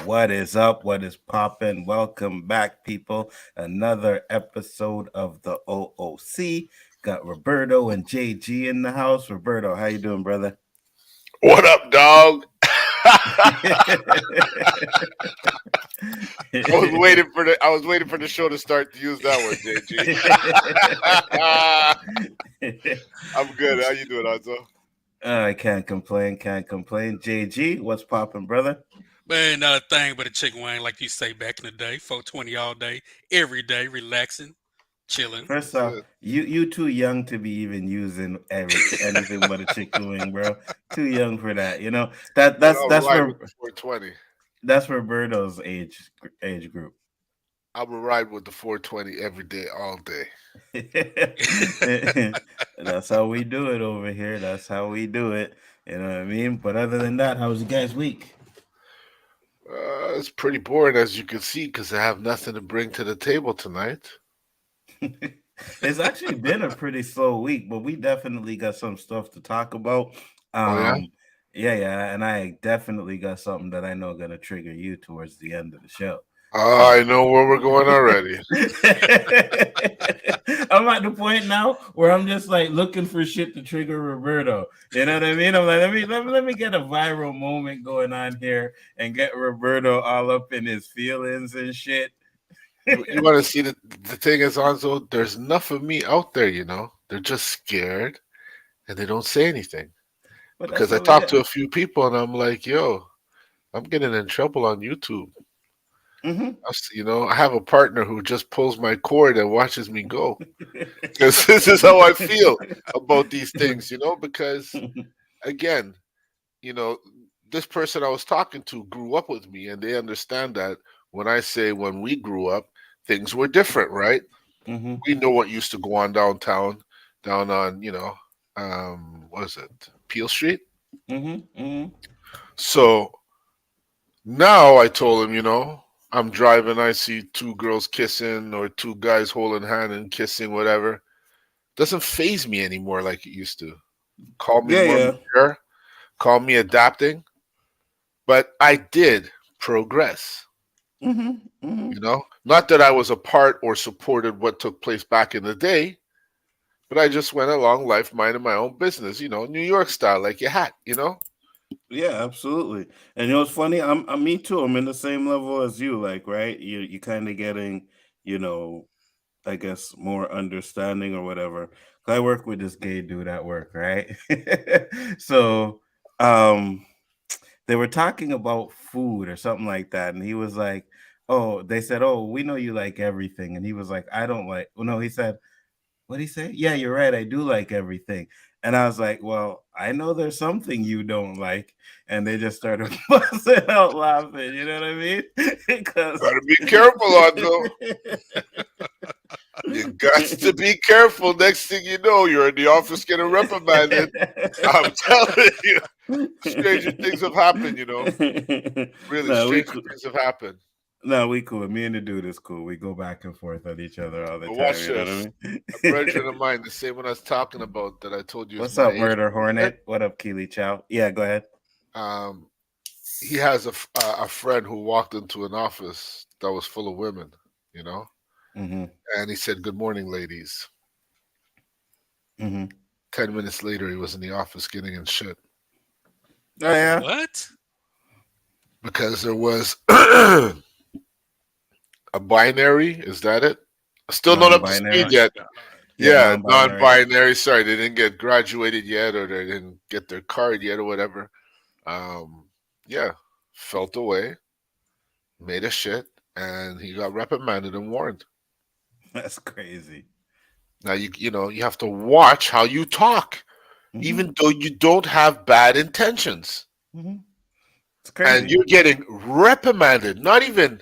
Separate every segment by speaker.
Speaker 1: What is up? What is poppin'? Welcome back, people. Another episode of the O.O.C. Got Roberto and JG in the house. Roberto, how you doing, brother?
Speaker 2: What up, dog? I was waiting for the show to start to use that one, JG. I'm good. How you doing, Nzo?
Speaker 1: I can't complain. JG, what's poppin', brother?
Speaker 3: Man, not a thing but a chicken wing, like you say back in the day. 420 all day, every day, relaxing, chilling.
Speaker 1: First off, you too young to be even using anything but a chicken wing, bro. Too young for that. You know that's where
Speaker 2: 420.
Speaker 1: That's Roberto's age group.
Speaker 2: I will ride with the 420 every day, all day.
Speaker 1: That's how we do it over here. That's how we do it. You know what I mean? But other than that, how was you guys' week?
Speaker 2: It's pretty boring, as you can see, because I have nothing to bring to the table tonight.
Speaker 1: It's actually been a pretty slow week, but we definitely got some stuff to talk about. Yeah, and I definitely got something that I know gonna trigger you towards the end of the show.
Speaker 2: I know where we're going already.
Speaker 1: I'm at the point now where I'm just like looking for shit to trigger Roberto. You know what I mean? I'm like, let me get a viral moment going on here and get Roberto all up in his feelings and shit.
Speaker 2: You want to see the thing is, Nzo, there's enough of me out there, you know. They're just scared and they don't say anything. Because I talked to a few people and I'm like, yo, I'm getting in trouble on YouTube.
Speaker 1: Mm-hmm.
Speaker 2: You know, I have a partner who just pulls my cord and watches me go. Because this is how I feel about these things, you know, because again, you know, this person I was talking to grew up with me and they understand that when I say when we grew up, things were different, right?
Speaker 1: Mm-hmm.
Speaker 2: We know what used to go on downtown, down on, you know, what is it? Peel Street?
Speaker 1: Mm-hmm. Mm-hmm.
Speaker 2: So now I told him, you know, I'm driving, I see two girls kissing or two guys holding hand and kissing, whatever. Doesn't faze me anymore like it used to. Call me more mature, call me adapting. But I did progress.
Speaker 1: Mm-hmm. Mm-hmm.
Speaker 2: You know, not that I was a part or supported what took place back in the day, but I just went along life minding my own business, you know, New York style, like your hat, you know?
Speaker 1: Yeah, absolutely. And you know, it's funny. I'm me too. I'm in the same level as you. Like, right? You kind of getting, you know, I guess more understanding or whatever. I work with this gay dude at work, right? So, they were talking about food or something like that, and he was like, "Oh," they said, "Oh, we know you like everything," and he was like, "I don't like." Well, no, he said, "What did he say?" "Yeah, you're right. I do like everything." And I was like, "Well, I know there's something you don't like," and they just started busting out laughing. You know what I mean?
Speaker 2: Gotta be careful, Nzo. You got to be careful. Next thing you know, you're in the office getting reprimanded. I'm telling you, stranger things have happened, you know. Really, stranger things have happened.
Speaker 1: No, we cool. Me and the dude is cool. We go back and forth on each other all the time.
Speaker 2: Watch
Speaker 1: you know
Speaker 2: this.
Speaker 1: what I mean?
Speaker 2: A brethren of mine, the same one I was talking about that I told you.
Speaker 1: What's up, Murder Hornet? What up, Keely Chow? Yeah, go ahead.
Speaker 2: He has a friend who walked into an office that was full of women, you know,
Speaker 1: mm-hmm.
Speaker 2: and he said, "Good morning, ladies."
Speaker 1: Mm-hmm.
Speaker 2: 10 minutes later, he was in the office getting in shit.
Speaker 1: Oh yeah.
Speaker 3: What?
Speaker 2: Because there was a binary. Is that it? Still not up to speed yet. Yeah, non-binary. Sorry, they didn't get graduated yet, or they didn't get their card yet, or whatever. Um, yeah, felt away, made a shit, and he got reprimanded and warned.
Speaker 1: That's crazy.
Speaker 2: Now you have to watch how you talk,
Speaker 1: Hmm.
Speaker 2: even though you don't have bad intentions,
Speaker 1: Hmm. It's
Speaker 2: and
Speaker 1: crazy.
Speaker 2: you're getting reprimanded, not even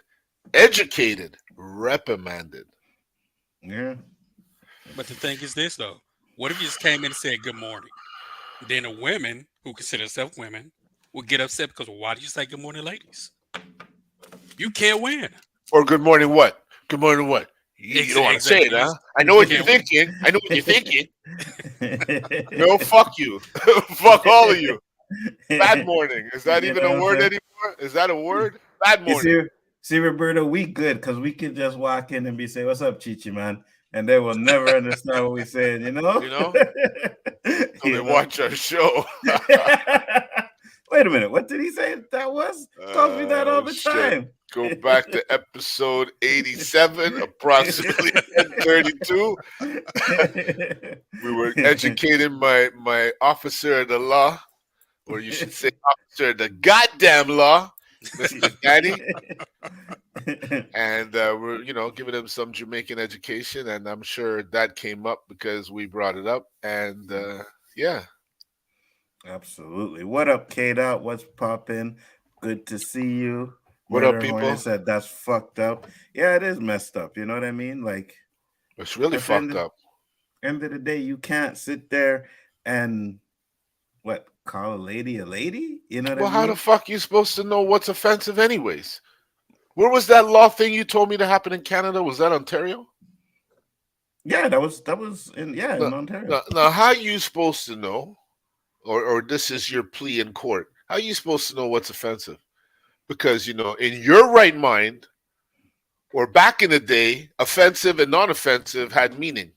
Speaker 2: educated, reprimanded.
Speaker 1: Yeah.
Speaker 3: But the thing is this though: what if you just came in and said good morning? Then the women who consider themselves women will get upset because why do you say good morning, ladies? You can't win.
Speaker 2: Or good morning, what? Good morning, what? You don't want to say it,
Speaker 3: Exactly.
Speaker 2: huh? I know
Speaker 3: You
Speaker 2: what you're
Speaker 3: can't win.
Speaker 2: thinking. I know what you're thinking. No, fuck you. Fuck all of you. Bad morning. Is that
Speaker 1: You
Speaker 2: even
Speaker 1: know
Speaker 2: a
Speaker 1: what I'm
Speaker 2: word
Speaker 1: saying?
Speaker 2: anymore? Is that a word? Bad
Speaker 1: You
Speaker 2: morning.
Speaker 1: see, Roberto, we good because we can just walk in and be say, "What's up, Chichi, man?" And they will never understand what we're saying, you know?
Speaker 2: You know? So they
Speaker 1: You know?
Speaker 2: watch our show.
Speaker 1: Wait a minute, what did he say that was? Tells me that all the
Speaker 2: Shit.
Speaker 1: time.
Speaker 2: Go back to episode 87, approximately 10:32. We were educating my officer of the law, or you should say officer of the goddamn law, Mr. Danny. And we're giving him some Jamaican education, and I'm sure that came up because we brought it up. And yeah,
Speaker 1: Absolutely. What up, K-Dot? What's poppin'? Good to see you.
Speaker 2: what up,
Speaker 1: Murder Hornet
Speaker 2: people?
Speaker 1: said that's fucked up. Yeah, it is messed up. You know what I mean? Like
Speaker 2: It's really
Speaker 1: at the
Speaker 2: fucked up.
Speaker 1: end of the day, you can't sit there and what call a lady? You know what I
Speaker 2: Well, how the
Speaker 1: mean?
Speaker 2: fuck you supposed to know what's offensive, anyways? Where was that law thing you told me to happen in Canada? Was that Ontario?
Speaker 1: Yeah, that was
Speaker 2: No,
Speaker 1: in Ontario.
Speaker 2: now how you supposed to know, or this is your plea in court? How you supposed to know what's offensive? Because in your right mind, or back in the day, offensive and non-offensive had meaning.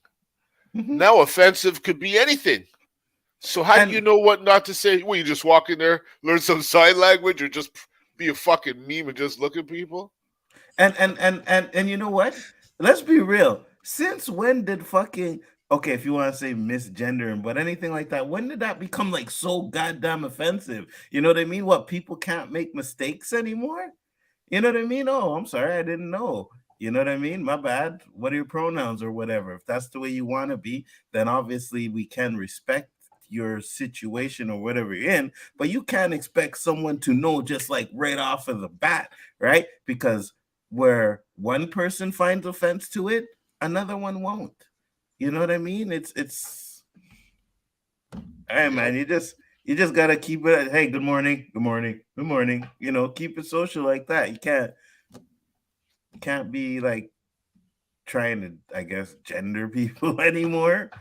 Speaker 1: Hmm.
Speaker 2: Now, offensive could be anything. So how do you
Speaker 1: And
Speaker 2: know what not to say? Well, you just walk in there, learn some sign language, or just be a fucking meme and just look at people?
Speaker 1: and you know what? Let's be real. Since when did fucking okay, if you want to say misgendering, but anything like that, when did that become like so goddamn offensive? You know what I mean? What people can't make mistakes anymore? You know what I mean? Oh, I'm sorry, I didn't know. You know what I mean? My bad. What are your pronouns or whatever? If that's the way you want to be, then obviously we can respect your situation or whatever you're in, but you can't expect someone to know just like right off of the bat, right? Because where one person finds offense to it, another one won't. You know what I mean? It's hey
Speaker 2: Yep.
Speaker 1: man, you just gotta keep it. Hey, good morning, good morning, good morning. You know, keep it social like that. You can't be like trying to, I guess, gender people anymore.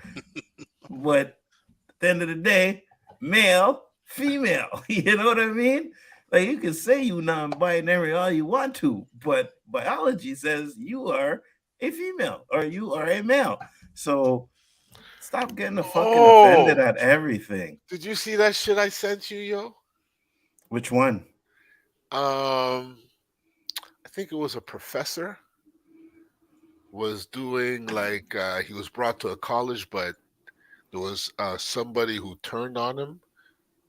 Speaker 1: But at the end of the day, male, female. You know what I mean? Like you can say you non-binary all you want to, but biology says you are a female or you are a male. So stop getting fucking offended
Speaker 2: Oh,
Speaker 1: at everything.
Speaker 2: did you see that shit I sent you, yo?
Speaker 1: Which one?
Speaker 2: Um, I think it was a professor was doing like he was brought to a college, but there was somebody who turned on him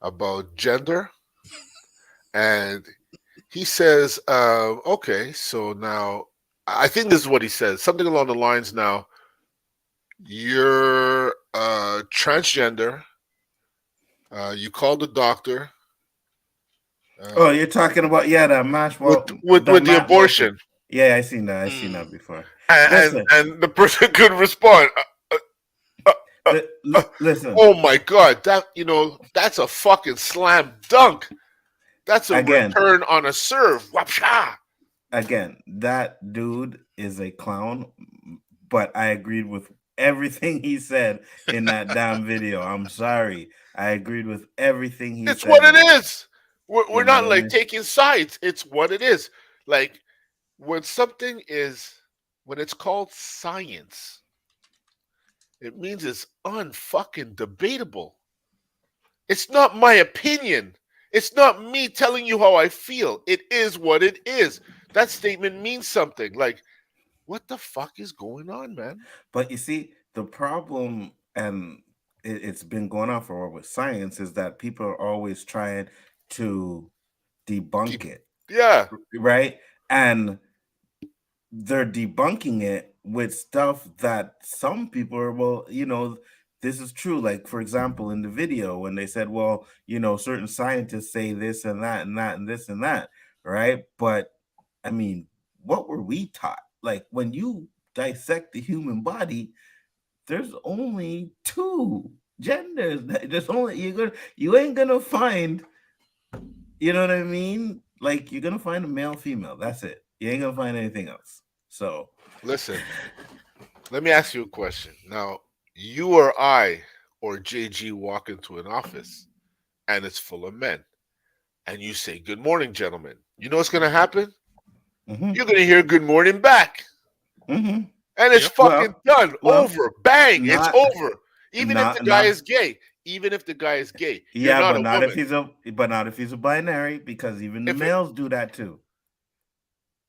Speaker 2: about gender, and he says, "Okay, so now I think this is what he says, something along the lines. Now you're transgender. You called the doctor
Speaker 1: Oh,
Speaker 2: uh,
Speaker 1: you're talking about the mash
Speaker 2: with
Speaker 1: well
Speaker 2: with
Speaker 1: the
Speaker 2: with the
Speaker 1: mat vocal.
Speaker 2: abortion,
Speaker 1: Yeah, I seen that. I seen that
Speaker 3: Mm.
Speaker 1: before.
Speaker 2: and
Speaker 1: Listen,
Speaker 2: and the person could respond. Uh, uh,
Speaker 1: listen
Speaker 2: oh my god, that's a fucking slam dunk. That's a
Speaker 1: again.
Speaker 2: return on a serve. Wapsha.
Speaker 1: Again, that dude is a clown, but I agreed with everything he said in that damn video. I'm sorry. I agreed with everything he
Speaker 2: It's what
Speaker 1: said
Speaker 2: it
Speaker 1: in that.
Speaker 2: is. We're
Speaker 1: You know
Speaker 2: not
Speaker 1: what I
Speaker 2: like
Speaker 1: mean?
Speaker 2: taking sides. It's what it is. Like when something is when it's called science, it means it's unfucking debatable. It's not my opinion. It's not me telling you how I feel. It is what it is. That statement means something. Like, what the fuck is going on, man?
Speaker 1: But you see, the problem, and it's been going on for a while with science, is that people are always trying. to debunk
Speaker 2: Deep,
Speaker 1: it,
Speaker 2: yeah.
Speaker 1: right? And they're debunking it with stuff that some people are, well, this is true. Like, for example, in the video, when they said, well, certain scientists say this and that and that and this and that, right? But I mean, what were we taught? Like, when you dissect the human body, there's only two genders. There's only you ain't gonna find, you know what I mean? Like, you're gonna find a male, female. That's it. You ain't gonna find anything else. So
Speaker 2: Listen, let me ask you a question. Now, you or I or JG walk into an office and it's full of men, and you say, "Good morning, gentlemen." You know what's going to happen?
Speaker 1: mhm,
Speaker 2: You're going to hear "Good morning" back.
Speaker 1: mhm.
Speaker 2: And it's
Speaker 3: Yep.
Speaker 2: fucking done.
Speaker 1: Well,
Speaker 2: Over. Bang. It's
Speaker 1: not
Speaker 2: over. Even if the guy
Speaker 1: not
Speaker 2: is gay. Even if the guy is gay. You're
Speaker 1: yeah,
Speaker 2: not
Speaker 1: but
Speaker 2: a
Speaker 1: not if
Speaker 2: woman.
Speaker 1: he's a binary, because even the
Speaker 2: If it,
Speaker 1: males do that too.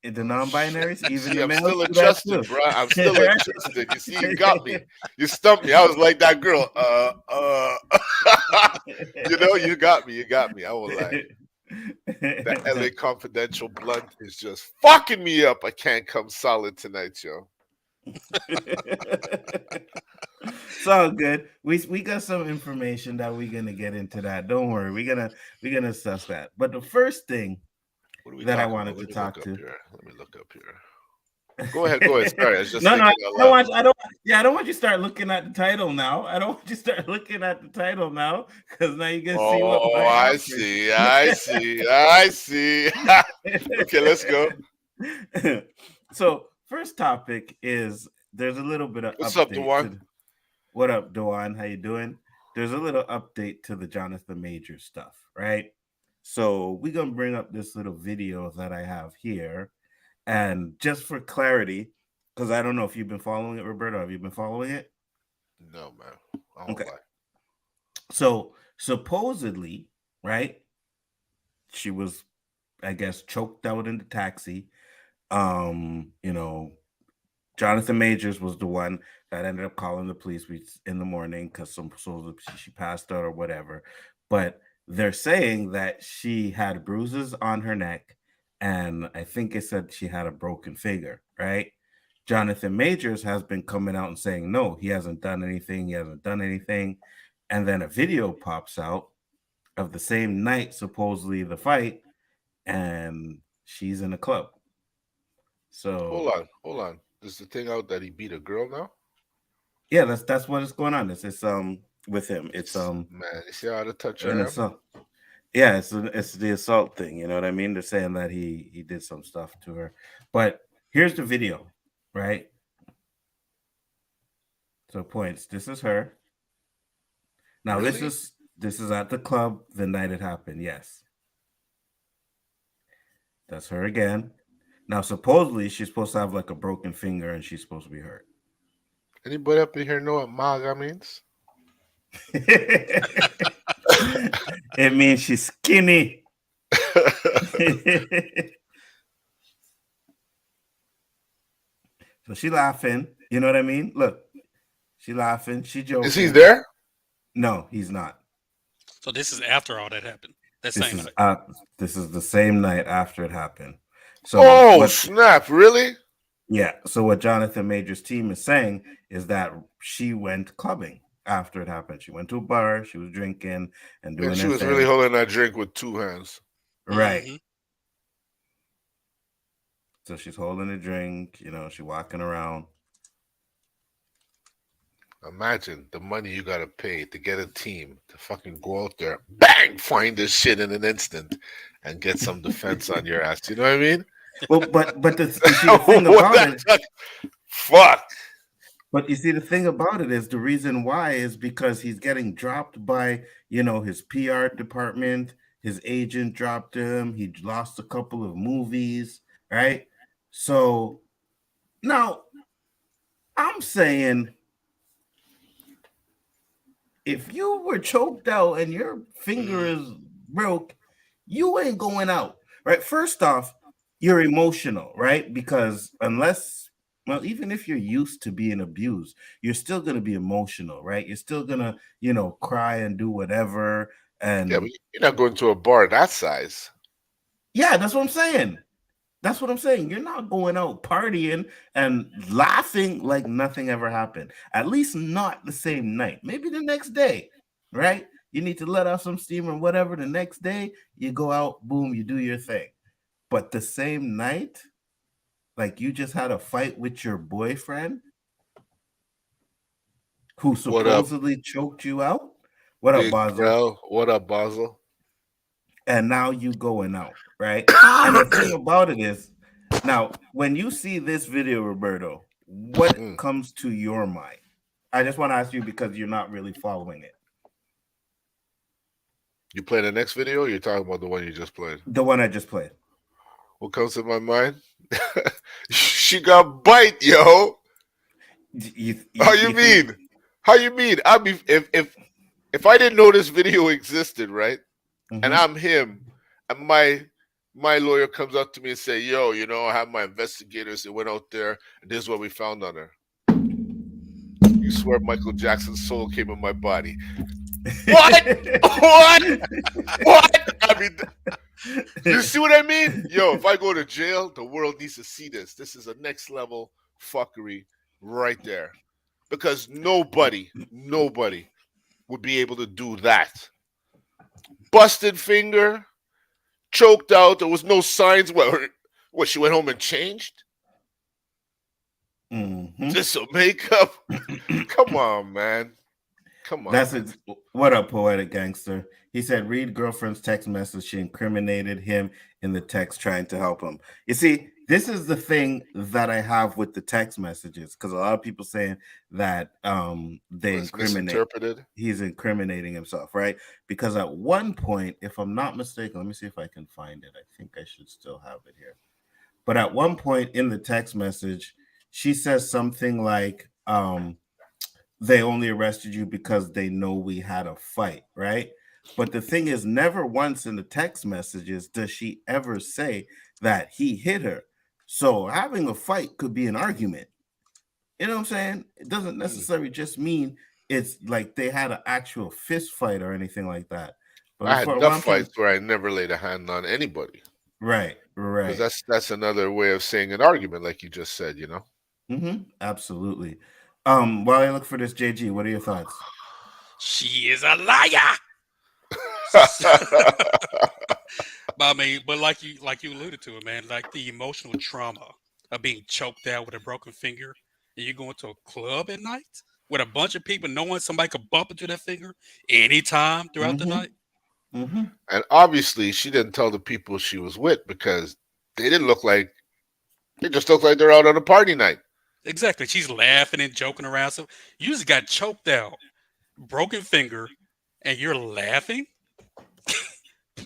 Speaker 1: The
Speaker 2: oh shit.
Speaker 1: non-binaries, even
Speaker 2: See,
Speaker 1: the
Speaker 2: I'm
Speaker 1: males
Speaker 2: still
Speaker 1: do that
Speaker 2: adjusted,
Speaker 1: too.
Speaker 2: bro. I'm still adjusted. You see, you got me. You stumped me. I was like that girl. You got me. You got me. I won't lie. That LA Confidential blunt is just fucking me up. I can't come solid tonight, yo.
Speaker 1: It's all good. We got some information that we're gonna get into that. Don't worry, we're gonna assess that. But the first thing
Speaker 2: What are we
Speaker 1: that I
Speaker 2: talking about?
Speaker 1: wanted to
Speaker 2: Let me look
Speaker 1: talk
Speaker 2: up
Speaker 1: to.
Speaker 2: here. Let me look up here. Go ahead. Go ahead. Sorry, I was just
Speaker 1: No, I
Speaker 2: thinking out
Speaker 1: don't
Speaker 2: loud.
Speaker 1: want. I don't. Yeah, I don't want you to start looking at the title now. I don't want you to start looking at the title now, because now you can see what
Speaker 2: Oh,
Speaker 1: might
Speaker 2: I
Speaker 1: happen.
Speaker 2: see. I see. I see. Okay, let's go.
Speaker 1: So, first topic is, there's a little bit of
Speaker 2: What's up,
Speaker 1: update
Speaker 2: Dewan?
Speaker 1: to. What up, Dewan? How you doing? There's a little update to the Jonathan Major stuff, right? So we're gonna bring up this little video that I have here, and just for clarity, because I don't know if you've been following it, Roberto. Have you been following it?
Speaker 2: No, man. I don't
Speaker 1: Okay.
Speaker 2: lie.
Speaker 1: So supposedly, right? She was, I guess, choked out in the taxi. You know, Jonathan Majors was the one that ended up calling the police in the morning, because some so she passed out or whatever. But they're saying that she had bruises on her neck, and I think it said she had a broken finger, right? Jonathan Majors has been coming out and saying, no, he hasn't done anything. He hasn't done anything. And then a video pops out of the same night, supposedly the fight, and she's in a club.
Speaker 2: Hold
Speaker 1: So
Speaker 2: on. Hold on. Is the thing out that he beat a girl now?
Speaker 1: yeah, that's what is going on. It's with him. It's
Speaker 2: Man, you see how out of touch
Speaker 1: an
Speaker 2: I am?
Speaker 1: assault. Yeah, it's the assault thing. You know what I mean? They're saying that he did some stuff to her. But here's the video, right? So points. This is her. Now
Speaker 2: Really?
Speaker 1: this is at the club the night it happened. Yes, that's her again. Now supposedly she's supposed to have like a broken finger and she's supposed to be hurt.
Speaker 2: Anybody up in here know what MAGA means?
Speaker 1: It means she's skinny. So she laughing. You know what I mean? Look, she laughing. She
Speaker 2: Is he
Speaker 1: joking.
Speaker 2: there?
Speaker 1: No, he's not.
Speaker 3: So this is after all that happened. That
Speaker 1: This
Speaker 3: same
Speaker 1: is
Speaker 3: night.
Speaker 1: uh, this is the same night after it happened. So
Speaker 2: Oh,
Speaker 1: what?
Speaker 2: snap. Really?
Speaker 1: Yeah. So what Jonathan Major's team is saying is that she went clubbing after it happened. She went to a bar. She was drinking and
Speaker 2: And
Speaker 1: doing
Speaker 2: she
Speaker 1: her
Speaker 2: was really
Speaker 1: thing.
Speaker 2: holding that drink with two hands.
Speaker 1: Right.
Speaker 3: Hmm.
Speaker 1: So she's holding a drink. She's walking around.
Speaker 2: Imagine the money you gotta pay to get a team to fucking go out there, bang, find this shit in an instant, and get some defense on your ass. You know what I mean?
Speaker 1: Well, you see the thing
Speaker 2: What
Speaker 1: about
Speaker 2: that
Speaker 1: it.
Speaker 2: fuck?
Speaker 1: But you see, the thing about it is, the reason why is because he's getting dropped by, his PR department. His agent dropped him. He lost a couple of movies, right? So now I'm saying, if you were choked out and your finger
Speaker 3: Hmm.
Speaker 1: is broke, you ain't going out, right? First off, you're emotional, right? Because well, even if you're used to being abused, you're still going to be emotional, right? You're still going to, cry and do whatever.
Speaker 2: Yeah, but
Speaker 1: And
Speaker 2: you're not going to a bar that size.
Speaker 1: yeah, that's what I'm saying. That's what I'm saying. You're not going out partying and laughing like nothing ever happened. At least not the same night. Maybe the next day, right? You need to let off some steam or whatever. The next day, you go out, boom, you do your thing. But the same night, like you just had a fight with your boyfriend who
Speaker 2: What up,
Speaker 1: supposedly choked you out. What up,
Speaker 2: Big
Speaker 1: Basel?
Speaker 2: Bro? What up, Basel?
Speaker 1: And now you going out, right? And the thing about it is, now when you see this video, Roberto, what
Speaker 2: Mm.
Speaker 1: comes to your mind? I just want to ask you because you're not really following it.
Speaker 2: You play the next video, or you're talking about the one you just played?
Speaker 1: The one I just played.
Speaker 2: What comes to my mind? She got bite, yo. How you
Speaker 1: You think?
Speaker 2: mean? How you mean? I mean, if I didn't know this video existed, right? And
Speaker 1: Mm-hmm.
Speaker 2: I'm him, and my lawyer comes up to me and say, "Yo, I have my investigators. They went out there, and this is what we found on her." You swear Michael Jackson's soul came in my body? What? What? What? I mean, you see what I mean? Yo, if I go to jail, the world needs to see this. This is a next level fuckery right there. Because nobody would be able to do that. Busted finger, choked out. There was no signs. What? She went home and changed?
Speaker 1: Mm-hmm.
Speaker 2: Just some makeup? Come on, man. Come on,
Speaker 1: That's
Speaker 2: man.
Speaker 1: what up, poetic gangster. He said, read girlfriend's text message. She incriminated him in the text, trying to help him. You see, this is the thing that I have with the text messages, because a lot of people saying that they
Speaker 2: Was
Speaker 1: incriminate.
Speaker 2: misinterpreted.
Speaker 1: He's incriminating himself, right? Because at one point, if I'm not mistaken, let me see if I can find it. I think I should still have it here. But at one point in the text message, she says something like, they only arrested you because they know we had a fight, right? But the thing is, never once in the text messages does she ever say that he hit her. So having a fight could be an argument. You know what I'm saying? It doesn't
Speaker 2: Mm.
Speaker 1: necessarily just mean it's like they had an actual fist fight or anything like that. But
Speaker 2: I had
Speaker 1: for what
Speaker 2: enough
Speaker 1: I'm trying,
Speaker 2: fights where I never laid a hand on anybody.
Speaker 1: right,
Speaker 2: Because
Speaker 1: right.
Speaker 2: that's another way of saying an argument, like you just said.
Speaker 1: Absolutely. While I look for this, JG, what are your thoughts?
Speaker 3: She is a liar. But I mean, but like you alluded to it, man, like the emotional trauma of being choked out with a broken finger, and you go into a club at night with a bunch of people, knowing somebody could bump into that finger anytime throughout the
Speaker 1: Mm-hmm.
Speaker 3: night.
Speaker 1: Mm-hmm.
Speaker 2: And obviously, she didn't tell the people she was with because they didn't look like they just looked like they're out on a party night.
Speaker 3: Exactly. She's laughing and joking around. So you just got choked out, broken finger, and you're laughing,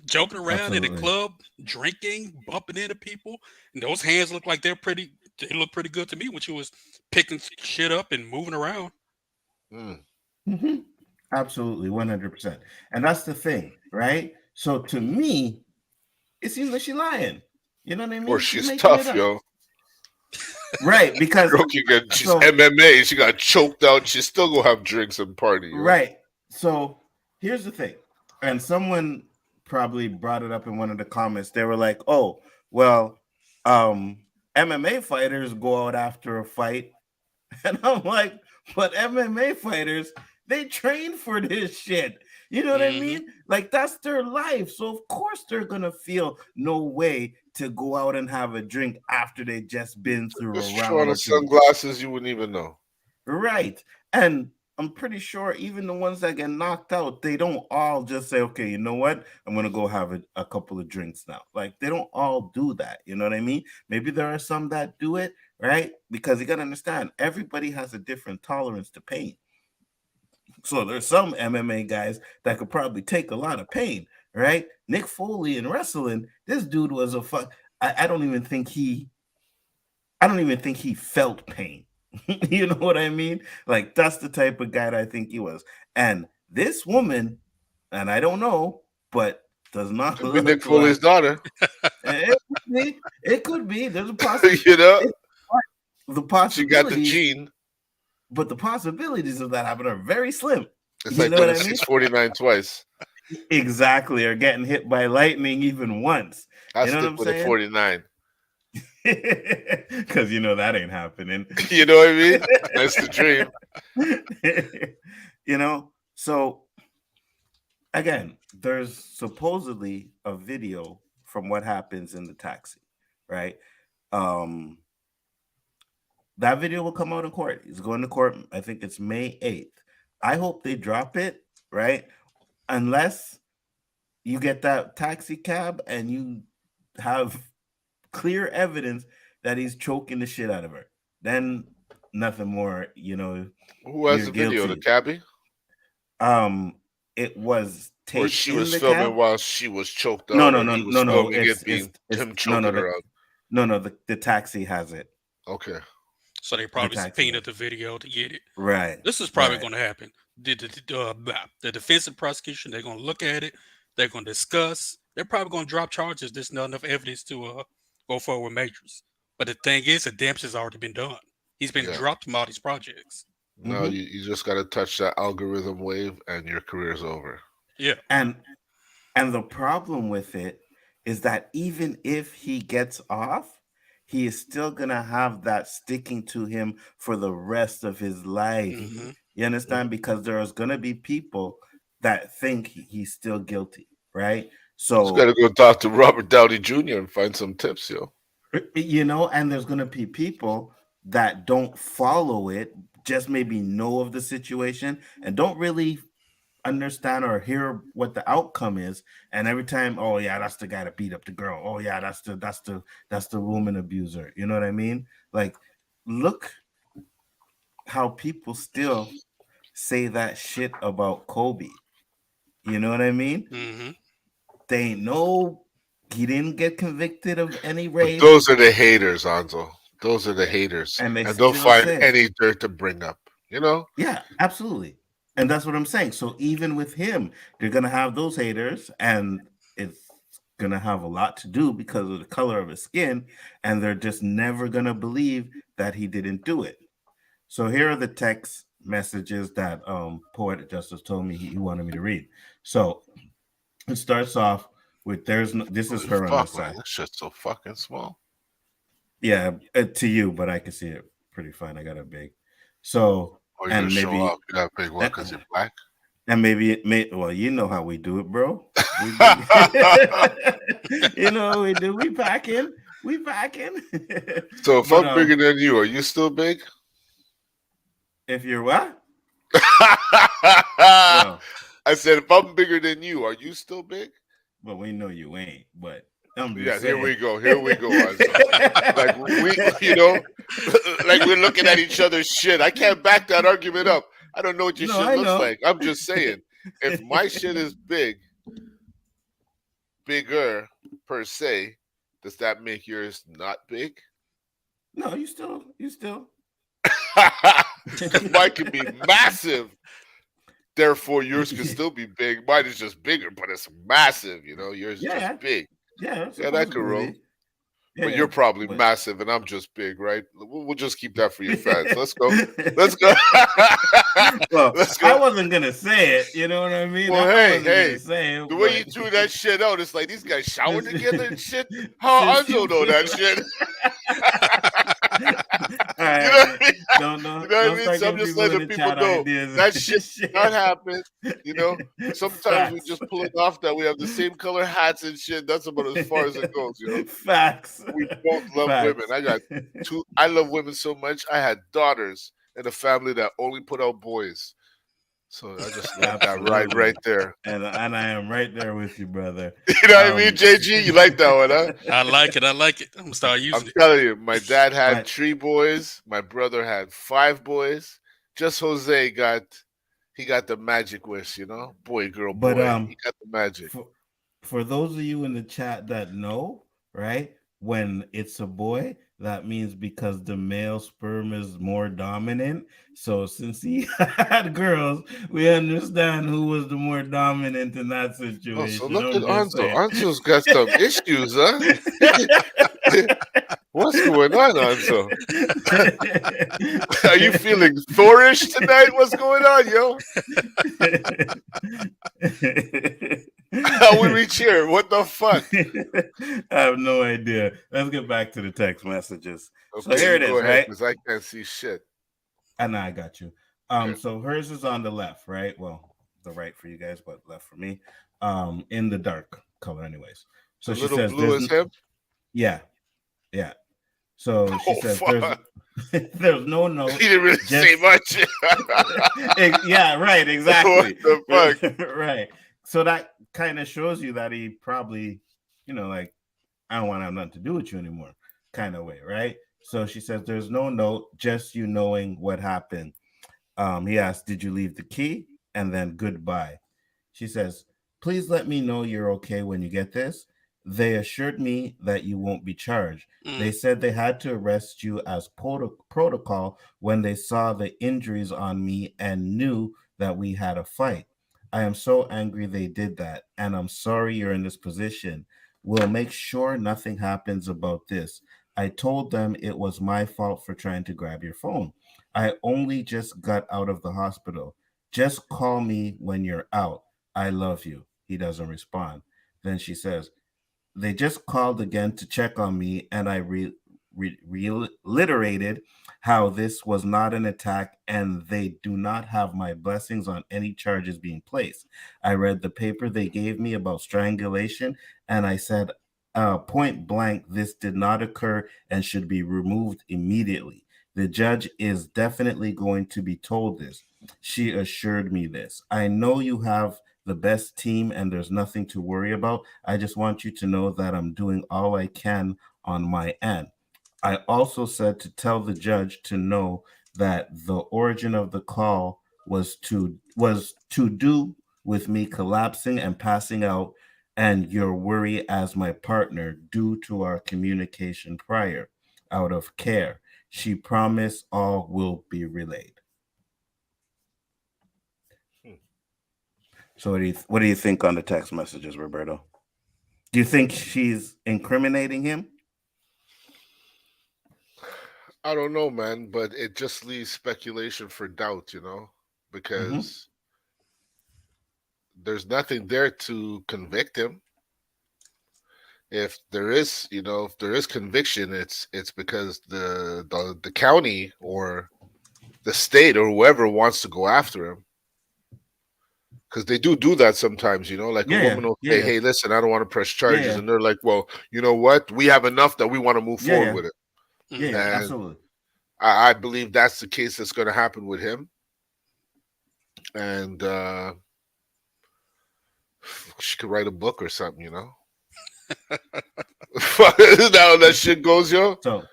Speaker 3: joking around in the
Speaker 1: Absolutely.
Speaker 3: club, drinking, bumping into people. And those hands look like they look pretty good to me when she was picking shit up and moving around.
Speaker 2: Mm.
Speaker 1: Mm-hmm. Absolutely, 100%. And that's the thing, right? So to me, it seems like she's lying. You know what I
Speaker 2: Or
Speaker 1: mean? She's
Speaker 2: she's
Speaker 1: making it
Speaker 2: tough,
Speaker 1: up.
Speaker 2: yo.
Speaker 1: Right, because
Speaker 2: Girl can get, she's
Speaker 1: so
Speaker 2: MMA. She got choked out. She's still gonna have drinks and party, yo.
Speaker 1: right. So here's the thing. And someone probably brought it up in one of the comments. They were like, "Oh, well, um MMA fighters go out after a fight." And I'm like, but MMA fighters, they train for this shit. You know what I
Speaker 3: Hmm.
Speaker 1: mean? Like that's their life. So of course they're gonna feel no way to go out and have a drink after they just been through a
Speaker 2: Just throw
Speaker 1: round
Speaker 2: on
Speaker 1: or
Speaker 2: the
Speaker 1: two.
Speaker 2: sunglasses, you wouldn't even know.
Speaker 1: Right. And I'm pretty sure even the ones that get knocked out, they don't all just say, okay, you know what? I'm gonna go have a couple of drinks now. Like they don't all do that. You know what I mean? Maybe there are some that do it, right? Because you gotta understand, everybody has a different tolerance to pain. So there's some MMA guys that could probably take a lot of pain, right? Nick Foley in wrestling, this dude was a fuck. I don't even think he felt pain. You know what I mean? Like that's the type of guy that I think he was. And this woman, and I don't know, but does not
Speaker 2: Could be Nick
Speaker 1: look
Speaker 2: Foley's
Speaker 1: like
Speaker 2: daughter.
Speaker 1: it could be. It could be. There's a
Speaker 2: you know,
Speaker 1: the
Speaker 2: she got the
Speaker 1: possibilities,
Speaker 2: gene.
Speaker 1: but the possibilities of that happening are very slim.
Speaker 2: It's
Speaker 1: You
Speaker 2: like
Speaker 1: know what
Speaker 2: doing
Speaker 1: I mean?
Speaker 2: 649 twice.
Speaker 1: exactly, or getting hit by lightning even once.
Speaker 2: I
Speaker 1: You know what
Speaker 2: stick
Speaker 1: I'm
Speaker 2: with a
Speaker 1: saying?
Speaker 2: 49.
Speaker 1: Because you know that ain't happening.
Speaker 2: You know what I mean? That's the dream.
Speaker 1: You know, so again, there's supposedly a video from what happens in the taxi, right? Um, that video will come out in court. He's going to court. I think it's May 8th. I hope they drop it, right? Unless you get that taxi cab and you have clear evidence that he's choking the shit out of her. Then nothing more,
Speaker 2: Who has
Speaker 1: you're
Speaker 2: the video? The
Speaker 1: guilty.
Speaker 2: cabbie?
Speaker 1: Um, it was
Speaker 2: Or
Speaker 1: taped
Speaker 2: she
Speaker 1: in
Speaker 2: was
Speaker 1: the
Speaker 2: filming
Speaker 1: cab.
Speaker 2: while she was choked
Speaker 1: No,
Speaker 2: out,
Speaker 1: no,
Speaker 2: or
Speaker 1: no,
Speaker 2: he was
Speaker 1: no, no.
Speaker 2: filming it being
Speaker 1: It's
Speaker 2: him
Speaker 1: no, no.
Speaker 2: choking her out?
Speaker 1: The taxi has it.
Speaker 2: Okay.
Speaker 3: So they
Speaker 1: The
Speaker 3: probably
Speaker 1: taxi has
Speaker 3: subpoenaed
Speaker 1: it.
Speaker 3: the video to get it.
Speaker 1: Right,
Speaker 3: This is probably
Speaker 1: right.
Speaker 3: going to happen. The defense and prosecution, they're going to look at it. They're going to discuss. They're probably going to drop charges. There's not enough evidence to go forward with majors. But the thing is, the damage has already been done. He's been
Speaker 2: Yeah.
Speaker 3: dropped from all these projects.
Speaker 2: Now you just got to touch that algorithm wave and your career's over.
Speaker 3: Yeah.
Speaker 1: And the problem with it is that even if he gets off, he is still gonna have that sticking to him for the rest of his life.
Speaker 3: Mm-hmm.
Speaker 1: You understand? Because there's gonna be people that think he's still guilty, right?
Speaker 2: Just got
Speaker 1: So
Speaker 2: to go talk to Robert Downey Jr. and find some tips, yo.
Speaker 1: and there's gonna be people that don't follow it, just maybe know of the situation and don't really understand or hear what the outcome is, and every time, oh yeah, that's the guy that beat up the girl, oh yeah, that's the woman abuser, you know what I mean? Like, look how people still say that shit about Kobe, you know what I mean?
Speaker 3: Mm-hmm.
Speaker 1: They ain't no, he didn't get convicted of any
Speaker 2: But
Speaker 1: rape,
Speaker 2: those are the haters, Anzo. Those are the haters.
Speaker 1: and they
Speaker 2: And they'll
Speaker 1: still
Speaker 2: find
Speaker 1: say,
Speaker 2: any dirt to bring up, you know?
Speaker 1: yeah, absolutely. And that's what I'm saying. So even with him, they're gonna have those haters, and it's gonna have a lot to do because of the color of his skin, and they're just never gonna believe that he didn't do it. So here are the text messages that Poetic Justice told me he wanted me to read. So it starts off with there's no, this is
Speaker 2: Holy
Speaker 1: her on
Speaker 2: fuck,
Speaker 1: this
Speaker 2: man.
Speaker 1: side.
Speaker 2: This shit's so fucking small.
Speaker 1: Yeah, to you, but I can see it pretty fine. I got it big. So
Speaker 2: Or you're going to
Speaker 1: and
Speaker 2: show
Speaker 1: maybe
Speaker 2: off. You got a big one because you're black.
Speaker 1: And maybe it may, well, you know how we do it, bro. We be, you know how we do. We packing.
Speaker 2: So if
Speaker 1: But
Speaker 2: I'm bigger than you, are you still big?
Speaker 1: if you're what?
Speaker 2: I
Speaker 1: Well,
Speaker 2: said, if I'm bigger than you, are you still big?
Speaker 1: but we know you ain't. But I'm
Speaker 2: Yeah,
Speaker 1: just saying.
Speaker 2: here we go, Anzo. Like like we're looking at each other's shit. I can't back that argument up. I don't know what your
Speaker 1: No,
Speaker 2: shit
Speaker 1: I
Speaker 2: looks
Speaker 1: know.
Speaker 2: like. I'm just saying, if my shit is bigger per se, does that make yours not big?
Speaker 1: No, you still.
Speaker 2: Because mine can be massive. Therefore, yours can still be big. Mine is just bigger, but it's massive. You know, yours is
Speaker 1: Yeah,
Speaker 2: just big.
Speaker 1: yeah,
Speaker 2: Yeah, that could
Speaker 1: supposedly.
Speaker 2: roll.
Speaker 1: Yeah,
Speaker 2: But you're probably
Speaker 1: but
Speaker 2: massive, and I'm just big, right? We'll just keep that for your fans. Let's go. Let's go.
Speaker 1: well,
Speaker 2: Let's
Speaker 1: I
Speaker 2: go.
Speaker 1: wasn't gonna say it. You know what I mean?
Speaker 2: Well,
Speaker 1: I
Speaker 2: hey,
Speaker 1: wasn't gonna
Speaker 2: hey.
Speaker 1: say it.
Speaker 2: The way you
Speaker 1: But
Speaker 2: threw that shit out, it's like these guys showered
Speaker 1: since,
Speaker 2: together and shit. How
Speaker 1: since
Speaker 2: Anzo
Speaker 1: you
Speaker 2: know
Speaker 1: put
Speaker 2: that shit?
Speaker 1: all
Speaker 2: You know what
Speaker 1: right,
Speaker 2: I mean?
Speaker 1: don't
Speaker 2: You know what I
Speaker 1: don't
Speaker 2: mean?
Speaker 1: start
Speaker 2: So I'm
Speaker 1: giving
Speaker 2: just
Speaker 1: people in
Speaker 2: letting
Speaker 1: the
Speaker 2: people
Speaker 1: chat
Speaker 2: know
Speaker 1: ideas
Speaker 2: that
Speaker 1: and
Speaker 2: shit not
Speaker 1: shit.
Speaker 2: happen. You know, sometimes we
Speaker 1: Facts,
Speaker 2: just pull it off that we have the same color hats and shit. That's about as far as it goes. You know,
Speaker 1: facts,
Speaker 2: we both love women.
Speaker 1: facts.
Speaker 2: I got two. I love women so much. I had daughters in a family that only put out boys. So I just let that ride
Speaker 1: Absolutely,
Speaker 2: right there.
Speaker 1: and I am right there with you, brother.
Speaker 2: You know what I mean, JG? You like that one, huh?
Speaker 3: I like it. I like it. I'm gonna start
Speaker 2: I'm
Speaker 3: using it.
Speaker 2: telling you, my dad had
Speaker 1: but
Speaker 2: 3 boys. My brother had 5 boys. Just Jose got the magic wish, you know, boy, girl,
Speaker 1: but
Speaker 2: boy. He got the magic.
Speaker 1: for those of you in the chat that know, right? When it's a boy, that means because the male sperm is more dominant. So since he had girls, we understand who was the more dominant in that
Speaker 2: Oh, so
Speaker 1: situation.
Speaker 2: look at
Speaker 1: I'm just
Speaker 2: Anzo.
Speaker 1: saying.
Speaker 2: Anzo's got some issues, huh? What's going on, Anzo? Are you feeling Thorish tonight? What's going on, yo? How we reach here? What the fuck?
Speaker 1: I have no idea. Let's get back to the text messages. So
Speaker 2: Okay,
Speaker 1: here
Speaker 2: you
Speaker 1: it
Speaker 2: go
Speaker 1: is,
Speaker 2: ahead
Speaker 1: right?
Speaker 2: because I can't see shit.
Speaker 1: And I got you.
Speaker 2: Okay.
Speaker 1: So hers is on the left, right? Well, the right for you guys, but left for me. In the dark color, anyways. So
Speaker 2: The
Speaker 1: she
Speaker 2: little
Speaker 1: says,
Speaker 2: blue is him?
Speaker 1: yeah, yeah. So she
Speaker 2: Oh,
Speaker 1: says, there's
Speaker 2: fuck.
Speaker 1: there's no
Speaker 2: He
Speaker 1: note,
Speaker 2: didn't really say
Speaker 1: just
Speaker 2: much.
Speaker 1: yeah, right,
Speaker 2: What
Speaker 1: exactly.
Speaker 2: the fuck?
Speaker 1: Right. So that kind of shows you that he probably, like, I don't want to have nothing to do with you anymore, kind of way, right? So she says, there's no note, just you knowing what happened. He asked, did you leave the key? And then goodbye. She says, please let me know you're okay when you get this. They assured me that you won't be charged. They
Speaker 3: Mm.
Speaker 1: said they had to arrest you as protocol when they saw the injuries on me and knew that we had a fight. I am so angry they did that, and I'm sorry you're in this position. We'll make sure nothing happens about this. I told them it was my fault for trying to grab your phone. I only just got out of the hospital. Just call me when you're out. I love you. He doesn't respond. Then she says, they just called again to check on me, and I reiterated how this was not an attack and they do not have my blessings on any charges being placed. I read the paper they gave me about strangulation, and I said, point blank, this did not occur and should be removed immediately. The judge is definitely going to be told this. She assured me this. I know you have the best team and there's nothing to worry about. I just want you to know that I'm doing all I can on my end. I also said to tell the judge to know that the origin of the call was to do with me collapsing and passing out and your worry as my partner due to our communication prior out of care. She promised all will be relayed.
Speaker 2: Hmm.
Speaker 1: So what do you think on the text messages, Roberto? Do you think she's incriminating him?
Speaker 2: I don't know, man, but it just leaves speculation for doubt,
Speaker 1: Mm-hmm.
Speaker 2: because there's nothing there to convict him. If there is conviction, it's because the county or the state or whoever wants to go after him. Because they do that sometimes, like a
Speaker 1: Yeah, yeah,
Speaker 2: woman will
Speaker 1: yeah,
Speaker 2: say,
Speaker 1: yeah,
Speaker 2: "Hey, listen, I don't want to press
Speaker 1: yeah,
Speaker 2: charges,"
Speaker 1: yeah,
Speaker 2: and they're like, "Well, you know what? We have enough that we want to move
Speaker 1: yeah,
Speaker 2: forward
Speaker 1: yeah,
Speaker 2: with it."
Speaker 1: yeah,
Speaker 3: Mm.
Speaker 1: yeah.
Speaker 2: And
Speaker 1: Absolutely.
Speaker 2: I believe that's the case that's going to happen with him. And she could write a book or something. Now that shit goes, yo.
Speaker 1: So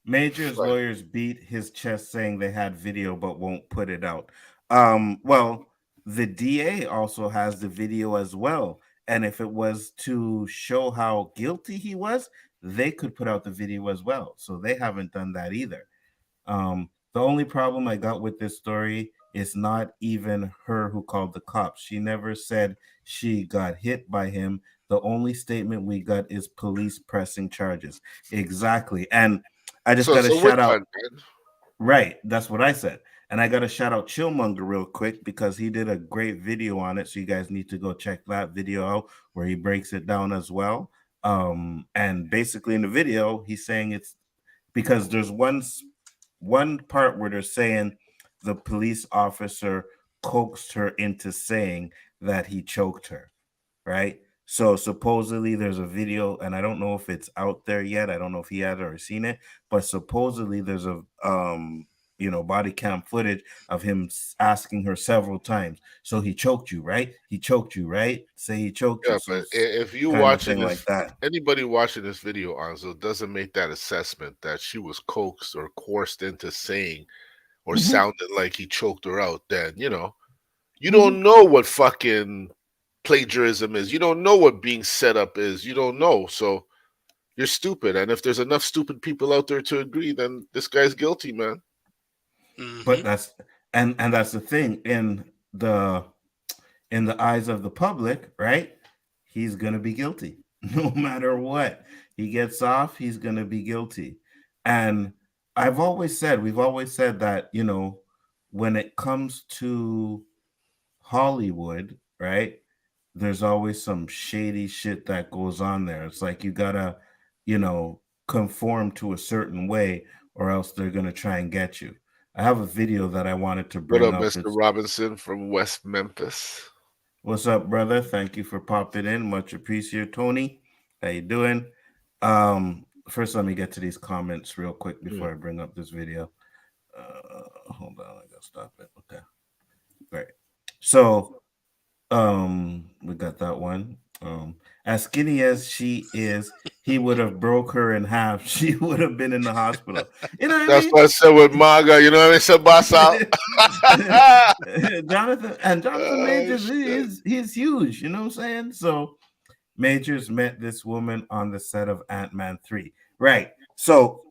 Speaker 1: Major's
Speaker 2: Fuck.
Speaker 1: lawyers beat his chest saying they had video but won't put it out. Well, the DA also has the video as well. And if it was to show how guilty he was, they could put out the video as well. So they haven't done that either. The only problem I got with this story is not even her who called the cops. She never said she got hit by him. The only statement we got is police pressing charges. Exactly. And I just
Speaker 2: So
Speaker 1: got to
Speaker 2: so which
Speaker 1: shout out,
Speaker 2: one, man?
Speaker 1: right. That's what I said. And I got to shout out Chillmonger real quick because he did a great video on it. So you guys need to go check that video out where he breaks it down as well. And basically in the video, he's saying it's because there's one part where they're saying the police officer coaxed her into saying that he choked her, right? So supposedly there's a video, and I don't know if it's out there yet. I don't know if he had or seen it, but supposedly there's a body cam footage of him asking her several times. So he choked you, right? He choked you, right? Say he choked you.
Speaker 2: Yeah,
Speaker 1: So
Speaker 2: but if you
Speaker 1: kind of
Speaker 2: watching
Speaker 1: thing like
Speaker 2: this,
Speaker 1: that.
Speaker 2: anybody watching this video, Anzo, doesn't make that assessment that she was coaxed or coerced into saying or
Speaker 1: Hmm.
Speaker 2: sounded like he choked her out, then you
Speaker 1: Hmm.
Speaker 2: don't know what fucking plagiarism is. You don't know what being set up is. You don't know. So you're stupid. And if there's enough stupid people out there to agree, then this guy's guilty, man.
Speaker 1: But
Speaker 3: Hmm.
Speaker 1: and that's the thing the in the eyes of the public, right? He's gonna be guilty no matter what he gets off. He's gonna be guilty. And we've always said that, when it comes to Hollywood, right? There's always some shady shit that goes on there. It's like you gotta, you know, conform to a certain way, or else they're gonna try and get you. I have a video that I wanted to
Speaker 2: What
Speaker 1: bring
Speaker 2: up,
Speaker 1: up.
Speaker 2: Mr.
Speaker 1: It's
Speaker 2: Robinson from West Memphis?
Speaker 1: What's up, brother? Thank you for popping in. Much appreciated, Tony. How you doing? First, let me get to these comments real quick
Speaker 2: Hmm.
Speaker 1: before I bring up this video. Hold on, I gotta stop it. Okay, great. So, we got that one. As skinny as she is, he would have broke her in half. She would have been in the hospital. You know what I
Speaker 2: That's
Speaker 1: mean?
Speaker 2: what I said with MAGA. You know what I mean? Said boss out.
Speaker 1: Jonathan
Speaker 2: Oh
Speaker 1: Majors,
Speaker 2: shit!
Speaker 1: he's huge. You know what I'm saying? So Majors met this woman on the set of Ant-Man 3. Right. So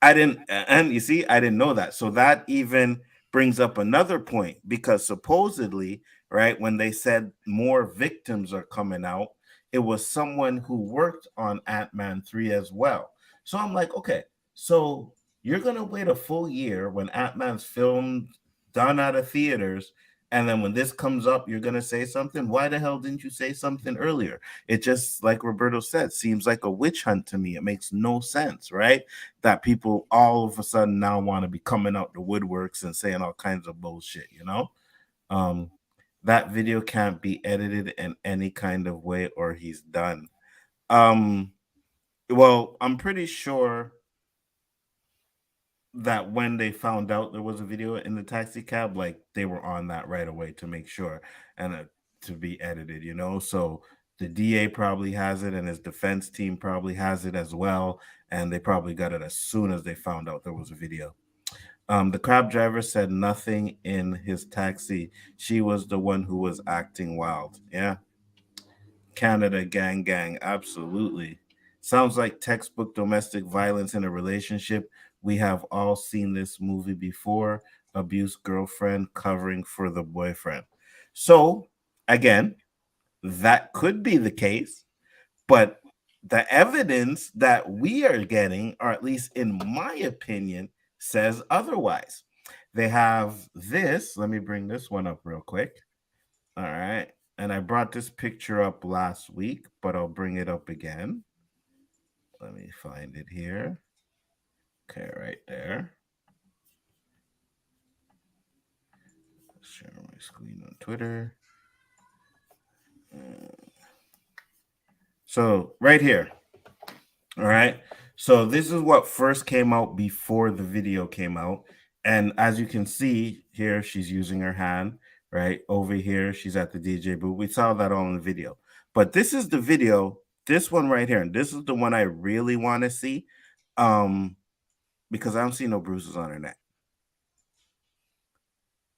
Speaker 1: I didn't, and you see, I didn't know that. So that even brings up another point, because supposedly, right, when they said more victims are coming out, it was someone who worked on Ant-Man 3 as well. So I'm like, okay, so you're gonna wait a full year when Ant-Man's filmed, done out of theaters, and then when this comes up, you're gonna say something. Why the hell didn't you say something earlier? It just, like Roberto said, seems like a witch hunt to me. It makes no sense, right? That people all of a sudden now want to be coming out the woodworks and saying all kinds of bullshit. Um, that video can't be edited in any kind of way or he's done. Um, well, I'm pretty sure that when they found out there was a video in the taxi cab, like they were on that right away to make sure and to be edited. So the DA probably has it, and his defense team probably has it as well, and they probably got it as soon as they found out there was a video. The cab driver said nothing in his taxi. She was the one who was acting wild. Yeah. Canada gang gang. Absolutely. Sounds like textbook domestic violence in a relationship. We have all seen this movie before. Abused girlfriend covering for the boyfriend. So, again, that could be the case, but the evidence that we are getting, or at least in my opinion, says otherwise. They have this. Let me bring this one up real quick. All right. And I brought this picture up last week, but I'll bring it up again. Let me find it here. Okay, right there. Share my screen on Twitter. So, right here. All right. So this is what first came out before the video came out. And as you can see here, she's using her hand, right? Over here, she's at the DJ booth. We saw that all in the video. But this is the video, this one right here. And this is the one I really want to see. Because I don't see no bruises on her neck.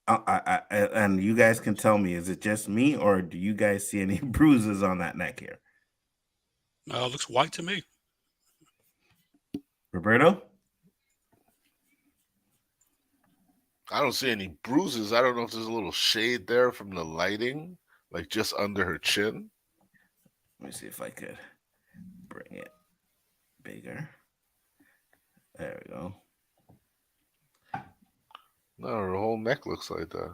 Speaker 1: And you guys can tell me, is it just me, or do you guys see any bruises on that neck here?
Speaker 3: Looks white to me.
Speaker 1: Roberto?
Speaker 2: I don't see any bruises. I don't know if there's a little shade there from the lighting, like just under her chin.
Speaker 1: Let me see if I could bring it bigger. There we go.
Speaker 2: No, her whole neck looks like that.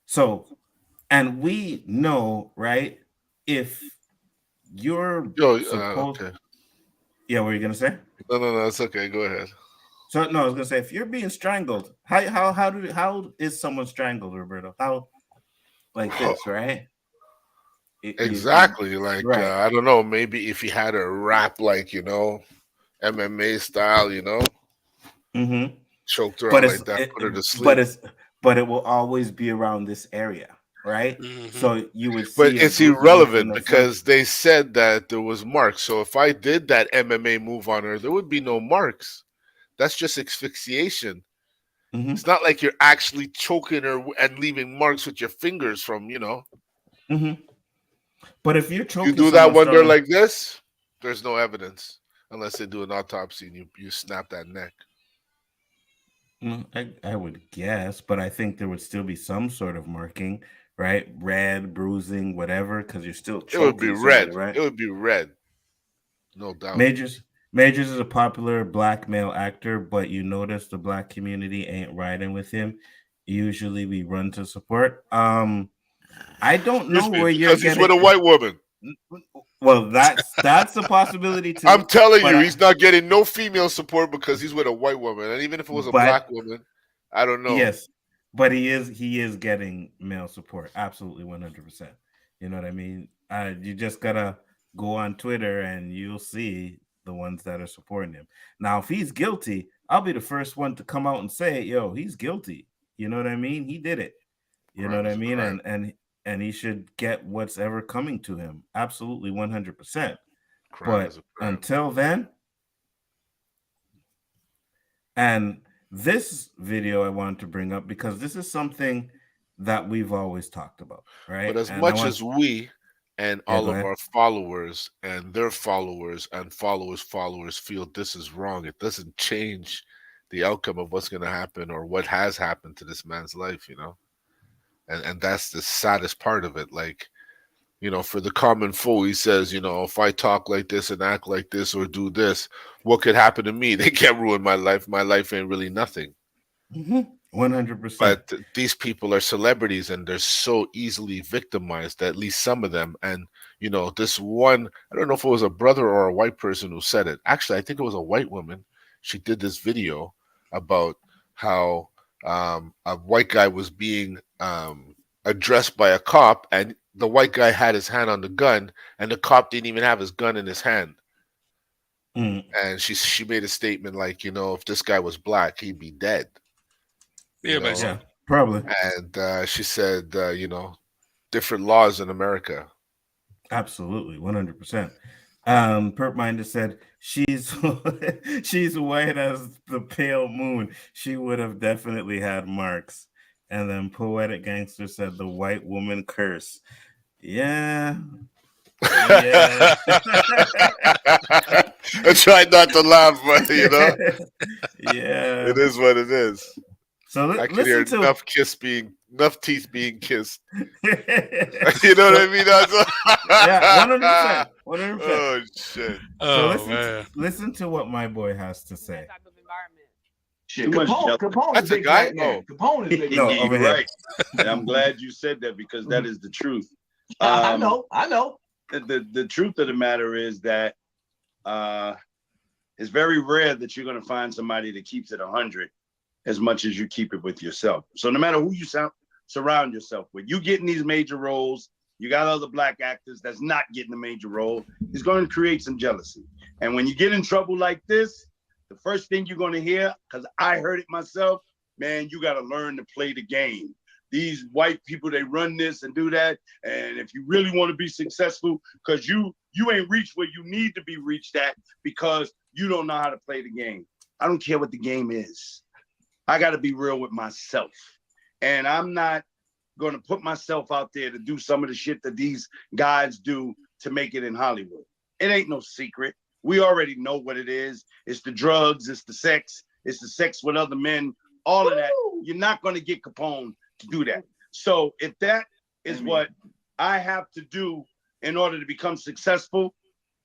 Speaker 1: So, and we know, right? If you're
Speaker 2: Yo,
Speaker 1: supposed,
Speaker 2: okay.
Speaker 1: yeah, what are you gonna say?
Speaker 2: No, it's okay. Go ahead.
Speaker 1: So, no, I was gonna say, if you're being strangled, how is someone strangled, Roberto? How, like this, right?
Speaker 2: Exactly. Like
Speaker 1: Right.
Speaker 2: I don't know. Maybe if he had a rap, like MMA style,
Speaker 1: Mm-hmm.
Speaker 2: choked her
Speaker 1: But
Speaker 2: out
Speaker 1: it's
Speaker 2: like that,
Speaker 1: it,
Speaker 2: put her to
Speaker 1: but
Speaker 2: sleep.
Speaker 1: it's but it will always be around this area, right?
Speaker 3: Hmm.
Speaker 1: So you would
Speaker 2: But
Speaker 1: see a
Speaker 2: it's
Speaker 1: bruise in
Speaker 2: irrelevant
Speaker 1: the front.
Speaker 2: because they said that there was marks. So if I did that MMA move on her, there would be no marks. That's just asphyxiation.
Speaker 1: Mm-hmm.
Speaker 2: It's not like you're actually choking her and leaving marks with your fingers from.
Speaker 1: Mm-hmm. But if you're
Speaker 2: You
Speaker 1: choking
Speaker 2: do that
Speaker 1: someone
Speaker 2: when they're
Speaker 1: strong,
Speaker 2: like this, there's no evidence unless they do an autopsy and you snap that neck.
Speaker 1: I would guess, but I think there would still be some sort of marking, right? Red, bruising, whatever, because you're still
Speaker 2: It would be
Speaker 1: choking somebody,
Speaker 2: red.
Speaker 1: right?
Speaker 2: It would be red, no doubt.
Speaker 1: Majors Majors is a popular black male actor, but you notice the black community ain't riding with him. Usually we run to support. I don't know
Speaker 2: Excuse me,
Speaker 1: where you're
Speaker 2: because he's with
Speaker 1: getting.
Speaker 2: a white woman.
Speaker 1: Well, that's a possibility
Speaker 2: I'm
Speaker 1: too.
Speaker 2: telling
Speaker 1: But
Speaker 2: you, he's not getting no female support because he's with a white woman. And even if it was a
Speaker 1: but
Speaker 2: black woman, I don't know.
Speaker 1: yes, but he is getting male support. Absolutely 100%. You know what I mean? You just gotta go on Twitter and you'll see the ones that are supporting him. Now, if he's guilty, I'll be the first one to come out and say, "Yo, he's guilty." You know what I mean? He did it. You know
Speaker 2: Crime
Speaker 1: what I
Speaker 2: is a
Speaker 1: mean?
Speaker 2: crime.
Speaker 1: And he should get what's ever coming to him. Absolutely 100%.
Speaker 2: Crime is
Speaker 1: But
Speaker 2: a crime.
Speaker 1: until then, and this video I wanted to bring up because this is something that we've always talked about,
Speaker 2: But
Speaker 1: right?
Speaker 2: as
Speaker 1: And I
Speaker 2: much
Speaker 1: want,
Speaker 2: as we and
Speaker 1: yeah,
Speaker 2: all
Speaker 1: go
Speaker 2: of
Speaker 1: ahead.
Speaker 2: our followers and their followers and followers feel this is wrong, it doesn't change the outcome of what's going to happen or what has happened to this man's life, you know? And that's the saddest part of it. Like, you know, for the common foe, he says, you know, if I talk like this and act like this or do this, what could happen to me? They can't ruin my life. My life ain't really nothing.
Speaker 1: 100%.
Speaker 2: But these people are celebrities and they're so easily victimized, at least some of them. And, you know, this one, I don't know if it was a brother or a white person who said it. Actually, I think it was a white woman. She did this video about how a white guy was being addressed by a cop, and the white guy had his hand on the gun, and the cop didn't even have his gun in his hand.
Speaker 1: Mm,
Speaker 2: And she made a statement like, you know, if this guy was black, he'd be dead, you
Speaker 3: Yeah,
Speaker 2: know.
Speaker 1: yeah,
Speaker 3: basically.
Speaker 1: probably.
Speaker 2: And she said, you know, different laws in America.
Speaker 1: Absolutely 100%. Perp Minder said she's she's white as the pale moon. She would have definitely had marks. And then Poetic Gangster said the white woman curse. Yeah, yeah.
Speaker 2: I tried not to laugh, but you know,
Speaker 1: Yeah.
Speaker 2: it is what it is.
Speaker 1: So
Speaker 2: I can
Speaker 1: listen
Speaker 2: hear
Speaker 1: to.
Speaker 2: enough teeth being kissed. You know what
Speaker 1: So
Speaker 2: I mean? That's
Speaker 1: yeah, 100%, 100%.
Speaker 2: oh shit.
Speaker 1: So
Speaker 3: Oh man.
Speaker 1: listen to what my boy has to say.
Speaker 4: Shit, Capone is
Speaker 2: That's a
Speaker 4: big
Speaker 2: guy?
Speaker 4: black
Speaker 2: Oh.
Speaker 4: man. Capone is big
Speaker 1: No,
Speaker 4: black.
Speaker 1: over
Speaker 5: You're
Speaker 1: here.
Speaker 5: right. And I'm glad you said that because that is the truth.
Speaker 4: I know.
Speaker 5: The truth of the matter is that it's very rare that you're going to find somebody that keeps it 100 as much as you keep it with yourself. So no matter who you surround yourself with, you getting these major roles, you got other black actors that's not getting a major role, it's going to create some jealousy. And when you get in trouble like this, the first thing you're going to hear, because I heard it myself, man, you got to learn to play the game. These white people, they run this and do that. And if you really want to be successful, because you ain't reached where you need to be reached at because you don't know how to play the game. I don't care what the game is. I got to be real with myself. And I'm not going to put myself out there to do some of the shit that these guys do to make it in Hollywood. It ain't no secret. We already know what it is. It's the drugs, it's the sex with other men, all of that. You're not going to get Capone to do that. So if that is what I have to do in order to become successful,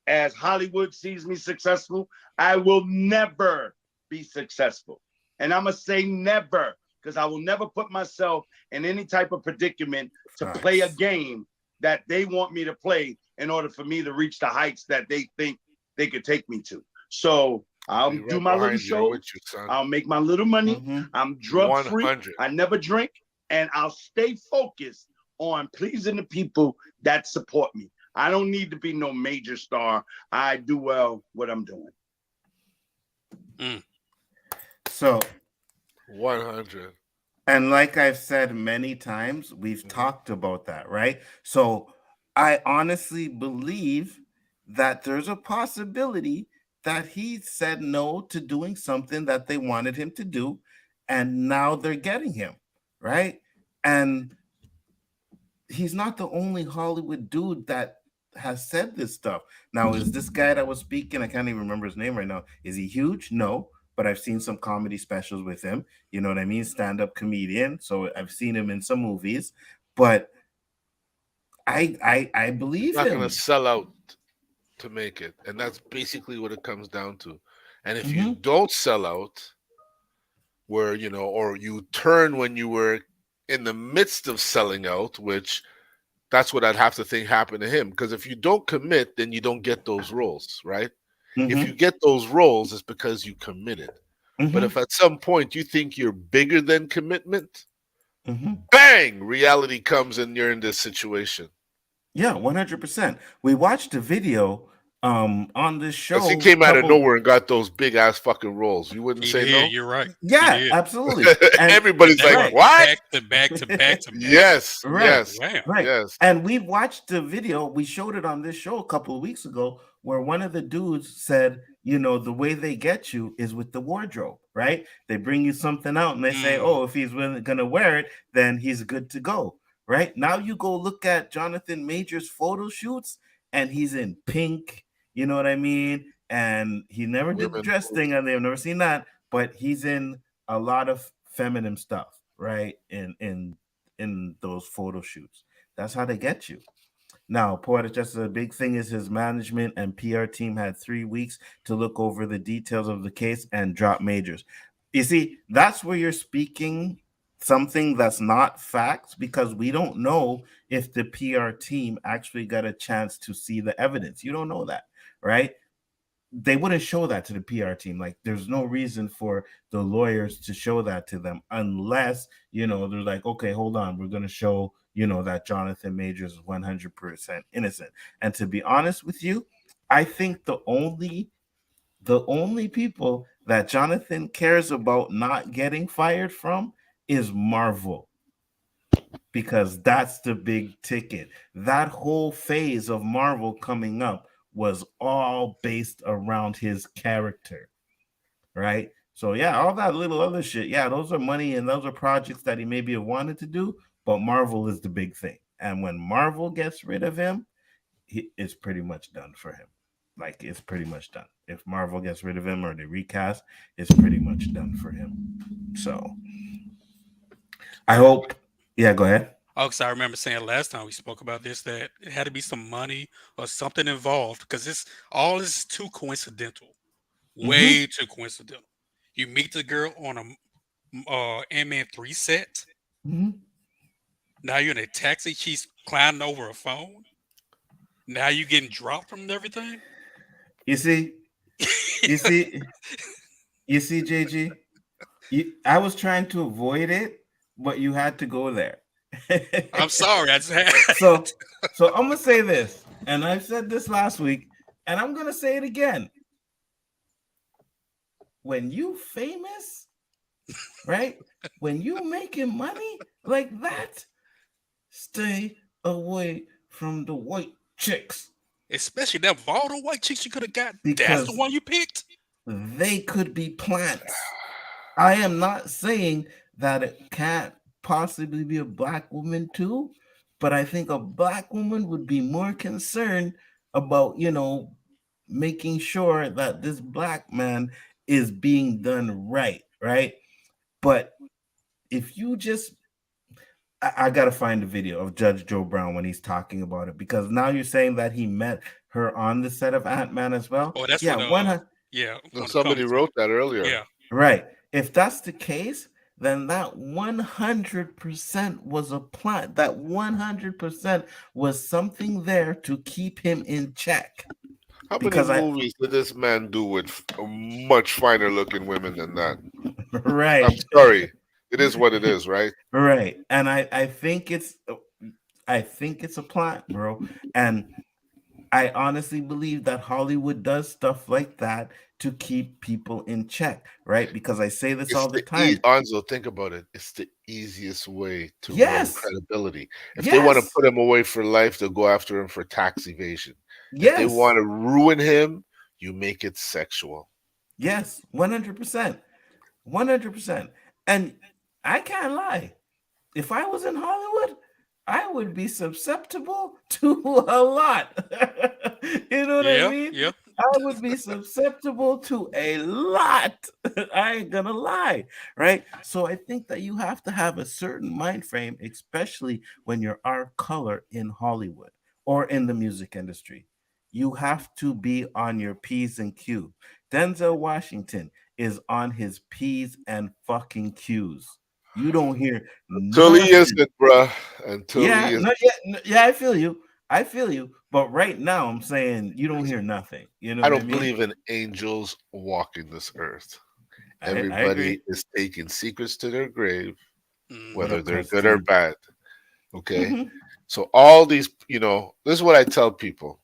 Speaker 5: as Hollywood sees me successful, I will never be successful. And I'm going to say never, because I will never put myself in any type of predicament to play a game that they want me to play in order for me to reach the heights that they think they could take me to. So I'll do my little show. I'll make my little money. I'm drug free. I never drink. And I'll stay focused on pleasing the people that support me. I don't need to be no major star. I do well what I'm doing.
Speaker 1: So
Speaker 2: 100.
Speaker 1: And like I've said many times, we've talked about that, right? So I honestly believe that there's a possibility that he said no to doing something that they wanted him to do, and now they're getting him, right? And he's not the only Hollywood dude that has said this stuff. Now, is this guy that was speaking, I can't even remember his name right now, is he huge? No, but I've seen some comedy specials with him. You know what I mean? Stand-up comedian. So I've seen him in some movies, but I believe
Speaker 2: He's not
Speaker 1: him.
Speaker 2: gonna sell out to make it. And that's basically what it comes down to. And if you
Speaker 1: Mm-hmm.
Speaker 2: don't sell out, where, or you turn when you were in the midst of selling out, which that's what I'd have to think happened to him. Because if you don't commit, then you don't get those roles, right? If you
Speaker 1: Mm-hmm.
Speaker 2: get those roles, it's because you committed. But
Speaker 1: Mm-hmm.
Speaker 2: if at some point you think you're bigger than commitment,
Speaker 1: Mm-hmm.
Speaker 2: bang, reality comes and you're in this situation.
Speaker 1: Yeah, 100%. We watched a video on this
Speaker 2: Because he
Speaker 1: show
Speaker 2: came out of
Speaker 1: couple.
Speaker 2: nowhere and got those big ass fucking roles. You wouldn't
Speaker 3: He
Speaker 2: say
Speaker 3: did.
Speaker 2: no?
Speaker 3: You're right. He
Speaker 1: Yeah,
Speaker 3: did.
Speaker 1: absolutely. And
Speaker 3: And
Speaker 2: Everybody's
Speaker 3: that
Speaker 2: like,
Speaker 3: was
Speaker 1: right.
Speaker 2: what?
Speaker 3: back to back to back to back.
Speaker 2: Yes,
Speaker 1: Right,
Speaker 2: yes,
Speaker 3: Wow.
Speaker 1: right.
Speaker 2: yes.
Speaker 1: And we watched the video. We showed it on this show a couple of weeks ago where one of the dudes said, the way they get you is with the wardrobe, right? They bring you something out and they say,
Speaker 3: Mm.
Speaker 1: oh, if he's going to wear it, then he's good to go, right? Now you go look at Jonathan Major's photo shoots and he's in pink, you know what I mean? And he never did the
Speaker 2: Women.
Speaker 1: dress thing and they've never seen that, but he's in a lot of feminine stuff, right? In those photo shoots. That's how they get you. Now, Poetic Justice, a big thing is his management and PR team had 3 weeks to look over the details of the case and drop majors. You see, that's where you're speaking something that's not facts because we don't know if the PR team actually got a chance to see the evidence. You don't know that, right? They wouldn't show that to the PR team. Like, there's no reason for the lawyers to show that to them unless, they're like, okay, hold on, we're going to show, that Jonathan Majors is 100% innocent. And to be honest with you, I think the only people that Jonathan cares about not getting fired from is Marvel because that's the big ticket. That whole phase of Marvel coming up was all based around his character, right? So yeah, all that little other shit, yeah, those are money and those are projects that he maybe have wanted to do, but Marvel is the big thing. And when Marvel gets rid of him, it's pretty much done for him. Like it's pretty much done. If Marvel gets rid of him or they recast, it's pretty much done for him. So I hope. Yeah, go ahead.
Speaker 3: Oh, because I remember saying last time we spoke about this that it had to be some money or something involved because this is too coincidental,
Speaker 1: Mm-hmm.
Speaker 3: way too coincidental. You meet the girl on a Ant-Man 3 set.
Speaker 1: Mm-hmm.
Speaker 3: Now you're in a taxi. She's climbing over a phone. Now you getting dropped from everything.
Speaker 1: You see, you see, you see, JG. I was trying to avoid it, but you had to go there.
Speaker 3: I'm sorry, I just had.
Speaker 1: so, so I'm gonna say this, and I said this last week, and I'm gonna say it again. When you famous, right? When you making money like that, stay away from the white chicks
Speaker 3: Especially that volatile white chicks you could have got. That's the
Speaker 1: because
Speaker 3: one you picked.
Speaker 1: they could be plants. I am not saying that it can't possibly be a black woman too, but I think a black woman would be more concerned about, making sure that this black man is being done right, right? But if you just I gotta find the video of Judge Joe Brown when he's talking about it because now you're saying that he met her on the set of Ant-Man as well.
Speaker 3: Oh, that's
Speaker 1: Yeah,
Speaker 3: what yeah,
Speaker 2: No,
Speaker 3: one of the
Speaker 2: somebody
Speaker 3: comics.
Speaker 2: wrote that earlier.
Speaker 3: Yeah.
Speaker 1: right. If that's the case, then that 100% was a plot. That 100% was something there to keep him in check.
Speaker 2: How many
Speaker 1: Because
Speaker 2: movies did this man do with much finer looking women than that? I'm
Speaker 1: right,
Speaker 2: sorry. It is what it is, right?
Speaker 1: right. And I think it's a plot, bro. And I honestly believe that Hollywood does stuff like that to keep people in check, right? Because I say this
Speaker 2: It's
Speaker 1: all the time.
Speaker 2: Anzo, think about it. It's the easiest way to ruin
Speaker 1: Yes,
Speaker 2: credibility. If they want to
Speaker 1: yes,
Speaker 2: put him away for life, they'll go after him for tax evasion. If they
Speaker 1: yes,
Speaker 2: want to ruin him, you make it sexual.
Speaker 1: yes, 100%. 100%. And I can't lie. If I was in Hollywood, I would be susceptible to a lot. You know what I
Speaker 3: Yeah.
Speaker 1: mean?
Speaker 3: Yeah.
Speaker 1: I would be susceptible to a lot. I ain't gonna lie, right? So I think that you have to have a certain mind frame, especially when you're our color in Hollywood or in the music industry. You have to be on your P's and Q's. Denzel Washington is on his P's and fucking Q's. You don't hear
Speaker 2: Until he
Speaker 1: nothing.
Speaker 2: isn't, bruh. Until he
Speaker 1: Yeah,
Speaker 2: is.
Speaker 1: no, yeah, I feel you. I feel you. But right now, I'm saying you don't hear nothing. You know
Speaker 2: I
Speaker 1: what I
Speaker 2: don't
Speaker 1: mean?
Speaker 2: believe in angels walking this earth.
Speaker 1: I
Speaker 2: Everybody
Speaker 1: agree.
Speaker 2: is taking secrets to their grave,
Speaker 3: Mhm.
Speaker 2: whether
Speaker 1: Yep,
Speaker 2: they're
Speaker 1: because
Speaker 2: good or
Speaker 1: the
Speaker 2: bad. Okay.
Speaker 1: mhm,
Speaker 2: So all these, this is what I tell people.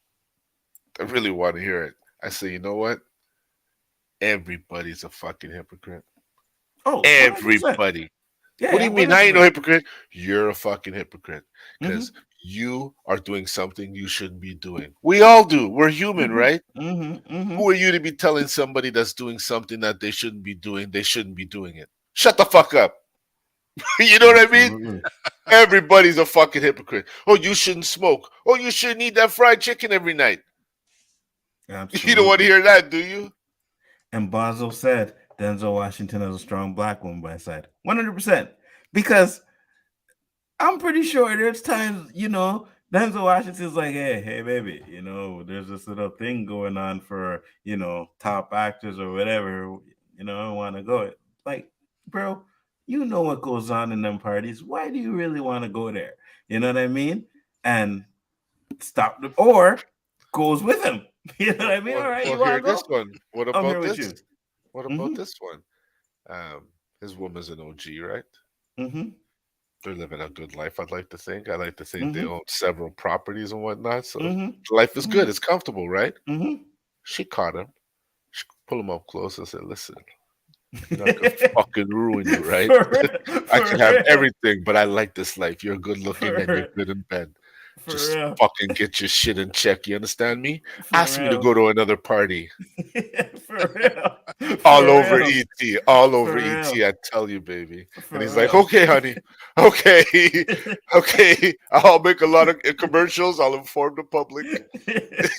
Speaker 2: I really want to hear it. I say, you know what? Everybody's a fucking hypocrite.
Speaker 1: oh, 100%.
Speaker 2: Everybody.
Speaker 1: Yeah,
Speaker 2: What do
Speaker 1: yeah,
Speaker 2: you mean? I ain't no
Speaker 1: 100%.
Speaker 2: hypocrite. You're a fucking hypocrite because
Speaker 1: Mm-hmm,
Speaker 2: you are doing something you shouldn't be doing. We all do. We're human,
Speaker 1: mm-hmm,
Speaker 2: right?
Speaker 1: mm-hmm, mm-hmm.
Speaker 2: Who are you to be telling somebody that's doing something that they shouldn't be doing? They shouldn't be doing it. Shut the fuck up. You know what I mean?
Speaker 1: Absolutely.
Speaker 2: Everybody's a fucking hypocrite. Oh, you shouldn't smoke. Oh, you shouldn't eat that fried chicken every night. You don't want to
Speaker 1: Absolutely.
Speaker 2: hear that, do you?
Speaker 1: And Bozo said Denzel Washington has a strong black woman by his side. 100%. Because I'm pretty sure there's times, Denzel Washington's like, hey, baby, there's this little thing going on for, top actors or whatever, I want to go. Like, bro, you know what goes on in them parties. Why do you really want to go there? You know what I mean? And stop the, or goes with him. You know what I mean? All right, you want
Speaker 2: Hear
Speaker 1: to
Speaker 2: this
Speaker 1: go?
Speaker 2: one. What
Speaker 1: I'm here
Speaker 2: about
Speaker 1: with
Speaker 2: this?
Speaker 1: you.
Speaker 2: What about
Speaker 1: Mm-hmm.
Speaker 2: this one? His woman's an OG, right?
Speaker 1: Mm-hmm.
Speaker 2: They're living a good life, I'd like to think. I like to think they
Speaker 1: Mm-hmm.
Speaker 2: own several properties and whatnot. So
Speaker 1: Mm-hmm.
Speaker 2: life is good. It's comfortable, right?
Speaker 1: Mm-hmm.
Speaker 2: She caught him. She pulled him up close and said, listen, you know I could
Speaker 1: Mm-hmm.
Speaker 2: fucking ruin you, right?
Speaker 1: For real,
Speaker 2: I
Speaker 1: for
Speaker 2: could have
Speaker 1: real,
Speaker 2: everything, but I like this life. You're good looking
Speaker 1: for
Speaker 2: and you're
Speaker 1: real,
Speaker 2: good in bed.
Speaker 1: for
Speaker 2: Just
Speaker 1: real,
Speaker 2: fucking get your shit in check. You understand me?
Speaker 1: for
Speaker 2: Ask me to
Speaker 1: real,
Speaker 2: go to another party.
Speaker 1: for real,
Speaker 2: All
Speaker 1: for
Speaker 2: over
Speaker 1: real,
Speaker 2: ET, all over
Speaker 1: for
Speaker 2: ET,
Speaker 1: real,
Speaker 2: I tell you, baby. And he's
Speaker 1: for
Speaker 2: like,
Speaker 1: real.
Speaker 2: okay, honey, okay, okay, I'll make a lot of commercials. I'll inform the public.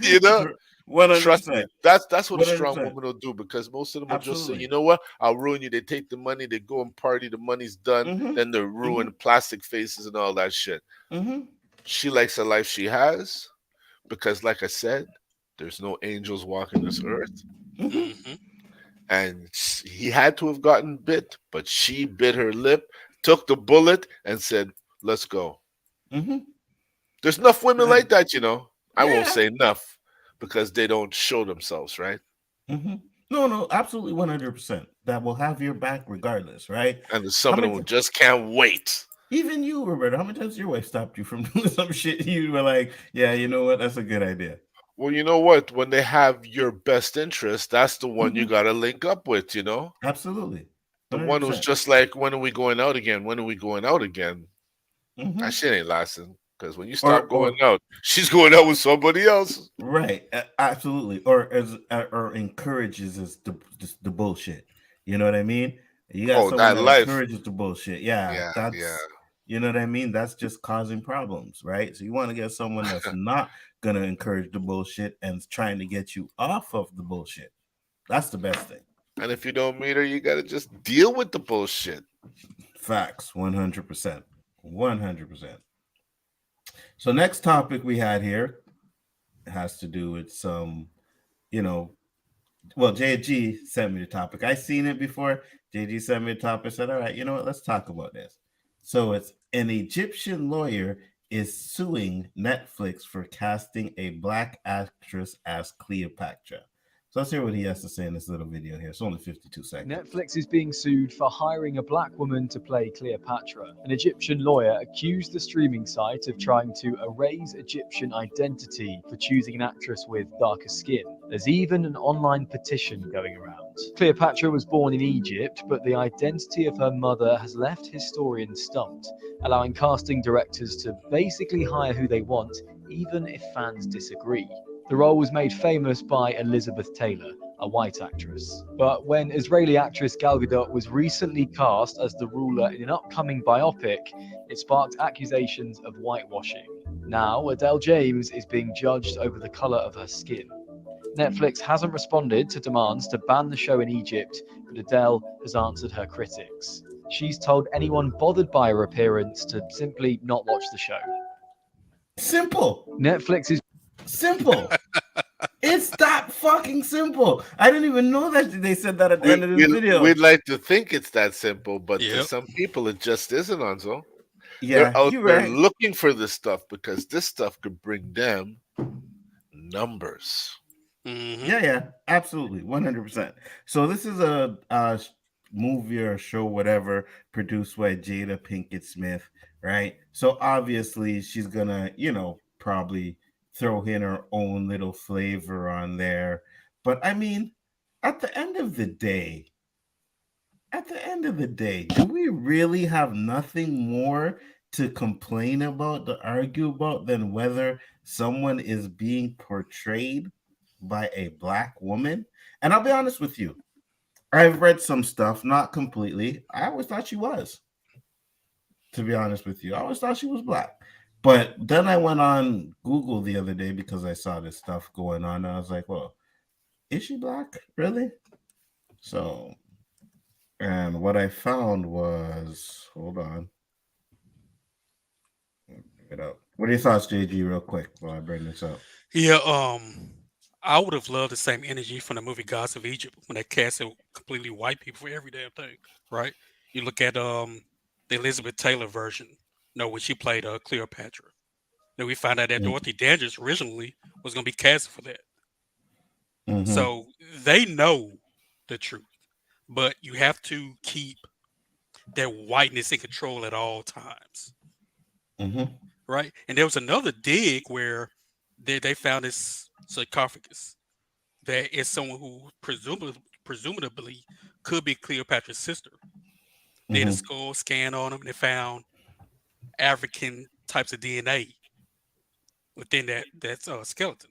Speaker 2: You know,
Speaker 1: One hundred
Speaker 2: trust me,
Speaker 1: percent,
Speaker 2: that's what a
Speaker 1: one hundred
Speaker 2: strong
Speaker 1: percent,
Speaker 2: woman will do because most of them will just say, you
Speaker 1: absolutely.
Speaker 2: know what, I'll ruin you. They take the money, they go and party, the money's done,
Speaker 1: Mm-hmm.
Speaker 2: then they ruin
Speaker 1: Mm-hmm.
Speaker 2: plastic faces and all that shit.
Speaker 1: Mm-hmm.
Speaker 2: She likes the life she has because, like I said, there's no angels walking this earth.
Speaker 1: Mm-hmm.
Speaker 3: Mhm.
Speaker 2: And he had to have gotten bit, but she bit her lip, took the bullet, and said, "Let's go."
Speaker 1: Mm-hmm.
Speaker 2: There's enough women
Speaker 1: Right.
Speaker 2: like that, you know. I won't
Speaker 1: Yeah.
Speaker 2: say enough because they don't show themselves, right?
Speaker 1: Mm-hmm. No, no, absolutely 100%. That will have your back regardless, right?
Speaker 2: And there's
Speaker 1: How
Speaker 2: some of them
Speaker 1: many
Speaker 2: who just can't wait.
Speaker 1: even you, Roberto, how many times your wife stopped you from doing some shit? You were like, yeah, you know what? That's a good idea.
Speaker 2: Well, you know what? When they have your best interest, that's the one you
Speaker 1: Hmm.
Speaker 2: got to link up with, you know?
Speaker 1: Absolutely.
Speaker 2: The one who's
Speaker 1: 100%.
Speaker 2: just like, when are we going out again? When are we going out again? That
Speaker 1: Hmm.
Speaker 2: shit ain't lasting. Because when you
Speaker 1: Or,
Speaker 2: stop going
Speaker 1: or,
Speaker 2: out, she's going out with somebody else.
Speaker 1: right. Absolutely. Or encourages us the bullshit. You know what I mean? You got
Speaker 2: Oh,
Speaker 1: someone
Speaker 2: that
Speaker 1: that
Speaker 2: life.
Speaker 1: encourages the bullshit. Yeah.
Speaker 2: Yeah, yeah.
Speaker 1: You know what I mean? That's just causing problems, right? So you want to get someone that's not going to encourage the bullshit and trying to get you off of the bullshit. That's the best thing.
Speaker 2: And if you don't meet her, you got to just deal with the bullshit.
Speaker 1: Facts, 100%. 100%. So next topic we had here has to do with some, you know, well, JG sent me the topic. I seen it before. JG sent me the topic. Said, all right, you know what? Let's talk about this. So it's an Egyptian lawyer is suing Netflix for casting a black actress as Cleopatra. So let's hear what he has to say in this little video here. It's only 52 seconds.
Speaker 6: Netflix is being sued for hiring a black woman to play Cleopatra. An Egyptian lawyer accused the streaming site of trying to erase Egyptian identity for choosing an actress with darker skin. There's even an online petition going around. Cleopatra was born in Egypt, but the identity of her mother has left historians stumped, allowing casting directors to basically hire who they want, even if fans disagree. The role was made famous by Elizabeth Taylor, a white actress. But when Israeli actress Gal Gadot was recently cast as the ruler in an upcoming biopic, it sparked accusations of whitewashing. Now, Adele James is being judged over the color of her skin. Netflix hasn't responded to demands to ban the show in Egypt, but Adele has answered her critics. She's told anyone bothered by her appearance to simply not watch the show.
Speaker 1: Simple.
Speaker 6: Netflix is
Speaker 1: Simple. It's that fucking simple. I didn't even know that they said that at the
Speaker 2: We,
Speaker 1: end of this
Speaker 2: we,
Speaker 1: video.
Speaker 2: we'd like to think it's that simple, but to
Speaker 3: Yep.
Speaker 2: some people, it just isn't, Anzo. They're
Speaker 1: Yeah,
Speaker 2: out
Speaker 1: you're
Speaker 2: there
Speaker 1: right.
Speaker 2: looking for this stuff because this stuff could bring them numbers.
Speaker 3: Mm-hmm.
Speaker 1: Yeah, absolutely, 100%. So this is a movie or show, whatever, produced by Jada Pinkett Smith, right? So obviously she's gonna, probably throw in her own little flavor on there. But I mean, at the end of the day, do we really have nothing more to complain about, to argue about, than whether someone is being portrayed by a black woman? And I'll be honest with you, I've read some stuff, not completely. I always thought she was, to be honest with you. I always thought she was black. But then I went on Google the other day because I saw this stuff going on. And I was like, well, is she black? Really? So, and what I found was, hold on, it up. What are your thoughts, JG, real quick while I bring this up?
Speaker 3: Yeah. I would have loved the same energy from the movie Gods of Egypt when they casted completely white people for every damn thing. Right. You look at the Elizabeth Taylor version. No, when she played Cleopatra. Then we found out that Dorothy Dandridge originally was going to be cast for that.
Speaker 1: Mm-hmm.
Speaker 3: So they know the truth, but you have to keep that whiteness in control at all times.
Speaker 1: Mm-hmm.
Speaker 3: Right. And there was another dig where they found this sarcophagus that is someone who presumably could be Cleopatra's sister. They did a
Speaker 1: Mm-hmm.
Speaker 3: skull scan on them and they found African types of DNA within that skeleton.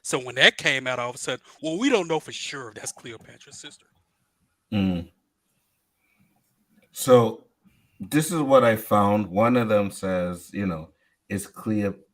Speaker 3: So when that came out, all of a sudden, well, we don't know for sure if that's Cleopatra's sister.
Speaker 1: Mm. So this is what I found. One of them says, is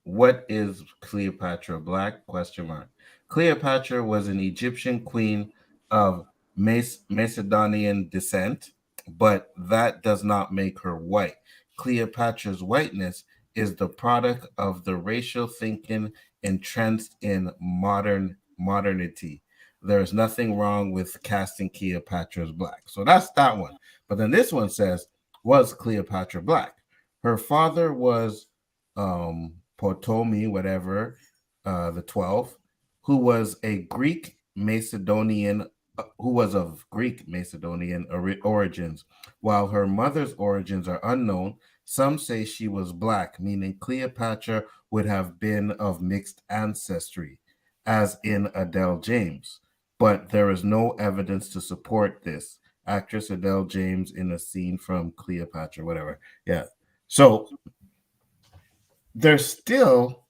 Speaker 1: what is Cleopatra black? Question mark. Cleopatra was an Egyptian queen of Macedonian descent, but that does not make her white. Cleopatra's whiteness is the product of the racial thinking entrenched in modernity. There's nothing wrong with casting Cleopatra as black. So that's that one. But then this one says, was Cleopatra black? Her father was Ptolemy, whatever, the 12th, who was a Greek Macedonian, who was of Greek Macedonian origins. While her mother's origins are unknown, some say she was black, meaning Cleopatra would have been of mixed ancestry, as in Adele James. But there is no evidence to support this. Actress Adele James in a scene from Cleopatra, whatever. Yeah. So there's still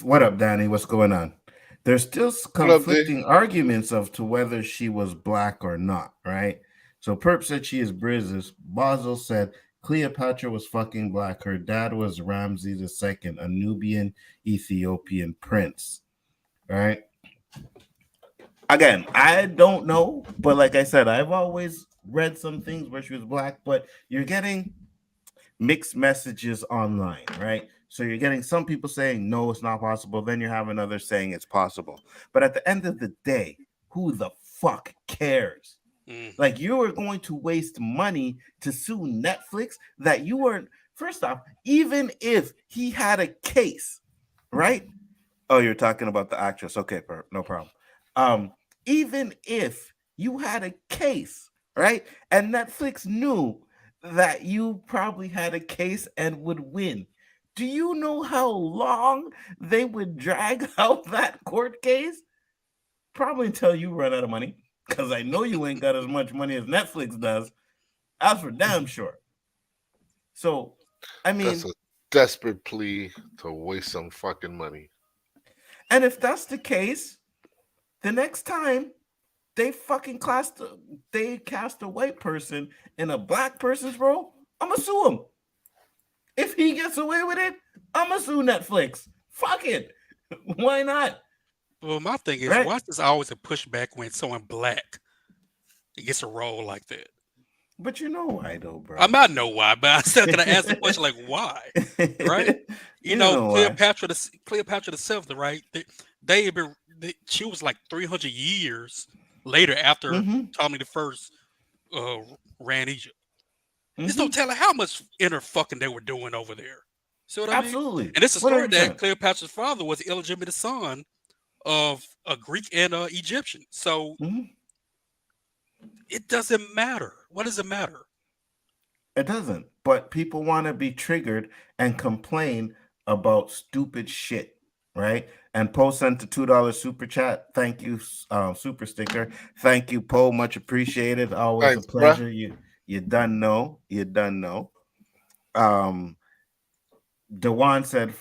Speaker 1: what up, Danny? What's going on? There's still
Speaker 2: What up, D?
Speaker 1: conflicting arguments of to whether she was black or not, right? So Perp said she is British. Basel said Cleopatra was fucking black. Her dad was Ramses II, a Nubian Ethiopian prince, right? Again, I don't know, but like I said, I've always read some things where she was black, but you're getting mixed messages online, right? So you're getting some people saying no, it's not possible. Then you have another saying it's possible. But at the end of the day, who the fuck cares? Like, you are going to waste money to sue Netflix that you weren't. First off, even if he had a case, right? Oh, you're talking about the actress. Okay, no problem. Even if you had a case, right? And Netflix knew that you probably had a case and would win. Do you know how long they would drag out that court case? Probably until you run out of money. Because I know you ain't got as much money as Netflix does. That's for damn sure. So, I mean,
Speaker 2: That's a desperate plea to waste some fucking money.
Speaker 1: and if that's the case, the next time they fucking cast a white person in a black person's role, I'm gonna sue him. If he gets away with it, I'm gonna sue Netflix. Fuck it. Why not?
Speaker 3: Well, my thing is,
Speaker 1: Right?
Speaker 3: why is this always a pushback when someone black gets a role like that?
Speaker 1: But you know why though, bro?
Speaker 3: I might know why, but I still gotta ask the question like why, right? You
Speaker 1: You
Speaker 3: know,
Speaker 1: know why?
Speaker 3: Cleopatra the Seventh, right? They had been she was like 300 years later after
Speaker 1: Mm-hmm.
Speaker 3: Ptolemy the First uh, ran Egypt. There's no
Speaker 1: Mm-hmm.
Speaker 3: telling how much inner fucking they were doing over there. See what I mean?
Speaker 1: Absolutely.
Speaker 3: And it's a story that
Speaker 1: 100%.
Speaker 3: Cleopatra's father was the illegitimate son of a Greek and a Egyptian. So
Speaker 1: Mm-hmm.
Speaker 3: it doesn't matter. What does it matter?
Speaker 1: It doesn't. But people want to be triggered and complain about stupid shit, right? And Poe sent the $2 super chat. Thank you, super sticker. Thank you, Poe. Much appreciated. Always a
Speaker 2: Thanks, bruh.
Speaker 1: pleasure. You done know. You done know. Um, Dewan said,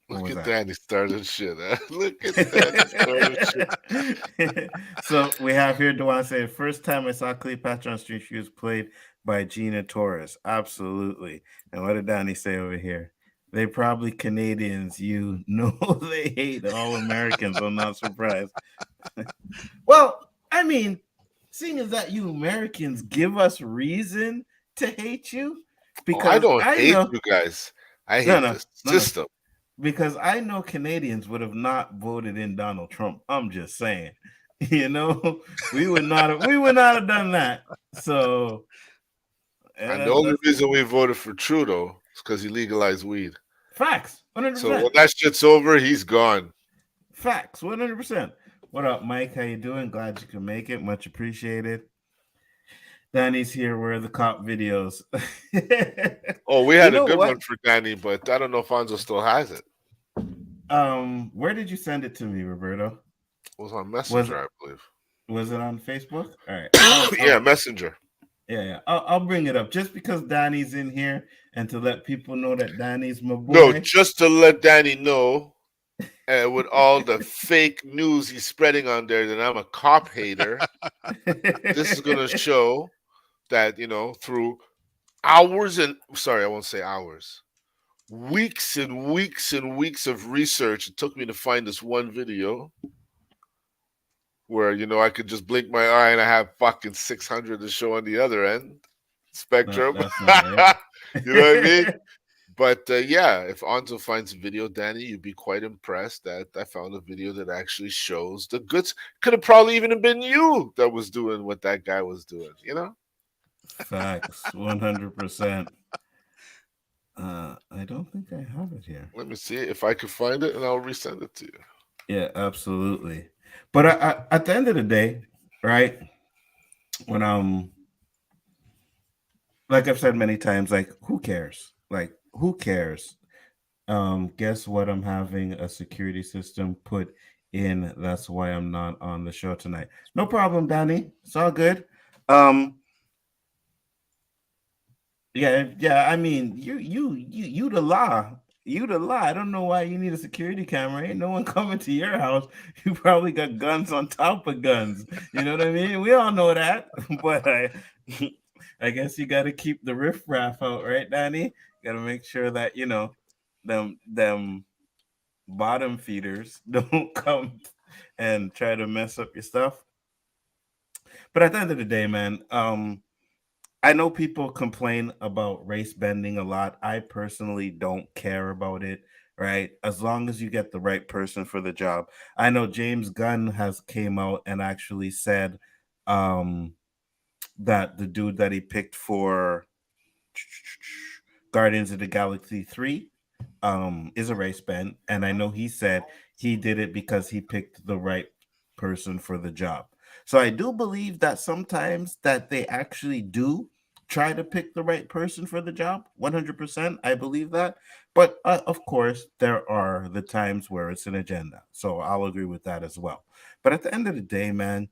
Speaker 1: what
Speaker 2: Look
Speaker 1: was
Speaker 2: at
Speaker 1: that?
Speaker 2: Danny started shit. Huh? Look at Danny started shit.
Speaker 1: So we have here Dewan saying, first time I saw Cleopatra on street, she was played by Gina Torres. Absolutely. And what did Danny say over here? They probably Canadians. You know they hate all Americans. I'm not surprised. Well, I mean, seeing as that you Americans give us reason to hate you,
Speaker 2: Oh, I
Speaker 1: because
Speaker 2: don't
Speaker 1: I
Speaker 2: hate
Speaker 1: know
Speaker 2: you guys. I
Speaker 1: no
Speaker 2: hate
Speaker 1: no
Speaker 2: the
Speaker 1: no no
Speaker 2: system.
Speaker 1: because I know Canadians would have not voted in Donald Trump. I'm just saying, you know, we would not have done that. So
Speaker 2: And the only
Speaker 1: that's
Speaker 2: reason we voted for Trudeau is because he legalized weed.
Speaker 1: facts,
Speaker 2: So
Speaker 1: 100%.
Speaker 2: when that shit's over, he's gone.
Speaker 1: Facts, 100%. What up, Mike? How you doing? Glad you could make it. Much appreciated. Danny's here. Where are the cop videos?
Speaker 2: Oh, we
Speaker 1: You
Speaker 2: had a
Speaker 1: know
Speaker 2: good one
Speaker 1: what?
Speaker 2: for Danny, but I don't know if Fonzo still has it.
Speaker 1: Where did you send it to me, Roberto?
Speaker 2: It was on
Speaker 1: Was
Speaker 2: Messenger,
Speaker 1: it
Speaker 2: I believe.
Speaker 1: was it on Facebook? All right,
Speaker 2: Yeah, Messenger.
Speaker 1: yeah. I'll bring it up just because Danny's in here and to let people know that Danny's my
Speaker 2: No,
Speaker 1: boy.
Speaker 2: just to let Danny know, with all the fake news he's spreading on there that I'm a cop hater, this is going to show that, through hours and, sorry, I won't say hours, weeks and weeks and weeks of research, it took me to find this one video where, I could just blink my eye and I have fucking 600 to show on the other end
Speaker 1: No,
Speaker 2: spectrum.
Speaker 1: that's not right.
Speaker 2: You know what I mean? But yeah, if Anzo finds a video, Danny, you'd be quite impressed that I found a video that actually shows the goods. Could have probably even have been you that was doing what that guy was doing.
Speaker 1: Facts, 100%. I don't think I have it here.
Speaker 2: Let me see if I could find it and I'll resend it to you.
Speaker 1: Yeah, absolutely. But at the end of the day, right? When like I've said many times, like who cares? Like who cares? Guess what? I'm having a security system put in. That's why I'm not on the show tonight. No problem, Danny. It's all good. Um, yeah. I mean, you the law. You the law. I don't know why you need a security camera. Ain't no one coming to your house. You probably got guns on top of guns. You know what I mean? We all know that. But I guess you got to keep the riffraff out, right, Danny? Got to make sure that them bottom feeders don't come and try to mess up your stuff. But at the end of the day, man, I know people complain about race bending a lot. I personally don't care about it, right? As long as you get the right person for the job. I know James Gunn has came out and actually said um that the dude that he picked for Guardians of the Galaxy 3 is a race bend, and I know he said he did it because he picked the right person for the job. So I do believe that sometimes that they actually do try to pick the right person for the job. 100%, I believe that. But of course, there are the times where it's an agenda. So I'll agree with that as well. But at the end of the day, man,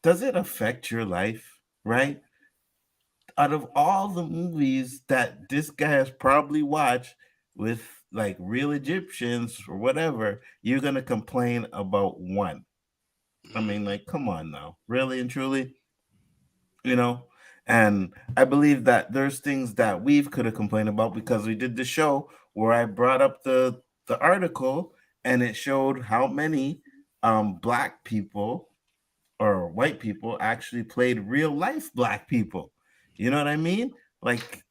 Speaker 1: does it affect your life, right? Out of all the movies that this guy has probably watched with like real Egyptians or whatever, you're gonna complain about one. I mean, like, come on now, really and truly, you know. And I believe that there's things that we could have complained about because we did the show where I brought up the article and it showed how many black people or white people actually played real life black people. You know what I mean? Like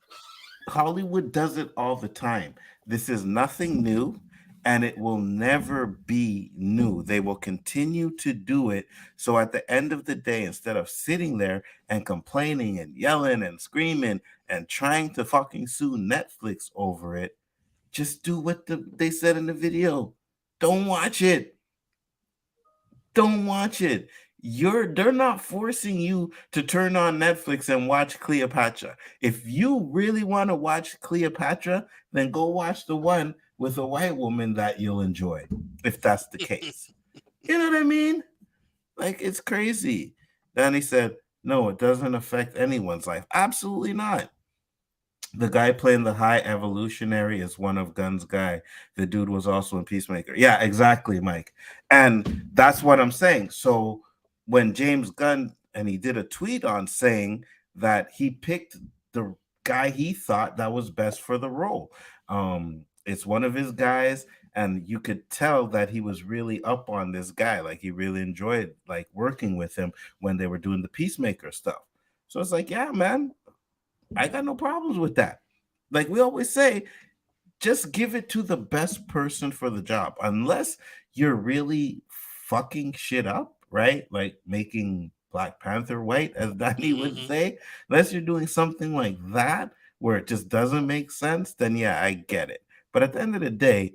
Speaker 1: Hollywood does it all the time. This is nothing new and it will never be new. They will continue to do it. So at the end of the day, instead of sitting there and complaining and yelling and screaming and trying to fucking sue Netflix over it, just do what they said in the video. Don't watch it. Don't watch it. They're not forcing you to turn on Netflix and watch Cleopatra. If you really want to watch Cleopatra, then go watch the one with a white woman that you'll enjoy, if that's the case. You know what I mean? Like, it's crazy. Danny said, no, it doesn't affect anyone's life. Absolutely not. The guy playing the high evolutionary is one of Gunn's guy. The dude was also in Peacemaker. Yeah, exactly, Mike. And that's what I'm saying. So when James Gunn, and he did a tweet on saying that he picked the guy he thought that was best for the role. It's one of his guys, and you could tell that he was really up on this guy. Like, he really enjoyed like working with him when they were doing the Peacemaker stuff. So it's like, yeah, man, I got no problems with that. Like we always say, just give it to the best person for the job. Unless you're really fucking shit up, right? Like making Black Panther white, as Danny would say. Unless you're doing something like that where it just doesn't make sense, then yeah, I get it. But at the end of the day,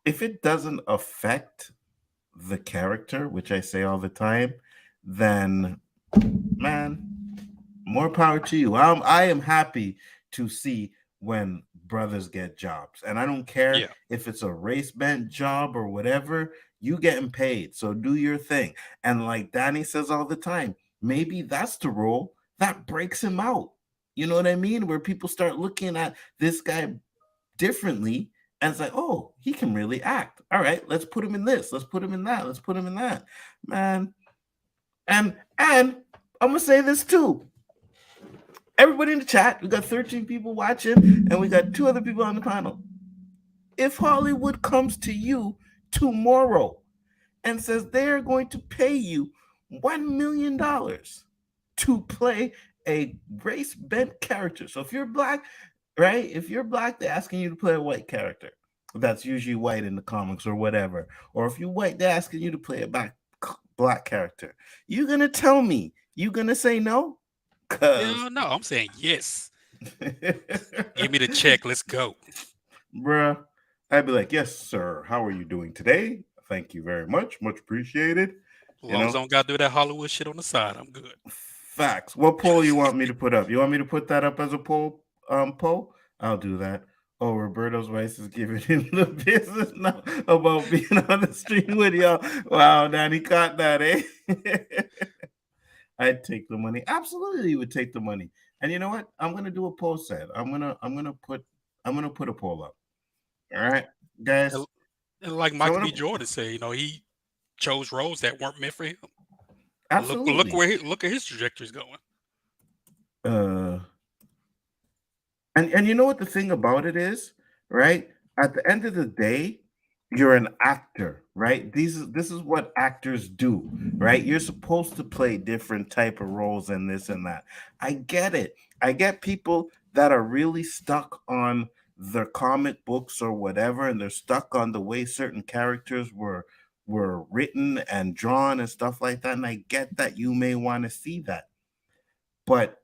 Speaker 1: if it doesn't affect the character, which I say all the time, then man, more power to you. I am happy to see when brothers get jobs, and I don't care if it's a race bent job or whatever. You getting paid, so do your thing. And like Danny says all the time, maybe that's the role that breaks him out. You know what I mean? Where people start looking at this guy differently, and it's like, oh, he can really act. All right, let's put him in this. Let's put him in that. Let's put him in that, man. And I'm gonna say this too. Everybody in the chat, we got 13 people watching, and we got 2 other people on the panel. If Hollywood comes to you tomorrow and says they're going to pay you $1 million to play a race bent character. So if you're black, right? If you're black, they're asking you to play a white character. That's usually white in the comics or whatever. Or if you're white, they're asking you to play a black character. You're going to tell me, you're going to say no?
Speaker 3: Hell no, I'm saying yes. Give me the check. Let's go.
Speaker 1: Bruh, I'd be like, yes, sir. How are you doing today? Thank you very much. Much appreciated.
Speaker 3: As long as I don't got to do that Hollywood shit on the side, I'm good.
Speaker 1: Facts. What poll you want me to put up? You want me to put that up as a poll? Poll? I'll do that. Oh, Roberto's Rice is giving him the business now about being on the stream with y'all. Wow, Danny caught that, eh? I'd take the money. Absolutely, you would take the money. And you know what? I'm gonna do a poll set. I'm gonna put a poll up. All right, guys.
Speaker 3: And like Michael B. Jordan said, he chose roles that weren't meant for him.
Speaker 1: Absolutely.
Speaker 3: Look at his trajectory's going.
Speaker 1: And you know what the thing about it is, right? At the end of the day, you're an actor, right? This is what actors do, right? You're supposed to play different type of roles and this and that. I get it. I get people that are really stuck on their comic books or whatever, and they're stuck on the way certain characters were written and drawn and stuff like that. And I get that you may want to see that. But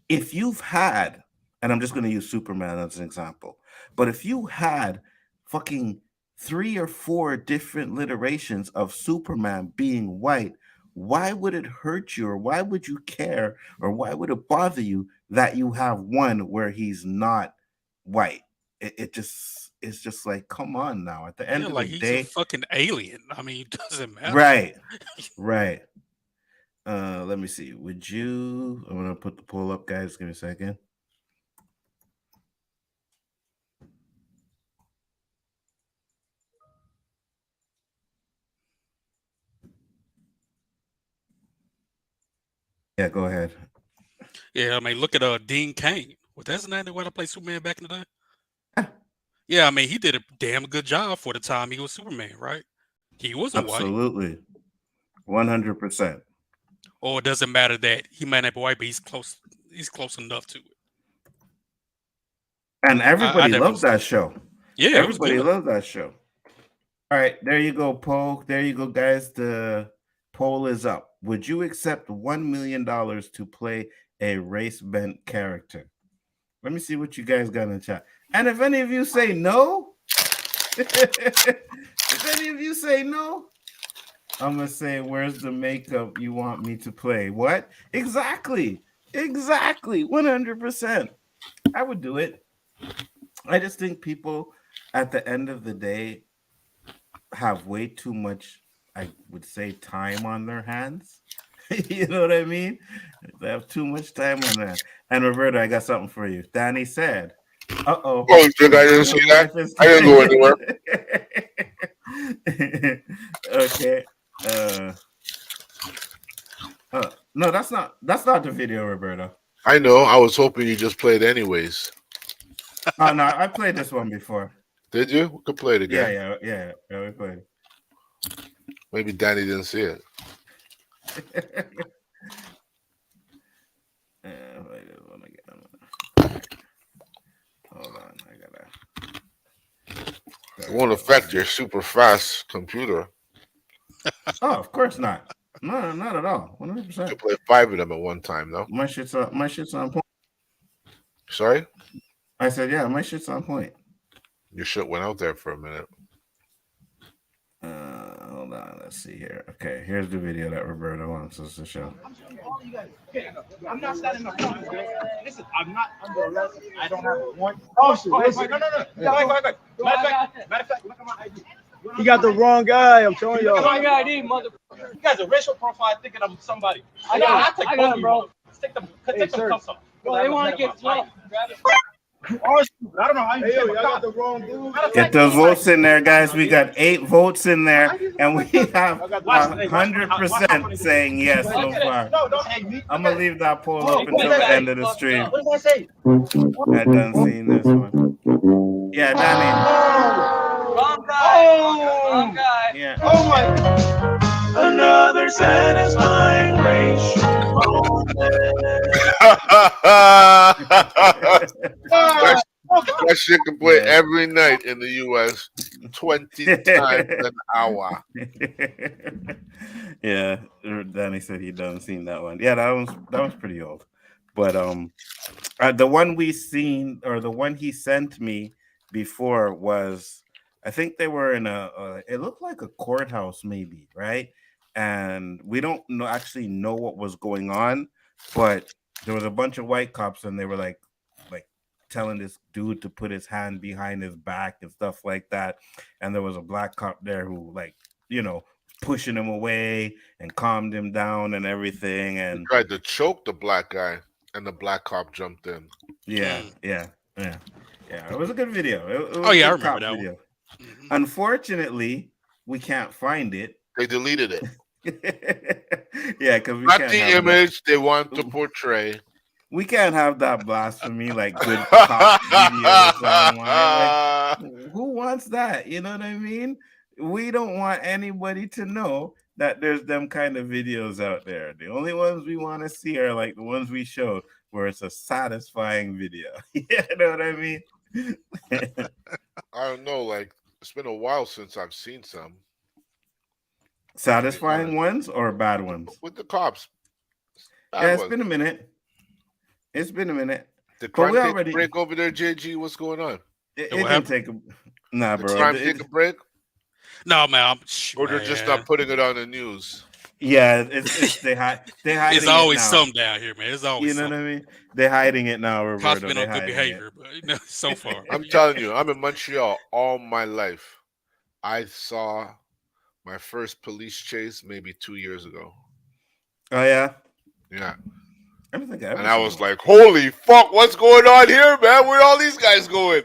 Speaker 1: if you've had, and I'm just going to use Superman as an example, but if you had fucking 3 or 4 different iterations of Superman being white, why would it hurt you, or why would you care, or why would it bother you that you have one where he's not white? It's just like, come on now. At the end of
Speaker 3: like
Speaker 1: the
Speaker 3: he's
Speaker 1: day,
Speaker 3: a fucking alien. I mean, it doesn't matter.
Speaker 1: Right. Let me see. Would you? I'm gonna put the poll up, guys. Give me a second. Yeah, go ahead.
Speaker 3: Yeah, I mean, look at Dean Cain. Was that his name that went to play Superman back in the day? Yeah, I mean, he did a damn good job for the time he was Superman, right? He wasn't white.
Speaker 1: 100%.
Speaker 3: Or it doesn't matter that he might not be white, but he's close. He's close enough to it.
Speaker 1: And everybody
Speaker 3: never
Speaker 1: loved that
Speaker 3: understood.
Speaker 1: show.
Speaker 3: Yeah, it was
Speaker 1: Everybody
Speaker 3: good.
Speaker 1: loved that show. All right, there you go, poll. There you go, guys. The poll is up. Would you accept $1 million to play a race-bent character? Let me see what you guys got in the chat. And if any of you say no, if any of you say no, I'm gonna say, where's the makeup you want me to play? What? Exactly. 100%. I would do it. I just think people at the end of the day have way too much, I would say, time on their hands. You know what I mean? They have too much time on that. And Roberto, I got something for you. Danny said, "Uh-oh."
Speaker 2: Oh, shit, I didn't see that. I didn't go anywhere.
Speaker 1: Okay. No, that's not the video, Roberto.
Speaker 2: I know. I was hoping you just played anyways.
Speaker 1: Oh no, I played this one before.
Speaker 2: Did you? We could play it again.
Speaker 1: Yeah, we played it.
Speaker 2: Maybe Danny didn't see it.
Speaker 1: Hold on, I gotta.
Speaker 2: It won't affect your super fast computer.
Speaker 1: Oh, of course not. No, not at all. 100%.
Speaker 2: You could play 5 of them at one time, though.
Speaker 1: My shit's on point.
Speaker 2: Sorry?
Speaker 1: I said, yeah, my shit's on point.
Speaker 2: Your shit went out there for a minute.
Speaker 1: Hold on, let's see here. Okay, here's the video that Roberto wants us to show.
Speaker 7: I'm not standing up. Listen, I'm not under arrest. I don't have a warrant. Oh shit! No. Matter of fact, look at my ID.
Speaker 8: You got the wrong guy. I'm showing y'all.
Speaker 7: Look at my ID, mother. You guys a racial profile thinking I'm somebody. I got him, bro. Take them cuffs off.
Speaker 8: Well, they want to get fluffed.
Speaker 7: Oh, I don't know how you
Speaker 8: Hey, I got the wrong dude.
Speaker 1: Get those votes in there, guys. We got 8 votes in there, and we have 100% saying yes so far.
Speaker 7: No, don't hate me.
Speaker 1: I'm gonna leave that poll up until the end of the stream.
Speaker 7: What did I say?
Speaker 1: I done seen this one. Yeah, Danny.
Speaker 8: Wrong guy.
Speaker 1: Yeah.
Speaker 7: Oh my!
Speaker 4: Another satisfying racial
Speaker 2: That shit can play every night in the U.S. 20 times an hour.
Speaker 1: Yeah, Danny said he done seen that one. Yeah, that was pretty old. But the one we seen, or the one he sent me before, was, I think they were in it looked like a courthouse maybe, right? And we don't actually know what was going on, but there was a bunch of white cops, and they were like telling this dude to put his hand behind his back and stuff like that. And there was a black cop there who, like, pushing him away and calmed him down and everything. And
Speaker 2: he tried to choke the black guy, and the black cop jumped in.
Speaker 1: Yeah. It was a good video. It was
Speaker 3: I
Speaker 1: a good
Speaker 3: remember
Speaker 1: cop
Speaker 3: that
Speaker 1: video.
Speaker 3: one. Mm-hmm.
Speaker 1: Unfortunately, we can't find it.
Speaker 2: They deleted it.
Speaker 1: Yeah, because we
Speaker 2: Not
Speaker 1: can't
Speaker 2: the
Speaker 1: have
Speaker 2: image they want to portray.
Speaker 1: We can't have that blasphemy, like good cop videos online. Like, who wants that? You know what I mean? We don't want anybody to know that there's them kind of videos out there. The only ones we want to see are like the ones we showed, where it's a satisfying video. You know what I mean?
Speaker 2: I don't know. Like, it's been a while since I've seen some
Speaker 1: satisfying ones or bad ones
Speaker 2: with the cops.
Speaker 1: It's been a minute. It's been a minute.
Speaker 2: The crime take a break over there, JG. What's going on?
Speaker 1: It didn't take a nah, bro.
Speaker 2: The crime take a break?
Speaker 3: No, man.
Speaker 2: Or they're just not putting it on the news.
Speaker 1: Yeah, it's they hide.
Speaker 3: It's always some down here, man. It's always
Speaker 1: what I mean. They're hiding it now, Roberto.
Speaker 3: Possibly been on good behavior, but so far.
Speaker 2: I'm telling you, I'm in Montreal all my life. I saw my first police chase maybe 2 years ago.
Speaker 1: Oh yeah,
Speaker 2: yeah.
Speaker 1: I don't think
Speaker 2: and I was like, "Holy fuck, what's going on here, man? Where are all these guys going?"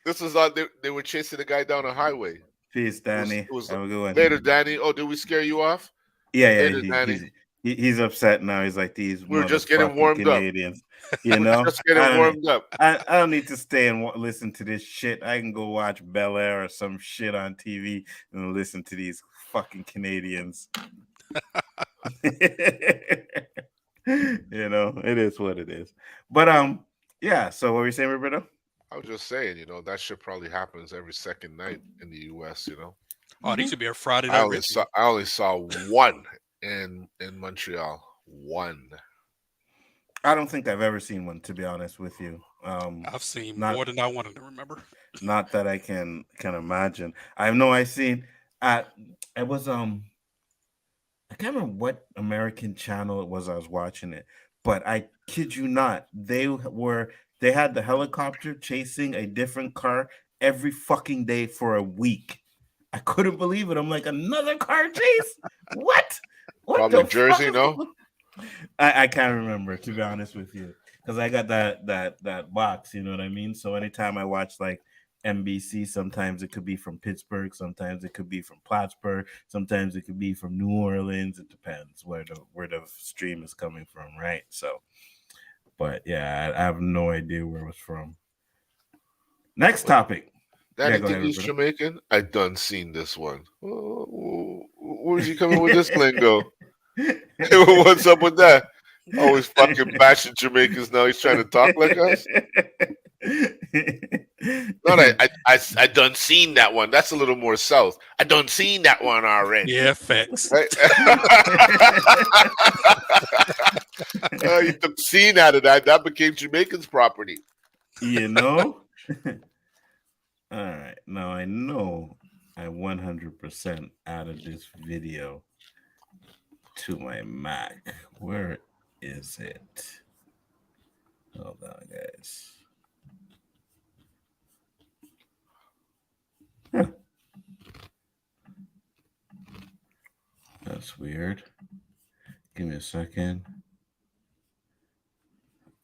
Speaker 2: This was on. They were chasing the guy down a highway.
Speaker 1: Peace, Danny. It was have a good one.
Speaker 2: Later, Danny. Oh, did we scare you off?
Speaker 1: Yeah. Later, he's upset now. He's like, these.
Speaker 2: We're just getting warmed
Speaker 1: Canadians. You know,
Speaker 2: just getting warmed up.
Speaker 1: I don't need to stay and listen to this shit. I can go watch Bel Air or some shit on TV and listen to these fucking Canadians. It is what it is. But yeah. So what were you saying, Roberto?
Speaker 2: I was just saying, that shit probably happens every second night in the U.S.
Speaker 3: Oh, these should be a Friday
Speaker 2: I
Speaker 3: night
Speaker 2: only
Speaker 3: ritual.
Speaker 2: saw one in Montreal. One.
Speaker 1: I don't think I've ever seen one, to be honest with you.
Speaker 3: I've seen
Speaker 1: not
Speaker 3: more than I wanted to remember.
Speaker 1: not that I can imagine. I know I seen at it was I can't remember what American channel it was I was watching it, but I kid you not, they had the helicopter chasing a different car every fucking day for a week. I couldn't believe it. I'm like, another car chase? What? What
Speaker 2: Probably
Speaker 1: the fuck
Speaker 2: Jersey,
Speaker 1: is
Speaker 2: no?
Speaker 1: going- I can't remember, to be honest with you, because I got that box. You know what I mean? So anytime I watch like NBC, sometimes it could be from Pittsburgh, sometimes it could be from Plattsburgh, sometimes it could be from New Orleans. It depends where the stream is coming from, right? So, but yeah, I have no idea where it was from. Next topic.
Speaker 2: Daddy
Speaker 1: Yeah, go
Speaker 2: think
Speaker 1: ahead,
Speaker 2: he's
Speaker 1: Roberto.
Speaker 2: Jamaican? I done seen this one. Where's he coming with this lingo? What's up with that? Always fucking bashing Jamaicans now. He's trying to talk like us. No, I done seen that one. That's a little more south. I done seen that one already.
Speaker 3: Yeah, facts.
Speaker 2: Right? You took scene out of that. That became Jamaican's property.
Speaker 1: All right. Now I know I 100% added this video to my Mac. Where is it? Hold on, guys. Huh. That's weird. Give me a second.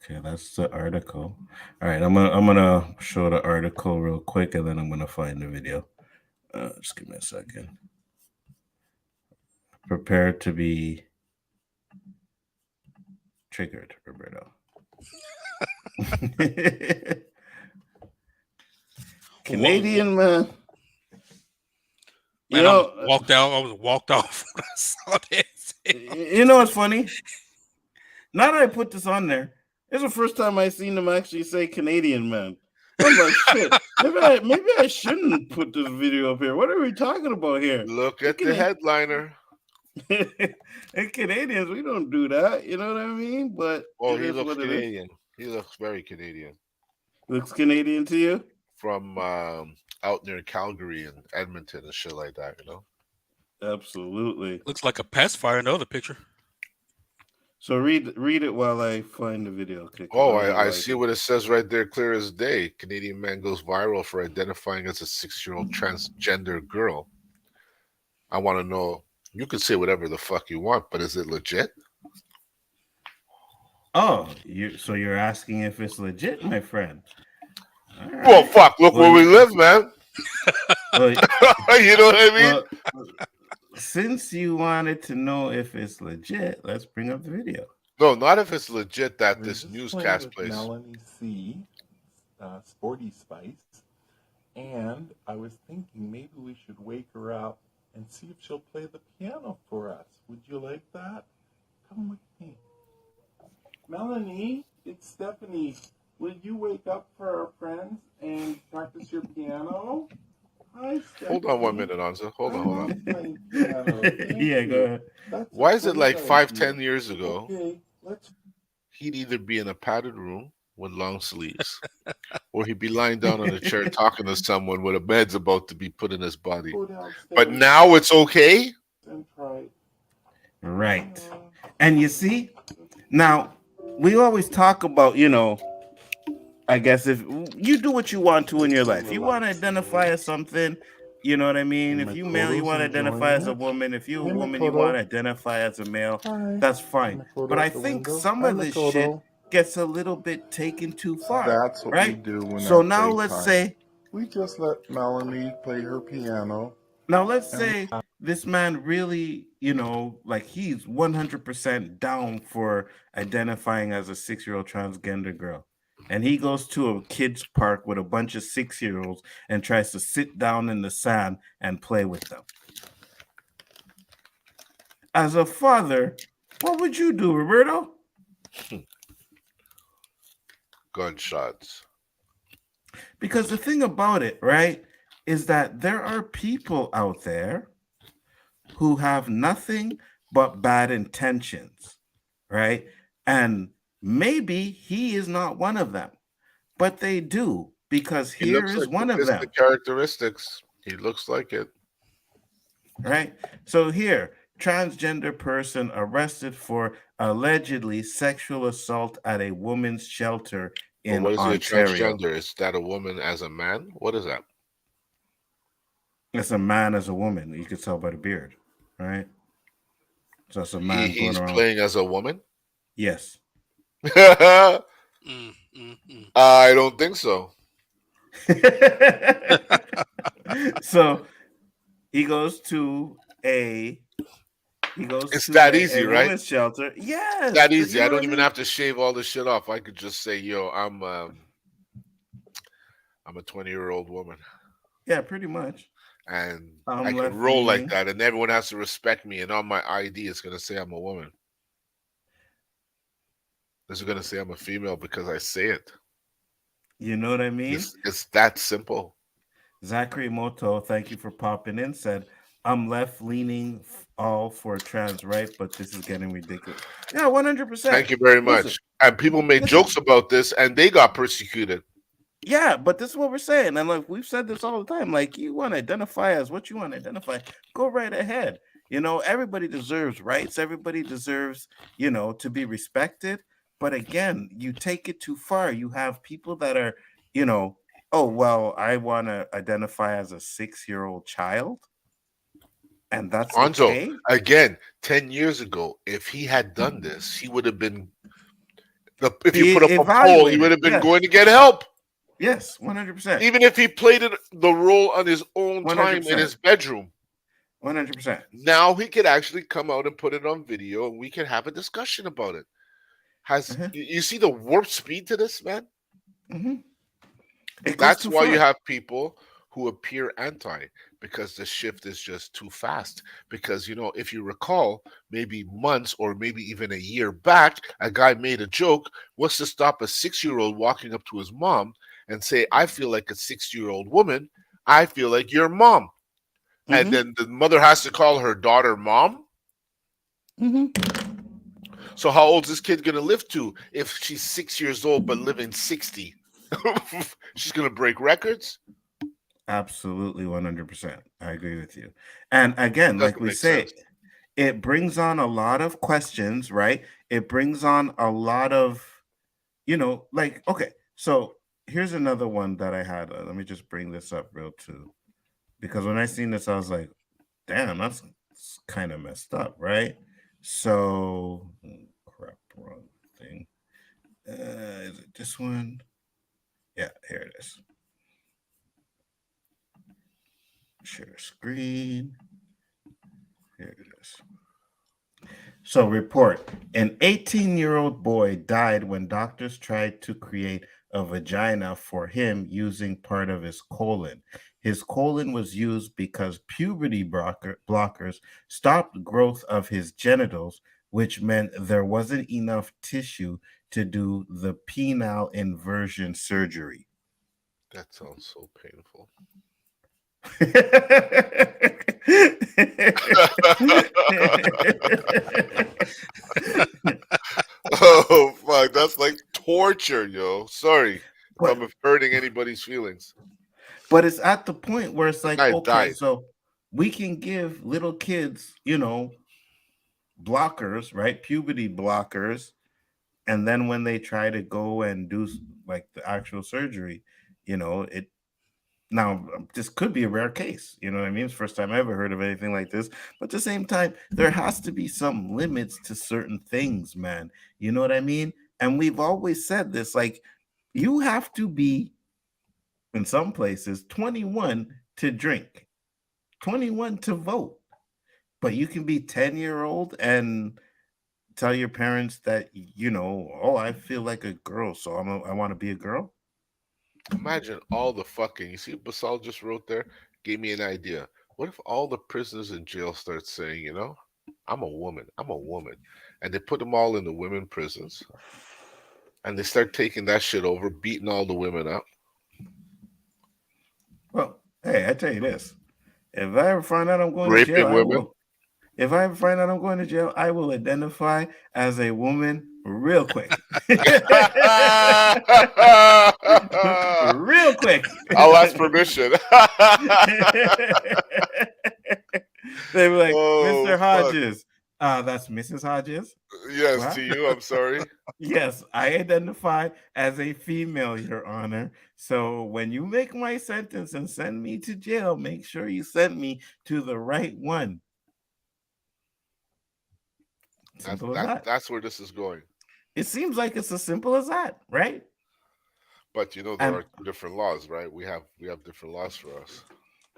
Speaker 1: Okay, that's the article. All right, I'm gonna show the article real quick, and then I'm gonna find the video. Just give me a second. Prepare to be triggered, Roberto. Canadian man.
Speaker 3: Man, I was walked out. I was walked off when I saw this.
Speaker 1: You know what's funny? Now that I put this on there, it's the first time I seen them actually say Canadian man. I'm like, shit. Maybe I shouldn't put this video up here. What are we talking about here?
Speaker 2: Look at the headliner.
Speaker 1: And Canadians, we don't do that. You know what I mean? But
Speaker 2: he looks Canadian. He looks very Canadian.
Speaker 1: Looks Canadian to you?
Speaker 2: From out near Calgary and Edmonton and shit like that,
Speaker 1: Absolutely.
Speaker 3: Looks like a pacifier in the other picture.
Speaker 1: So read it while I find the video. Okay,
Speaker 2: I see what it says right there, clear as day. Canadian man goes viral for identifying as a 6-year-old transgender girl. I want to know, you can say whatever the fuck you want, but is it legit?
Speaker 1: Oh, you're asking if it's legit, my friend.
Speaker 2: Right. Well, fuck, look where we live, man.
Speaker 1: Well,
Speaker 2: you know what I mean?
Speaker 1: Well, since you wanted to know if it's legit, let's bring up the video.
Speaker 2: No, not if it's legit that this newscast plays.
Speaker 9: Melanie C, Sporty Spice, and I was thinking maybe we should wake her up and see if she'll play the piano for us. Would you like that? Come with me. Melanie, it's Stephanie. Will you wake up for our friends and practice your piano? Hi, Stephanie.
Speaker 2: Hold on 1 minute, Anza. Hold on.
Speaker 1: Yeah, go ahead.
Speaker 2: Why is it like 5-10 years ago?
Speaker 9: Okay,
Speaker 2: he'd either be in a padded room with long sleeves, or he'd be lying down on a chair talking to someone with a bed's about to be put in his body. But now it's okay?
Speaker 1: Right. And you see, now we always talk about, I guess if you do what you want to in your life, you want to identify as something, you know what I mean? If you male, you want to identify as a woman. If you're a woman, you want to identify as a male. That's fine. But I think some of this shit gets a little bit taken too far.
Speaker 9: That's what
Speaker 1: right?
Speaker 9: we do when
Speaker 1: So now let's say
Speaker 9: we just let Melanie play her piano.
Speaker 1: Now let's say this man really, like he's 100% down for identifying as a 6-year-old transgender girl. And he goes to a kids park with a bunch of 6-year-olds and tries to sit down in the sand and play with them. as a father, what would you do, Roberto?
Speaker 2: Gunshots.
Speaker 1: Because the thing about it, right, is that there are people out there who have nothing but bad intentions, right? And maybe he is not one of them, but they do, because
Speaker 2: He
Speaker 1: here
Speaker 2: looks
Speaker 1: is
Speaker 2: like he
Speaker 1: one of
Speaker 2: fits the
Speaker 1: them,
Speaker 2: characteristics. He looks like it.
Speaker 1: right? So here, transgender person arrested for allegedly sexual assault at a woman's shelter
Speaker 2: But
Speaker 1: in
Speaker 2: what is he a
Speaker 1: Ontario.
Speaker 2: transgender? Is that a woman as a man? What is that?
Speaker 1: It's a man as a woman. You could tell by the beard, right? So it's a man going
Speaker 2: He's
Speaker 1: around.
Speaker 2: playing as a woman?
Speaker 1: Yes.
Speaker 2: I
Speaker 3: Mm, mm, mm.
Speaker 2: don't think so.
Speaker 1: So he goes to a he goes
Speaker 2: It's
Speaker 1: to
Speaker 2: that
Speaker 1: a
Speaker 2: easy, right?
Speaker 1: women's shelter.
Speaker 2: It's
Speaker 1: Yes,
Speaker 2: that easy.
Speaker 1: you
Speaker 2: I
Speaker 1: know what
Speaker 2: don't
Speaker 1: I
Speaker 2: even
Speaker 1: mean?
Speaker 2: have to shave all this shit off. I could just say, "Yo, I'm a 20-year-old woman,
Speaker 1: Yeah, pretty much.
Speaker 2: and I
Speaker 1: I'm
Speaker 2: can
Speaker 1: left
Speaker 2: roll like
Speaker 1: leaning.
Speaker 2: that, and everyone has to respect me. And on my ID, it's gonna say I'm a woman. It's gonna say I'm a female because I say it.
Speaker 1: You know what I mean?
Speaker 2: It's that simple.
Speaker 1: Zachary Moto, thank you for popping in, said, I'm left leaning all for trans right, but this is getting ridiculous. Yeah, 100%.
Speaker 2: Thank you very
Speaker 1: Listen,
Speaker 2: much. And people made
Speaker 1: listen.
Speaker 2: jokes about this, and they got persecuted.
Speaker 1: Yeah, but this is what we're saying. And like we've said this all the time. Like you want to identify as what you want to identify, go right ahead. You know, everybody deserves rights, everybody deserves, to be respected. But again, you take it too far. You have people that are, you know, oh well, I want to identify as a 6-year-old child, and that's
Speaker 2: Anzo,
Speaker 1: okay.
Speaker 2: again, 10 years ago, if he had done this, he would have been if you
Speaker 1: Be
Speaker 2: put up a poll, he would
Speaker 1: evaluated.
Speaker 2: have been
Speaker 1: Yes.
Speaker 2: going to get help.
Speaker 1: Yes, 100%.
Speaker 2: Even if he played the role on his own time in
Speaker 1: 100%.
Speaker 2: his bedroom.
Speaker 1: 100%.
Speaker 2: Now he could actually come out and put it on video, and we can have a discussion about it.
Speaker 1: Uh-huh.
Speaker 2: You see the warp speed to this, man?
Speaker 1: Hmm. It goes
Speaker 2: That's
Speaker 1: too
Speaker 2: why you
Speaker 1: far.
Speaker 2: have people who appear anti, because the shift is just too fast. Because, if you recall, maybe months or maybe even a year back, a guy made a joke. What's to stop a 6-year-old walking up to his mom and say, I feel like a 6-year-old woman. I feel like your mom. And
Speaker 1: Hmm.
Speaker 2: then the mother has to call her daughter mom.
Speaker 1: Hmm.
Speaker 2: So how old is this kid gonna live to if she's 6 years old but living 60? She's gonna break records.
Speaker 1: Absolutely 100%. I agree with you. And again, like
Speaker 2: Doesn't
Speaker 1: we
Speaker 2: make
Speaker 1: say,
Speaker 2: sense.
Speaker 1: it brings on a lot of questions, right? It brings on a lot of, like, okay, so here's another one that I had. Let me just bring this up real too. Because when I seen this, I was like, damn, that's kind of messed up, right? So, crap, wrong thing. Is it this one? Yeah, here it is. Share screen. Here it is. So, report an 18-year-old boy died when doctors tried to create a vagina for him using part of his colon. His colon was used because puberty blockers stopped growth of his genitals, which meant there wasn't enough tissue to do the penile inversion surgery.
Speaker 2: That sounds so painful. Oh fuck, that's like torture, yo. Sorry if
Speaker 1: but
Speaker 2: I'm hurting anybody's feelings.
Speaker 1: but it's at the point where it's
Speaker 2: The
Speaker 1: like,
Speaker 2: guy
Speaker 1: okay,
Speaker 2: died.
Speaker 1: so we can give little kids, blockers, right? Puberty blockers. And then when they try to go and do like the actual surgery, it now this could be a rare case. You know what I mean? It's the first time I ever heard of anything like this. But at the same time, there has to be some limits to certain things, man. You know what I mean? And we've always said this, like, you have to be in some places 21 to drink, 21 to vote. But you can be 10-year-old and tell your parents that, oh, I feel like a girl, so I want to be a girl.
Speaker 2: Imagine all the fucking. You see what Basal just wrote there? Gave me an idea. What if all the prisoners in jail start saying, I'm a woman. I'm a woman. And they put them all in the women prisons. And they start taking that shit over, beating all the women up.
Speaker 1: Well, hey, I tell you this: if I ever find out I'm going to jail,
Speaker 2: Raping
Speaker 1: I
Speaker 2: women.
Speaker 1: will. If I ever find out I'm going to jail, I will identify as a woman real quick. Real quick.
Speaker 2: I'll ask permission.
Speaker 1: They were like,
Speaker 2: Oh,
Speaker 1: Mr.
Speaker 2: fuck.
Speaker 1: Hodges. That's Mrs. Hodges.
Speaker 2: Yes,
Speaker 1: What?
Speaker 2: to you, I'm sorry.
Speaker 1: Yes, I identify as a female, Your Honor. So when you make my sentence and send me to jail, make sure you send me to the right one. Simple as that.
Speaker 2: That's where this is going.
Speaker 1: It seems like it's as simple as that, right?
Speaker 2: But you know there
Speaker 1: And
Speaker 2: are two different laws, right? We have different laws for us.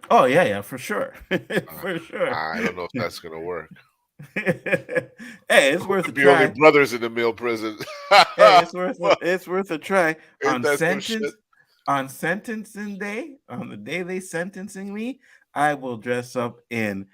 Speaker 1: oh yeah, for sure.
Speaker 2: Uh,
Speaker 1: For sure.
Speaker 2: I don't know if that's gonna work.
Speaker 1: Hey, it's
Speaker 2: We
Speaker 1: worth a
Speaker 2: could be only
Speaker 1: try.
Speaker 2: brothers in the male prison.
Speaker 1: Hey, it's worth a try.
Speaker 2: Ain't that some shit?
Speaker 1: On sentencing day, on the day they sentencing me, I will dress up in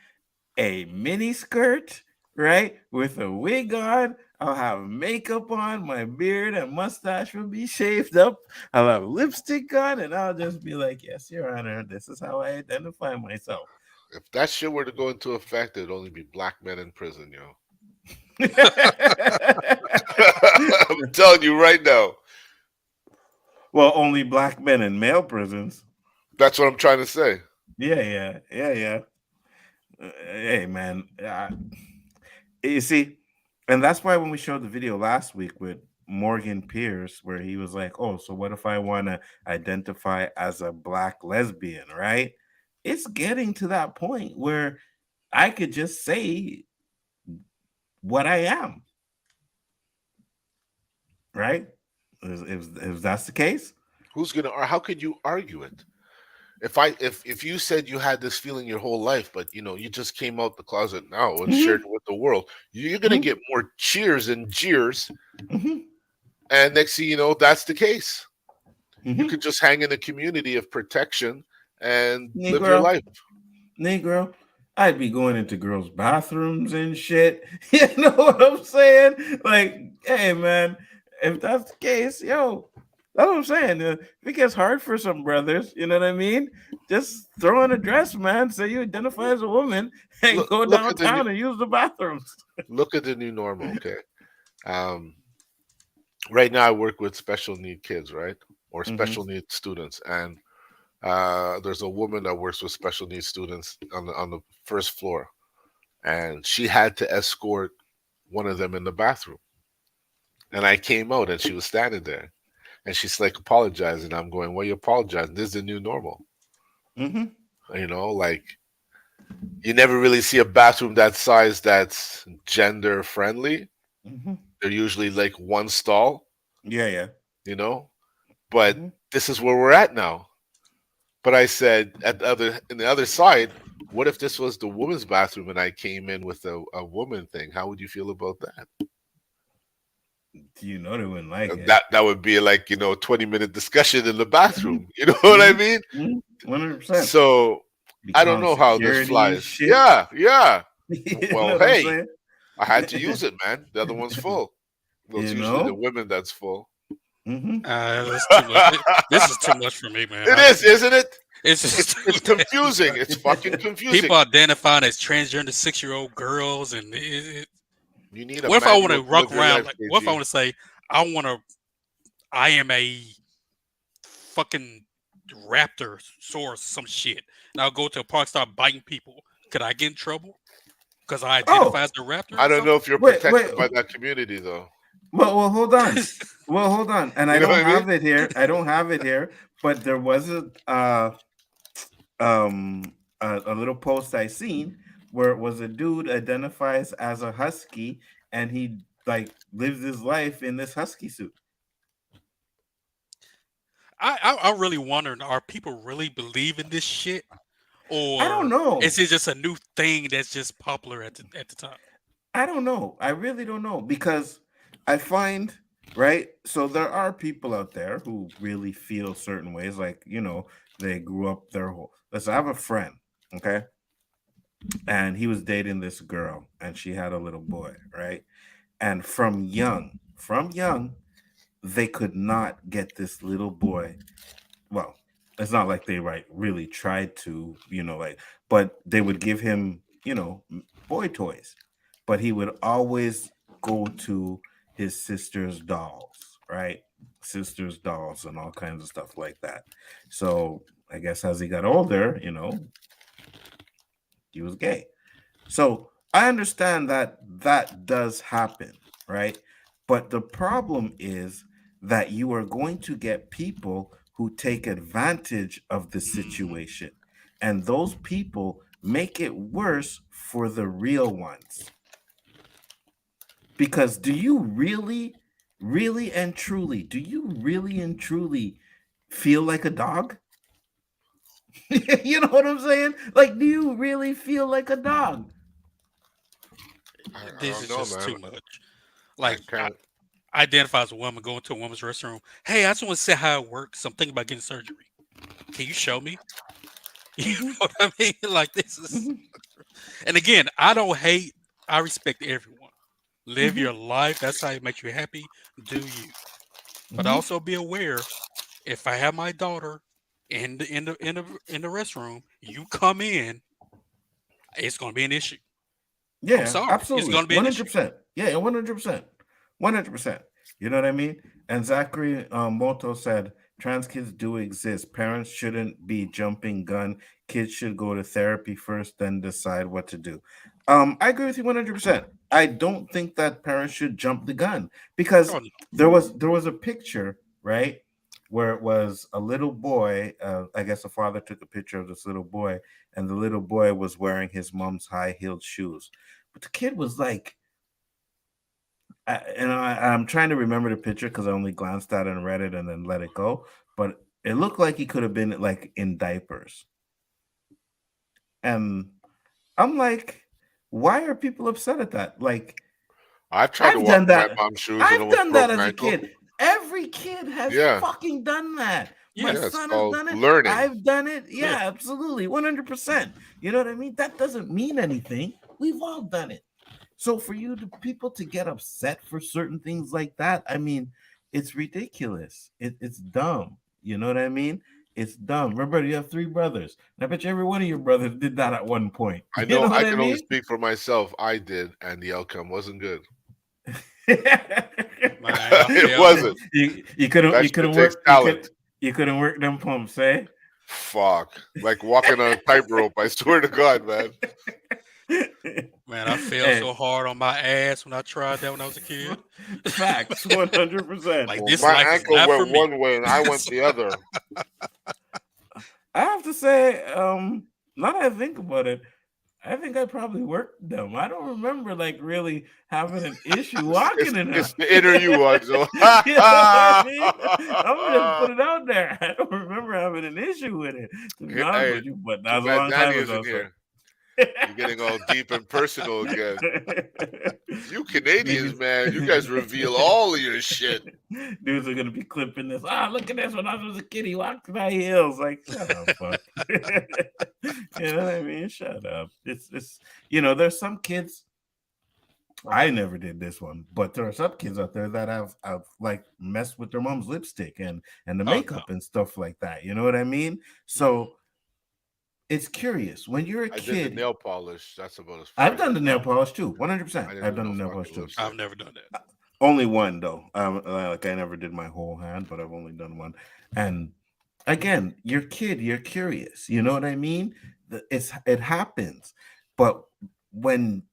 Speaker 1: a mini skirt, right? With a wig on. I'll have makeup on. My beard and mustache will be shaved up. I'll have lipstick on, and I'll just be like, "Yes, Your Honor, this is how I identify myself."
Speaker 2: If that shit were to go into effect, it'd only be black men in prison, yo. I'm telling you right now.
Speaker 1: Well, only black men in male prisons.
Speaker 2: That's what I'm trying to say.
Speaker 1: Yeah. Hey, man. You see, and that's why when we showed the video last week with Morgan Pierce, where he was like, "Oh, so what if I want to identify as a black lesbian?" Right? It's getting to that point where I could just say what I am. Right? If that's the case,
Speaker 2: Who's gonna? Or how could you argue it? If you said you had this feeling your whole life, but you know you just came out the closet now and shared
Speaker 1: Mhm,
Speaker 2: it with the world, you're gonna
Speaker 1: mhm,
Speaker 2: get more cheers and jeers.
Speaker 1: mhm,
Speaker 2: And next thing you know, that's the case. You
Speaker 1: mhm.
Speaker 2: could just hang in a community of protection and live your
Speaker 1: Negro,
Speaker 2: life.
Speaker 1: Negro, I'd be going into girls' bathrooms and shit. You know what I'm saying? Like, hey, man, if that's the case, yo, that's what I'm saying. If it gets hard for some brothers, you know what I mean? Just throw on a dress, man. Say you identify as a woman and go
Speaker 2: Look at the new
Speaker 1: downtown and use the bathrooms.
Speaker 2: normal. Okay. Um, right now, I work with special need kids, right, or
Speaker 1: Mm-hmm.
Speaker 2: special needs students, and there's a woman that works with special needs students on the first floor, and she had to escort one of them in the bathroom. And I came out, and she was standing there, and she's like apologizing. I'm going, "Why you apologizing? This is the new normal."
Speaker 1: Mm-hmm.
Speaker 2: You know, like you never really see a bathroom that size that's gender friendly.
Speaker 1: Mm-hmm.
Speaker 2: They're usually like one stall,
Speaker 1: Yeah.
Speaker 2: you know. But
Speaker 1: Mm-hmm.
Speaker 2: this is where we're at now. But I said at the other in the other side, what if this was the woman's bathroom and I came in with a woman thing? How would you feel about that?
Speaker 1: You know they wouldn't like it.
Speaker 2: That would be like, 20-minute discussion in the bathroom. You know what I mean?
Speaker 1: 100%.
Speaker 2: So
Speaker 1: Be
Speaker 2: I don't
Speaker 1: calling
Speaker 2: know how this
Speaker 1: security and
Speaker 2: flies.
Speaker 1: shit.
Speaker 2: Yeah, yeah.
Speaker 1: You know
Speaker 2: Well,
Speaker 1: what I'm
Speaker 2: hey,
Speaker 1: saying?
Speaker 2: I had to use it, man. The other one's full. Well, it's
Speaker 1: You
Speaker 2: usually the
Speaker 1: know?
Speaker 2: women that's full.
Speaker 1: Mm-hmm.
Speaker 3: That's too much. This is too much for me, man.
Speaker 2: It is, isn't it?
Speaker 3: It's just
Speaker 2: It's confusing. It's fucking confusing.
Speaker 3: people identifying as transgender 6-year-old girls, and
Speaker 2: You need a
Speaker 3: what if I want
Speaker 2: manual
Speaker 3: to
Speaker 2: to
Speaker 3: rock
Speaker 2: live your
Speaker 3: around
Speaker 2: life,
Speaker 3: like? What if I
Speaker 2: KG.
Speaker 3: want to say I am a fucking raptor source, some shit, and I'll go to a park, start biting people? Could I get in trouble because I identify
Speaker 1: Oh,
Speaker 3: as a raptor
Speaker 2: I
Speaker 3: or
Speaker 2: don't know
Speaker 3: something?
Speaker 2: if you're
Speaker 1: wait.
Speaker 2: protected by that community, though.
Speaker 1: Well, hold on. Well, hold on. And I
Speaker 2: You know
Speaker 1: don't
Speaker 2: what I mean?
Speaker 1: have it here. But there was a little post I seen where it was a dude identifies as a husky and he like lives his life in this husky suit.
Speaker 3: I really wonder: are people really believing this shit,
Speaker 1: I don't
Speaker 3: or
Speaker 1: know.
Speaker 3: is it just a new thing that's just popular at the time?
Speaker 1: I don't know. I really don't know because I find right. So there are people out there who really feel certain ways, like they grew up their whole. Listen, I have a friend. Okay, and he was dating this girl, and she had a little boy, right? And from young, they could not get this little boy. Well, it's not like they really tried to, like, but they would give him, boy toys, but he would always go to his sister's dolls, right? Sister's dolls and all kinds of stuff like that. So I guess as he got older, he was gay. So I understand that that does happen, right? But the problem is that you are going to get people who take advantage of the
Speaker 3: Mhm.
Speaker 1: situation. And those people make it worse for the real ones. Because do you really, really and truly, do you really and truly feel like a dog? You know what I'm saying? Like, do you really feel like a dog?
Speaker 2: I
Speaker 3: This
Speaker 2: don't
Speaker 3: is
Speaker 2: know,
Speaker 3: just
Speaker 2: man.
Speaker 3: too much.
Speaker 2: I
Speaker 3: Like, I
Speaker 2: can't.
Speaker 3: identify as a woman, going to a woman's restroom. Hey, I just want to see how it works. I'm thinking about getting surgery. Can you show me? You
Speaker 1: Hmm.
Speaker 3: know what I mean? Like, this is,
Speaker 1: Hmm.
Speaker 3: and again, I don't hate. I respect everyone. Live
Speaker 1: Hmm.
Speaker 3: your life. That's how it makes you happy. Do you? But
Speaker 1: Hmm.
Speaker 3: also be aware. If I have my daughter in the restroom, you come in, it's going to be an issue. I'm
Speaker 1: Yeah,
Speaker 3: sorry, it's
Speaker 1: absolutely.
Speaker 3: going to be an issue.
Speaker 1: 100%. Yeah, 100%. 100%. You know what I mean? And Zachary Moto said, trans kids do exist. Parents shouldn't be jumping gun. Kids should go to therapy first, then decide what to do. I agree with you 100%. I don't think that parents should jump the gun because
Speaker 3: Oh no.
Speaker 1: there was a picture, right? Where it was a little boy. I guess the father took a picture of this little boy, and the little boy was wearing his mom's high-heeled shoes, but the kid was like, I'm trying to remember the picture because I only glanced at it and read it and then let it go. But it looked like he could have been like in diapers. And I'm like, why are people upset at that? Like,
Speaker 2: I've tried to
Speaker 1: I've
Speaker 2: walk
Speaker 1: done
Speaker 2: in my
Speaker 1: that.
Speaker 2: mom's shoes and
Speaker 1: I've
Speaker 2: almost
Speaker 1: done
Speaker 2: broke
Speaker 1: that
Speaker 2: an
Speaker 1: as a
Speaker 2: ankle.
Speaker 1: kid. Every kid has
Speaker 2: Yeah,
Speaker 1: fucking done that. My
Speaker 3: Yeah.
Speaker 2: yeah. It's
Speaker 1: son has
Speaker 2: called
Speaker 1: done it.
Speaker 2: learning.
Speaker 1: I've done it.
Speaker 3: Yeah.
Speaker 1: Yeah, absolutely. 100%. You know what I mean? That doesn't mean anything. We've all done it. So for people to get upset for certain things like that, I mean, it's ridiculous. It's dumb. You know what I mean? It's dumb. Remember, you have three brothers. I bet you every one of your brothers did that at one point.
Speaker 2: I
Speaker 1: You
Speaker 2: know
Speaker 1: know what
Speaker 2: I
Speaker 1: I
Speaker 2: can only
Speaker 1: mean?
Speaker 2: speak for myself. I did, and the outcome wasn't good.
Speaker 3: Man, I
Speaker 2: It
Speaker 3: felt
Speaker 2: wasn't.
Speaker 1: you couldn't
Speaker 2: That
Speaker 1: you
Speaker 2: shit
Speaker 1: couldn't
Speaker 2: takes
Speaker 1: work
Speaker 2: talent.
Speaker 1: you couldn't work them pumps, eh?
Speaker 2: Fuck. Like walking on a tightrope. I swear to God, man.
Speaker 3: man, I felt
Speaker 1: Hey,
Speaker 3: so hard on my ass when I tried that when I was a kid.
Speaker 1: facts, 100%.
Speaker 3: Like,
Speaker 2: Well,
Speaker 3: this
Speaker 2: my
Speaker 3: life is
Speaker 2: ankle
Speaker 3: not for
Speaker 2: went
Speaker 3: me.
Speaker 2: one way and I went the other.
Speaker 1: I have to say, now that I think about it, I think I probably worked them. I don't remember like really having an issue walking in them.
Speaker 2: It's the inner you, Anzo.
Speaker 1: You know what I mean? I'm gonna just put it out there. I don't remember having an issue with it, to be honest
Speaker 2: Hey,
Speaker 1: with you. But that
Speaker 2: too
Speaker 1: was a
Speaker 2: bad
Speaker 1: long
Speaker 2: Danny
Speaker 1: time ago.
Speaker 2: isn't
Speaker 1: So
Speaker 2: here. You're getting all deep and personal again. You Canadians,
Speaker 1: niggas,
Speaker 2: man, you guys reveal all of your shit.
Speaker 1: dudes are gonna be clipping this. Ah, look at this. When I was a kid, he walked my heels. Like, shut up, fuck. You know what I mean? Shut up. It's there's some kids. I never did this one, but there are some kids out there that have like messed with their mom's lipstick and the
Speaker 3: Oh no.
Speaker 1: makeup and stuff like that. You know what I mean?
Speaker 3: Mhm.
Speaker 1: So it's curious when you're a
Speaker 2: I did the
Speaker 1: kid.
Speaker 2: nail polish. That's about as far
Speaker 1: I've
Speaker 2: as I
Speaker 1: done the nail
Speaker 2: got.
Speaker 1: polish too,
Speaker 2: I
Speaker 1: 100%.
Speaker 2: didn't
Speaker 1: I've
Speaker 2: do
Speaker 1: done
Speaker 2: no
Speaker 1: the nail polish
Speaker 2: fucking
Speaker 1: too.
Speaker 3: I've
Speaker 2: lipstick.
Speaker 3: never done that.
Speaker 1: Only one though. Like I never did my whole hand, but I've only done one. And again, you're a kid, you're curious. You know what I mean? It happens, but when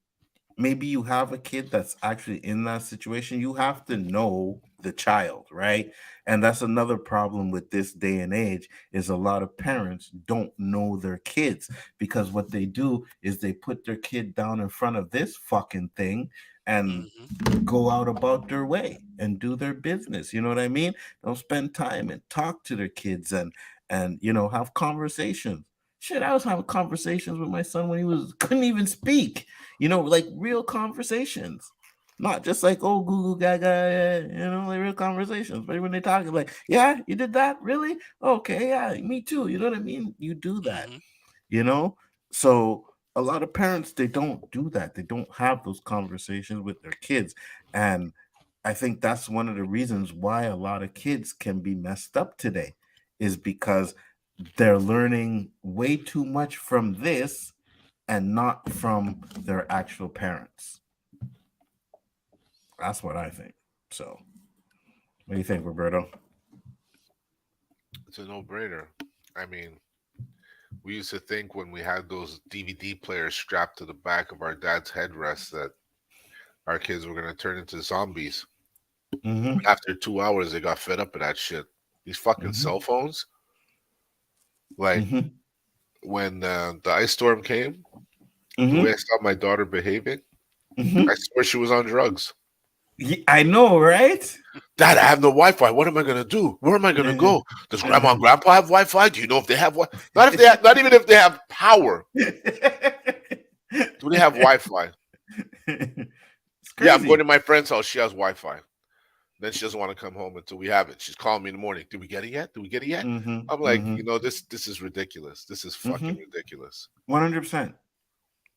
Speaker 1: maybe you have a kid that's actually in that situation, you have to know the child, right? And that's another problem with this day and age is a lot of parents don't know their kids because what they do is they put their kid down in front of this fucking thing and
Speaker 3: Mhm.
Speaker 1: go out about their way and do their business. You know what I mean? Don't spend time and talk to their kids and have conversations. Shit, I was having conversations with my son when he was couldn't even speak. Like real conversations. Not just like oh goo goo gaga, like real conversations. But when they talk, like, yeah, you did that, really? Okay, yeah, me too. You know what I mean? You do that,
Speaker 3: Mhm.
Speaker 1: you know. So a lot of parents, they don't do that. They don't have those conversations with their kids. And I think that's one of the reasons why a lot of kids can be messed up today, is because they're learning way too much from this and not from their actual parents. That's what I think. So, what do you think, Roberto?
Speaker 2: It's a no-brainer. I mean, we used to think when we had those DVD players strapped to the back of our dad's headrest that our kids were gonna turn into zombies.
Speaker 1: Mm-hmm.
Speaker 2: After 2 hours, they got fed up with that shit. These fucking
Speaker 1: Mm-hmm.
Speaker 2: cell phones, like
Speaker 1: Mm-hmm.
Speaker 2: when the ice storm came, the way I
Speaker 1: Mm-hmm.
Speaker 2: saw my daughter behaving, I
Speaker 1: Mm-hmm.
Speaker 2: swear she was on drugs.
Speaker 1: I know, right?
Speaker 2: Dad, I have no Wi-Fi. What am I gonna do? Where am I gonna
Speaker 1: Uh-huh.
Speaker 2: go? Does grandma
Speaker 1: Uh-huh.
Speaker 2: and grandpa have Wi-Fi? Do you know if they have not if they have, not even if they have power. Do they have Wi-Fi?
Speaker 1: It's
Speaker 2: Yeah, I'm going to
Speaker 1: crazy.
Speaker 2: my friend's house. She has Wi-Fi. Then she doesn't want to come home until we have it. She's calling me in the morning. Did we get it yet? Did we get it yet?
Speaker 1: Mm-hmm.
Speaker 2: I'm like,
Speaker 1: Mm-hmm.
Speaker 2: this is ridiculous. This is
Speaker 1: Mm-hmm.
Speaker 2: fucking ridiculous.
Speaker 1: 100%.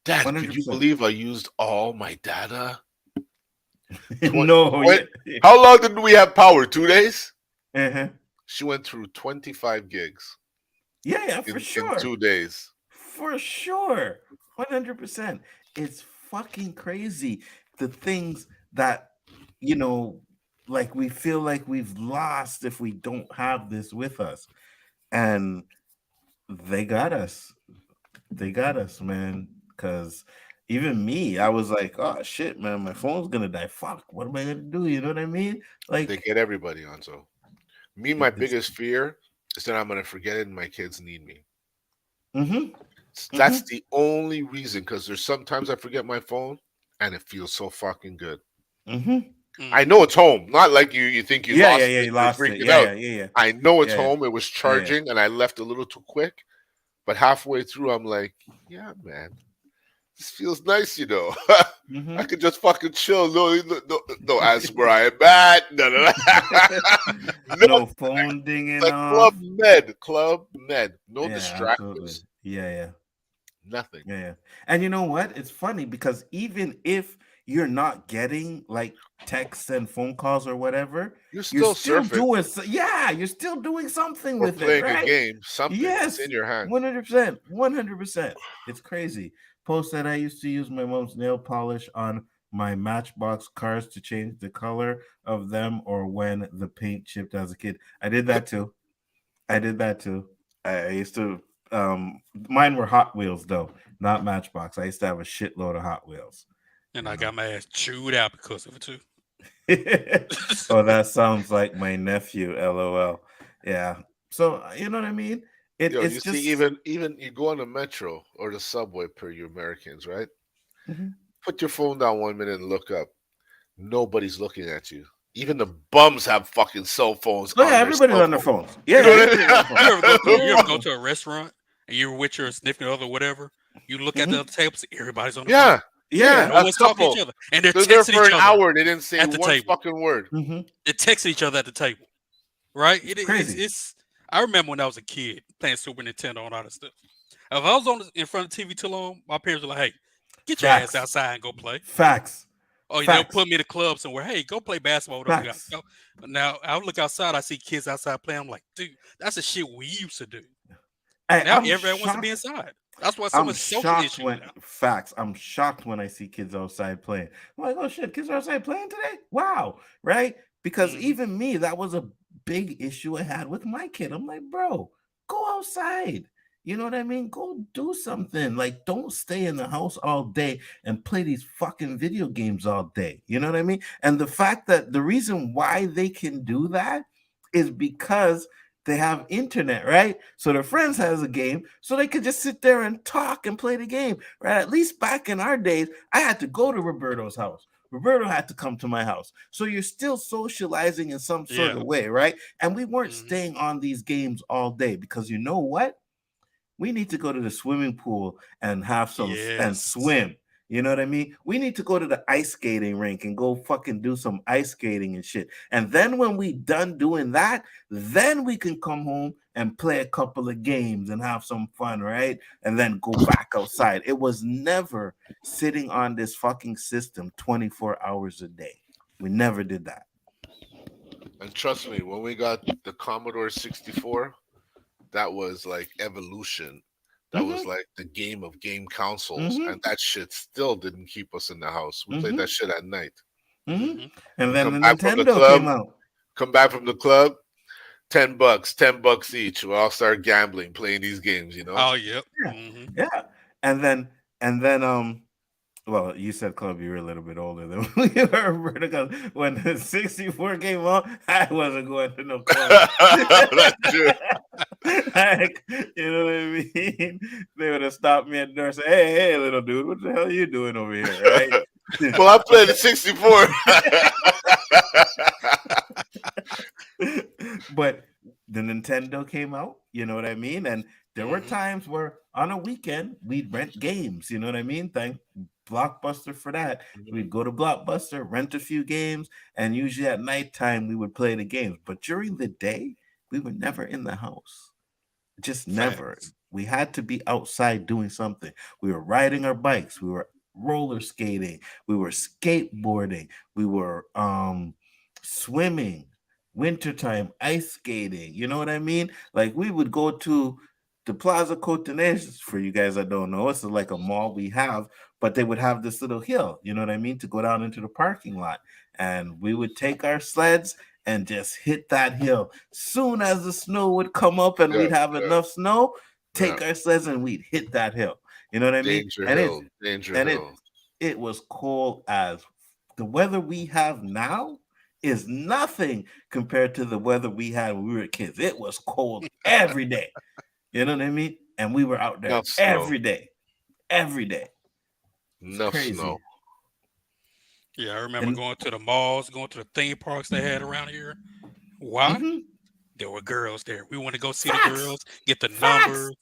Speaker 2: Dad, could you
Speaker 1: 100%.
Speaker 2: believe I used all my data?
Speaker 1: No, yeah.
Speaker 2: How long did we have power? 2 days?
Speaker 1: Uh-huh.
Speaker 2: She went through 25 gigs
Speaker 1: Yeah, for
Speaker 2: in
Speaker 1: sure.
Speaker 2: 2 days.
Speaker 1: For sure. 100%. It's fucking crazy. The things that, like we feel like we've lost if we don't have this with us. And they got us. They got us, man. Because even me, I was like, oh shit, man, my phone's gonna die. Fuck, what am I gonna do? You know what I mean?
Speaker 2: They
Speaker 1: Like,
Speaker 2: get everybody on. So me, my
Speaker 1: it's
Speaker 2: biggest fear is that I'm gonna forget it and my kids need me.
Speaker 1: mm-hmm, mm-hmm,
Speaker 2: That's the only reason. Because there's sometimes I forget my phone and it feels so fucking good.
Speaker 1: mm-hmm.
Speaker 2: I
Speaker 3: Mm.
Speaker 2: know it's home. Not like you think you lost
Speaker 1: Yeah,
Speaker 2: it,
Speaker 1: you
Speaker 2: you're
Speaker 1: lost it.
Speaker 2: freaking
Speaker 1: Yeah,
Speaker 2: out.
Speaker 1: yeah, yeah, yeah.
Speaker 2: I know it's
Speaker 1: Yeah,
Speaker 2: home. It was
Speaker 1: yeah,
Speaker 2: charging and I left a little too quick. But halfway through, I'm like, yeah, man, this feels nice,
Speaker 1: yeah.
Speaker 2: I
Speaker 1: Mm-hmm.
Speaker 2: could just fucking chill. No, ask where I am at. No, no, no. No,
Speaker 1: No phone dinging
Speaker 2: like Club
Speaker 1: off.
Speaker 2: Med. Club Med. No
Speaker 1: Yeah, absolutely.
Speaker 2: distractions.
Speaker 1: Yeah, yeah.
Speaker 2: Nothing.
Speaker 1: Yeah, yeah. And you know what? It's funny because even if you're not getting like texts and phone calls or whatever,
Speaker 2: You're
Speaker 1: you're
Speaker 2: still
Speaker 1: still
Speaker 2: surfing
Speaker 1: doing yeah, you're still doing something
Speaker 2: or
Speaker 1: with it,
Speaker 2: playing a
Speaker 1: right?
Speaker 2: game. Something. It's in
Speaker 1: Yes,
Speaker 2: your hand.
Speaker 1: 100%. 100%. It's crazy. Post that I used to use my mom's nail polish on my Matchbox cars to change the color of them or when the paint chipped as a kid. I did that too. I did that too. I used to mine were Hot Wheels though, not Matchbox. I used to have a shitload of Hot Wheels.
Speaker 3: And
Speaker 1: You
Speaker 3: I
Speaker 1: know.
Speaker 3: got my ass chewed out because of it too.
Speaker 1: Oh, that sounds like my nephew. LOL. Yeah. So you know what I mean?
Speaker 2: You
Speaker 1: It's
Speaker 2: see,
Speaker 1: just
Speaker 2: even you go on the metro or the subway per you Americans, right?
Speaker 1: Mhm.
Speaker 2: Put your phone down 1 minute and look up. Nobody's looking at you. Even the bums have fucking cell phones
Speaker 1: Oh yeah,
Speaker 2: on their
Speaker 1: everybody's
Speaker 2: cell
Speaker 1: on their
Speaker 2: phone.
Speaker 1: phones.
Speaker 2: You
Speaker 1: Yeah,
Speaker 2: know
Speaker 1: yeah,
Speaker 2: what
Speaker 1: everybody's on their
Speaker 3: You
Speaker 1: phones.
Speaker 3: ever go to you ever go
Speaker 1: Mhm.
Speaker 3: to a restaurant and you're with your significant other, whatever. You look at the
Speaker 1: Mhm.
Speaker 3: other tables, everybody's on the phone.
Speaker 2: Yeah,
Speaker 1: Yeah,
Speaker 2: yeah,
Speaker 1: yeah.
Speaker 3: No
Speaker 2: a
Speaker 3: one's talking to each
Speaker 2: couple.
Speaker 3: other, and they're
Speaker 2: They're there
Speaker 3: texting
Speaker 2: for
Speaker 3: each
Speaker 2: an
Speaker 3: other
Speaker 2: hour. They didn't say
Speaker 3: at the
Speaker 2: one
Speaker 3: table.
Speaker 2: fucking word.
Speaker 1: Hmm.
Speaker 3: They're texting each other at the table, right?
Speaker 1: It's crazy.
Speaker 3: It's. I remember when I was a kid playing Super Nintendo and all that stuff. If I was in front of the TV too long, my parents were like, "Hey, get your ass
Speaker 1: Facts.
Speaker 3: outside and go play."
Speaker 1: Facts.
Speaker 3: Or they'll
Speaker 1: Facts.
Speaker 3: put me in a club somewhere. Hey, go play basketball, whatever you got.
Speaker 1: Facts.
Speaker 3: Go. Now I look outside, I see kids outside playing. I'm like, dude, that's the shit we used to do. Now
Speaker 1: I'm
Speaker 3: everybody wants to be
Speaker 1: shocked.
Speaker 3: inside. That's why so
Speaker 1: I'm
Speaker 3: much social
Speaker 1: shocked
Speaker 3: issues
Speaker 1: when
Speaker 3: now.
Speaker 1: facts. I'm shocked when I see kids outside playing. I'm like, oh shit, kids are outside playing today? Wow, right? Because
Speaker 3: Hmm.
Speaker 1: even me, that was a big issue I had with my kid. I'm like, bro, go outside. You know what I mean? Go do something. Like, don't stay in the house all day and play these fucking video games all day. You know what I mean? And the fact that the reason why they can do that is because they have internet, right? So their friends has a game, so they could just sit there and talk and play the game, right? At least back in our days, I had to go to Roberto's house. Roberto had to come to my house. So you're still socializing in some sort
Speaker 3: Yeah.
Speaker 1: of way, right? And we weren't
Speaker 3: Hmm.
Speaker 1: staying on these games all day because you know what? We need to go to the swimming pool and have some and
Speaker 3: Yes.
Speaker 1: swim. You know what I mean? We need to go to the ice skating rink and go fucking do some ice skating and shit. And then when we done doing that, then we can come home and play a couple of games and have some fun, right? And then go back outside. It was never sitting on this fucking system 24 hours a day. We never did that.
Speaker 2: And trust me, when we got the Commodore 64, that was like evolution. That was
Speaker 1: Mm-hmm.
Speaker 2: like the game of game consoles,
Speaker 1: Mm-hmm.
Speaker 2: and that shit still didn't keep us in the house. We played
Speaker 1: Mm-hmm.
Speaker 2: that shit at night.
Speaker 1: Mm-hmm.
Speaker 3: Hmm.
Speaker 1: And
Speaker 2: We
Speaker 1: then
Speaker 2: come
Speaker 1: the
Speaker 2: back from the
Speaker 1: Nintendo
Speaker 2: club,
Speaker 1: came out.
Speaker 2: $10, $10 each. We all start gambling, playing these games.
Speaker 3: Oh, yep.
Speaker 1: Yeah.
Speaker 3: Hmm.
Speaker 1: Yeah. And then and then well, you said club, you were a little bit older than we were because when the 64 came out, I wasn't going to no club.
Speaker 2: That's true.
Speaker 1: Like, you know what I mean? They would have stopped me at the door and said, hey, little dude, what the hell are you doing over here? Right?
Speaker 2: Well, I played the 64.
Speaker 1: But the Nintendo came out, you know what I mean? And there were
Speaker 3: Hmm.
Speaker 1: times where on a weekend we'd rent games, you know what I mean? Thank Blockbuster for that. We'd go to Blockbuster, rent a few games, and usually at nighttime we would play the games. But during the day, we were never in the house. Just never.
Speaker 3: Facts.
Speaker 1: We had to be outside doing something. We were riding our bikes, we were roller skating, we were skateboarding, we were swimming, wintertime ice skating. You know what I mean? Like we would go to the Plaza Cotonex, for you guys that don't know, it's like a mall we have, but they would have this little hill, you know what I mean, to go down into the parking lot. And we would take our sleds and just hit that hill. Soon as the snow would come up and
Speaker 2: Yeah,
Speaker 1: we'd have
Speaker 2: yeah,
Speaker 1: enough snow,
Speaker 2: yeah.
Speaker 1: take our sleds and we'd hit that hill. You know what I mean?
Speaker 2: Danger
Speaker 1: And
Speaker 2: Hill, Danger
Speaker 1: and
Speaker 2: Hill.
Speaker 1: it was cold as the weather we have now is nothing compared to the weather we had when we were kids. It was cold every day. You know what I mean? And we were out there
Speaker 2: Enough snow.
Speaker 1: every day. Every day. It's
Speaker 2: Enough
Speaker 1: crazy.
Speaker 2: snow.
Speaker 3: Yeah, I remember
Speaker 1: And
Speaker 3: going to the malls, going to the theme parks they had around here. Why?
Speaker 1: mhm,
Speaker 3: There were girls there. We want to go see the
Speaker 1: facts.
Speaker 3: girls, get the
Speaker 1: Facts.
Speaker 3: numbers,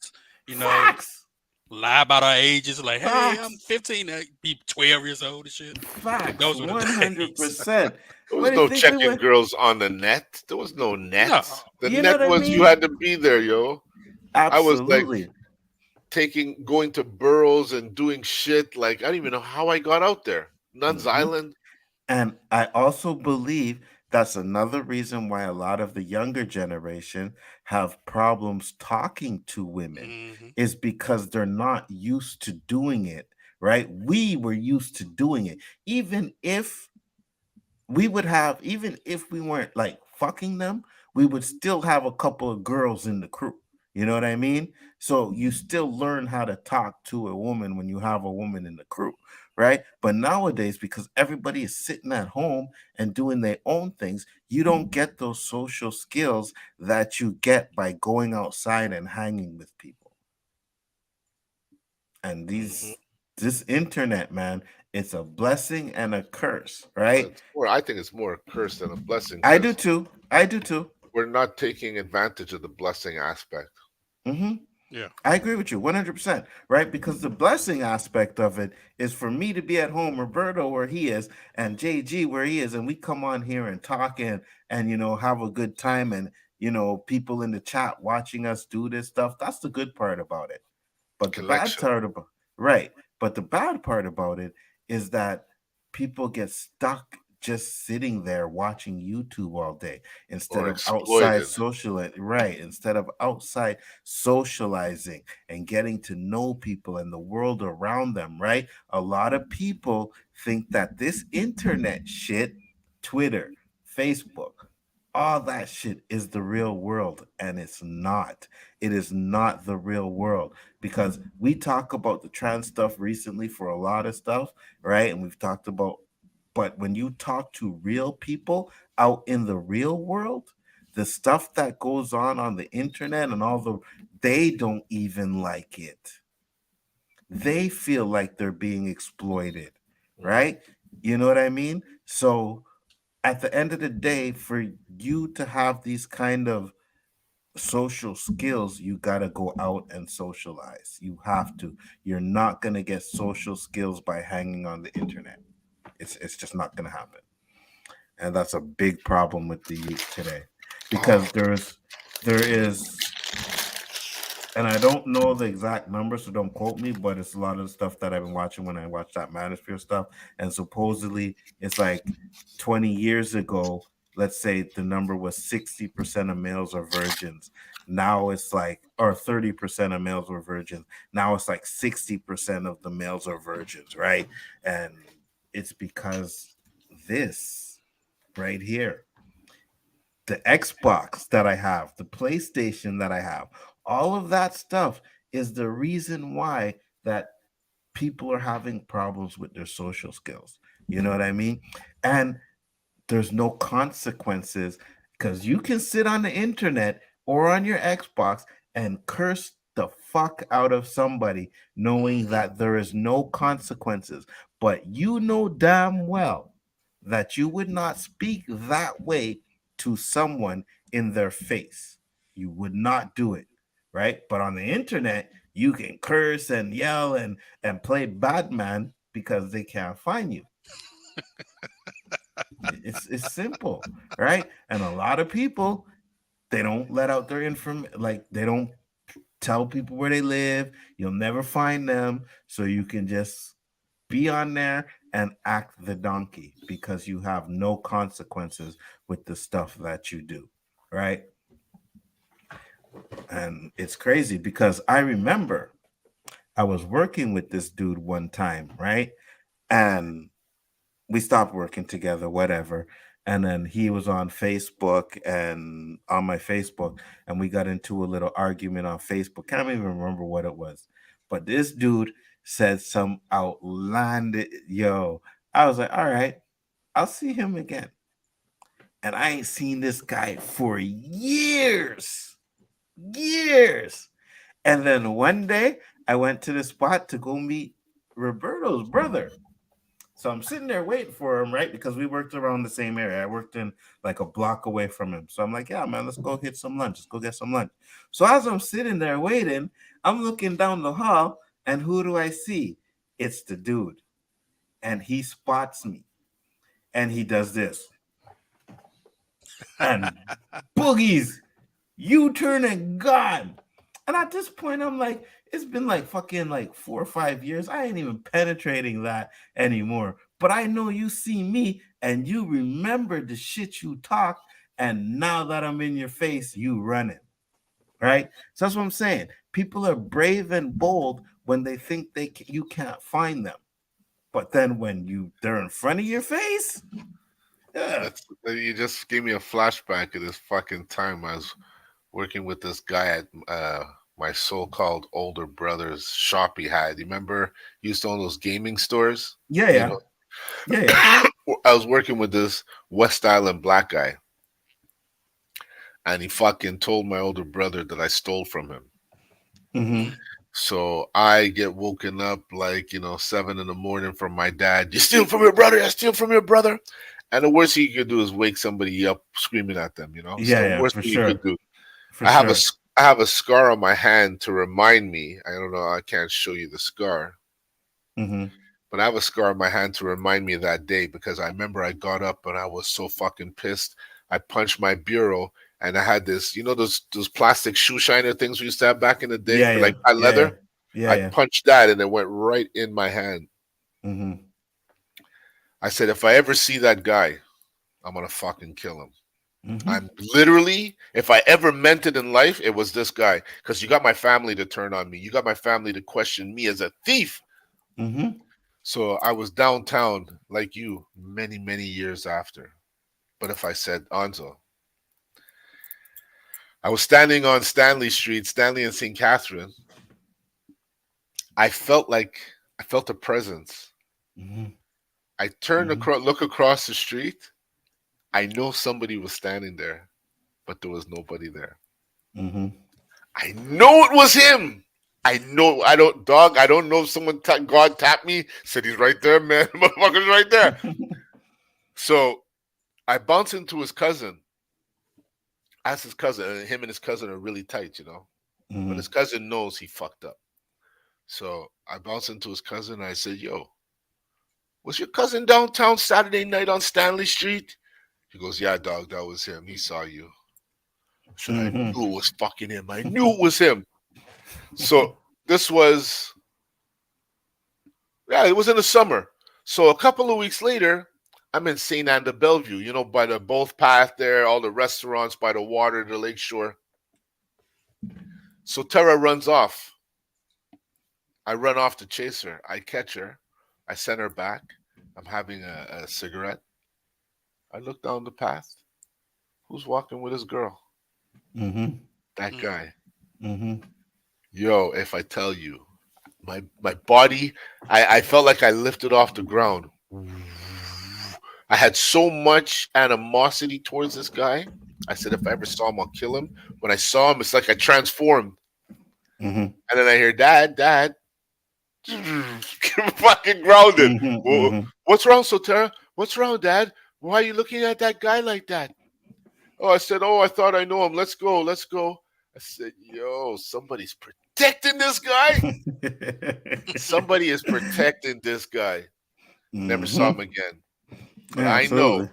Speaker 3: you know,
Speaker 1: Facts.
Speaker 3: lie about our ages. Like, hey, I'm
Speaker 1: Facts.
Speaker 3: 15, be 12 years old and shit.
Speaker 1: Facts.
Speaker 3: Those were the days.
Speaker 1: 100%.
Speaker 2: There
Speaker 1: What
Speaker 2: was
Speaker 1: do you
Speaker 2: no
Speaker 1: think we
Speaker 2: checking
Speaker 1: were?
Speaker 2: girls on the net. There was no
Speaker 3: No.
Speaker 2: net. The
Speaker 1: You know
Speaker 2: net
Speaker 1: what I
Speaker 2: was you
Speaker 1: mean?
Speaker 2: had to be there, yo. I was like
Speaker 1: Absolutely.
Speaker 2: going to burrows and doing shit. Like I don't even know how I got out there. Nuns
Speaker 1: Mhm.
Speaker 2: Island.
Speaker 1: And I also believe that's another reason why a lot of the younger generation have problems talking to women
Speaker 3: Hmm.
Speaker 1: is because they're not used to doing it, right? We were used to doing it. Even if we weren't like fucking them, we would still have a couple of girls in the crew. You know what I mean? So you still learn how to talk to a woman when you have a woman in the crew, right? But nowadays, because everybody is sitting at home and doing their own things, you don't get those social skills that you get by going outside and hanging with people. And
Speaker 2: Hmm.
Speaker 1: this internet, man, it's a blessing and a curse, right?
Speaker 2: It's more. I think it's more a curse than a blessing
Speaker 1: I do
Speaker 2: because
Speaker 1: too. I do too.
Speaker 2: we're not taking advantage of the blessing aspect.
Speaker 1: Hmm.
Speaker 3: Yeah.
Speaker 1: I agree with you 100%, right? Because the blessing aspect of it is for me to be at home, Roberto where he is, and JG where he is, and we come on here and talk and have a good time, and people in the chat watching us do this stuff. That's the good part about it. But the bad
Speaker 2: Connection.
Speaker 1: part about right, but the bad part about it is that people get stuck just sitting there watching YouTube all day instead
Speaker 2: Or
Speaker 1: of outside
Speaker 2: exploited.
Speaker 1: instead of outside socializing and getting to know people and the world around them, right? A lot of people think that this internet shit, Twitter, Facebook, all that shit is the real world, and it's not. It is not the real world because we talk about the trans stuff recently for a lot of stuff, right? And we've talked about, but when you talk to real people out in the real world, the stuff that goes on the internet and they don't even like it. They feel like they're being exploited,
Speaker 2: Hmm.
Speaker 1: right? You know what I mean? So at the end of the day, for you to have these kind of social skills, you got to go out and socialize. You have to. You're not going to get social skills by hanging on the internet. It's just not going to happen. And that's a big problem with the youth today, because there is, and I don't know the exact numbers, so don't quote me, but it's a lot of the stuff that I've been watching when I watch that Manosphere stuff. And supposedly it's like 20 years ago, let's say the number was 60% of males are virgins. Now it's like, or 30% of males were virgins. Now it's like 60% of the males are virgins, right? And it's because this right here, the Xbox that I have, the PlayStation that I have, all of that stuff is the reason why that people are having problems with their social skills. You know what I mean? And there's no consequences, because you can sit on the internet or on your Xbox and curse the fuck out of somebody knowing that there is no consequences. But you know damn well that you would not speak that way to someone in their face. You would not do it, right? But on the internet, you can curse and yell and play Batman because they can't find you. It's simple, right? And a lot of people, they don't let out their information, like they don't tell people where they live. You'll never find them, so you can just be on there and act the donkey because you have no consequences with the stuff that you do, right? And it's crazy because I remember I was working with this dude one time, right? And we stopped working together, whatever. And then he was on Facebook and on my Facebook, and we got into a little argument on Facebook. Can't even remember what it was. But this dude said some outlandish, yo. I was like, all right, I'll see him again. And I ain't seen this guy for years. Years. And then one day I went to the spot to go meet Roberto's brother. So I'm sitting there waiting for him, right? Because we worked around the same area. I worked in like a block away from him. So I'm like, yeah, man, let's go hit some lunch. Let's go get some lunch. So as I'm sitting there waiting, I'm looking down the hall, and who do I see? It's the dude. And he spots me. And he does this. And boogies, you turn and gone. And at this point, I'm like, it's been like fucking like 4 or 5 years. I ain't even penetrating that anymore. But I know you see me and you remember the shit you talked. And now that I'm in your face, you running. Right? So that's what I'm saying. People are brave and bold when they think you can't find them. But then when they're in front of your face, yeah.
Speaker 2: You just gave me a flashback of this fucking time I was working with this guy at my so-called older brother's shop he had. You remember he used to own those gaming stores?
Speaker 1: Yeah, yeah.
Speaker 2: know?
Speaker 1: Yeah.
Speaker 2: I was working with this West Island black guy, and he fucking told my older brother that I stole from him.
Speaker 1: Mm-hmm.
Speaker 2: So I get woken up like, 7 in the morning from my dad. You steal from your brother, I steal from your brother. And the worst thing you could do is wake somebody up screaming at them, It's the worst
Speaker 1: for
Speaker 2: thing
Speaker 1: sure.
Speaker 2: you could do.
Speaker 1: For
Speaker 2: I have
Speaker 1: sure.
Speaker 2: I have a scar on my hand to remind me. I don't know, I can't show you the scar.
Speaker 1: Mm-hmm.
Speaker 2: But I have a scar on my hand to remind me of that day, because I remember I got up and I was so fucking pissed. I punched my bureau, and I had this, those plastic shoe shiner things we used to have back in the day,
Speaker 1: Yeah,
Speaker 2: like by leather. I
Speaker 1: Yeah.
Speaker 2: punched that and it went right in my hand.
Speaker 1: Mm-hmm.
Speaker 2: I said, if I ever see that guy, I'm gonna fucking kill him.
Speaker 1: Mm-hmm.
Speaker 2: I'm literally, if I ever meant it in life, it was this guy. Because you got my family to turn on me. You got my family to question me as a thief.
Speaker 1: Mm-hmm.
Speaker 2: So I was downtown like you many, many years after. But if I said, Anzo, I was standing on Stanley Street, Stanley and St. Catherine. I felt a presence.
Speaker 1: Mm-hmm.
Speaker 2: I turned across, look across the street. I know somebody was standing there, but there was nobody there.
Speaker 1: Mm-hmm.
Speaker 2: I know it was him. I don't know if someone God tapped me, said he's right there, man. Motherfucker's right there. So I bounced into his cousin. asked his cousin, and him and his cousin are really tight, but his cousin knows he fucked up. So I bounced into his cousin and I said, "Yo, was your cousin downtown Saturday night on Stanley Street?" He goes, "Yeah, dog, that was him. He saw you." I said, "I knew it was fucking him. I knew it was him." So this was, yeah, it was in the summer. So a couple of weeks later, I'm in St. Anne de Bellevue, by the both path there, all the restaurants by the water, the lake shore. So Tara runs off. I run off to chase her. I catch her. I send her back. I'm having a cigarette. I look down the path. Who's walking with his girl? That guy. Yo, if I tell you, my body, I felt like I lifted off the ground. I had so much animosity towards this guy. I said, if I ever saw him, I'll kill him. When I saw him, it's like I transformed. And then I hear, Dad, fucking grounded. What's wrong, Sotera? What's wrong, Dad? Why are you looking at that guy like that? Oh, I said, I thought I know him. Let's go. I said, yo, somebody's protecting this guy. Somebody is protecting this guy. Never saw him again. But
Speaker 1: Absolutely.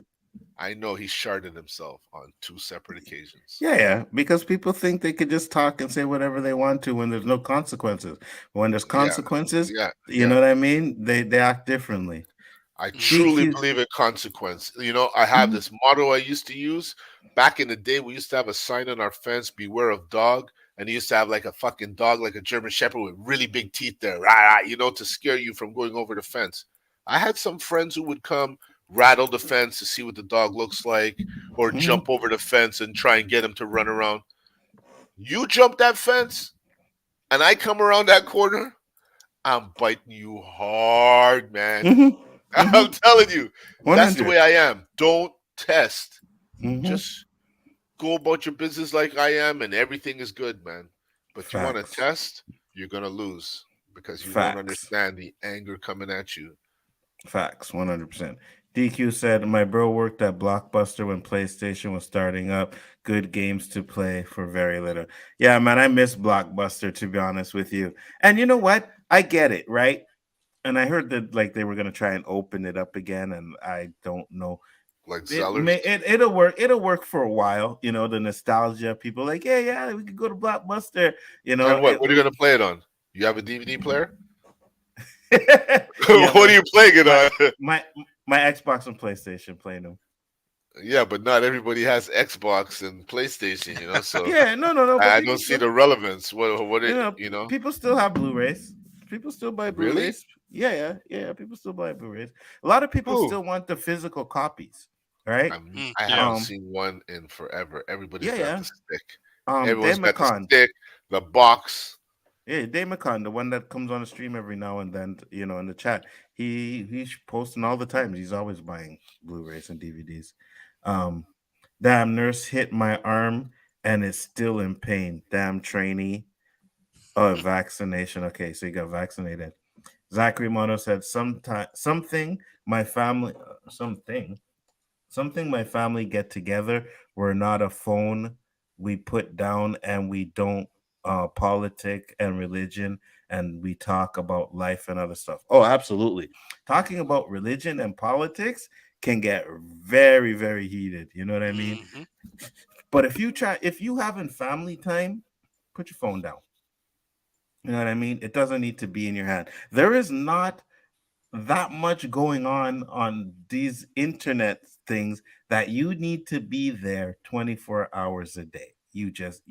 Speaker 2: I know he sharded himself on 2 separate occasions.
Speaker 1: Yeah, because people think they could just talk and say whatever they want to when there's no consequences. When there's consequences, you know what I mean? They act differently.
Speaker 2: I truly believe in consequence. I have this motto I used to use. Back in the day, we used to have a sign on our fence, beware of dog. And he used to have like a fucking dog, like a German Shepherd with really big teeth there, to scare you from going over the fence. I had some friends who would come, rattle the fence to see what the dog looks like, or jump over the fence and try and get him to run around. You jump that fence, and I come around that corner, I'm biting you hard, man. I'm telling you,
Speaker 1: 100.
Speaker 2: That's the way I am. Don't test. Just go about your business like I am, and everything is good, man. But you want to test, you're going to lose because you don't understand the anger coming at you.
Speaker 1: Facts, 100%. DQ said, my bro worked at Blockbuster when PlayStation was starting up. Good games to play for very little. Yeah, man, I miss Blockbuster, to be honest with you. And you know what? I get it, right? And I heard that like they were going to try and open it up again, and I don't know.
Speaker 2: Like Zellers?
Speaker 1: It'll work. It'll work for a while. The nostalgia. People like, yeah, we could go to Blockbuster.
Speaker 2: And what are you going to play it on? You have a DVD player?
Speaker 1: Yeah,
Speaker 2: what are you playing it on?
Speaker 1: My Xbox and PlayStation playing them.
Speaker 2: Yeah, but not everybody has Xbox and PlayStation, so
Speaker 1: yeah, no.
Speaker 2: I don't see the relevance. What
Speaker 1: people still have Blu-rays. People still buy Blu-rays. Really? Yeah. People still buy Blu-rays. A lot of people still want the physical copies, right?
Speaker 2: I haven't seen one in forever. Everybody's got the stick. Everyone's got the stick, the box.
Speaker 1: Yeah, Dave McCon, the one that comes on the stream every now and then, in the chat. He's posting all the time. He's always buying Blu-rays and DVDs. Damn, nurse hit my arm and it's still in pain. Damn, trainee. Oh, vaccination. Okay, so you got vaccinated. Zachary Mono said, something my family get together. We're not a phone we put down, and we don't politic and religion, and we talk about life and other stuff. Oh, absolutely. Talking about religion and politics can get very, very heated. You know what I mean? But if you having family time, put your phone down. You know what I mean? It doesn't need to be in your hand. There is not that much going on these internet things that you need to be there 24 hours a day. You just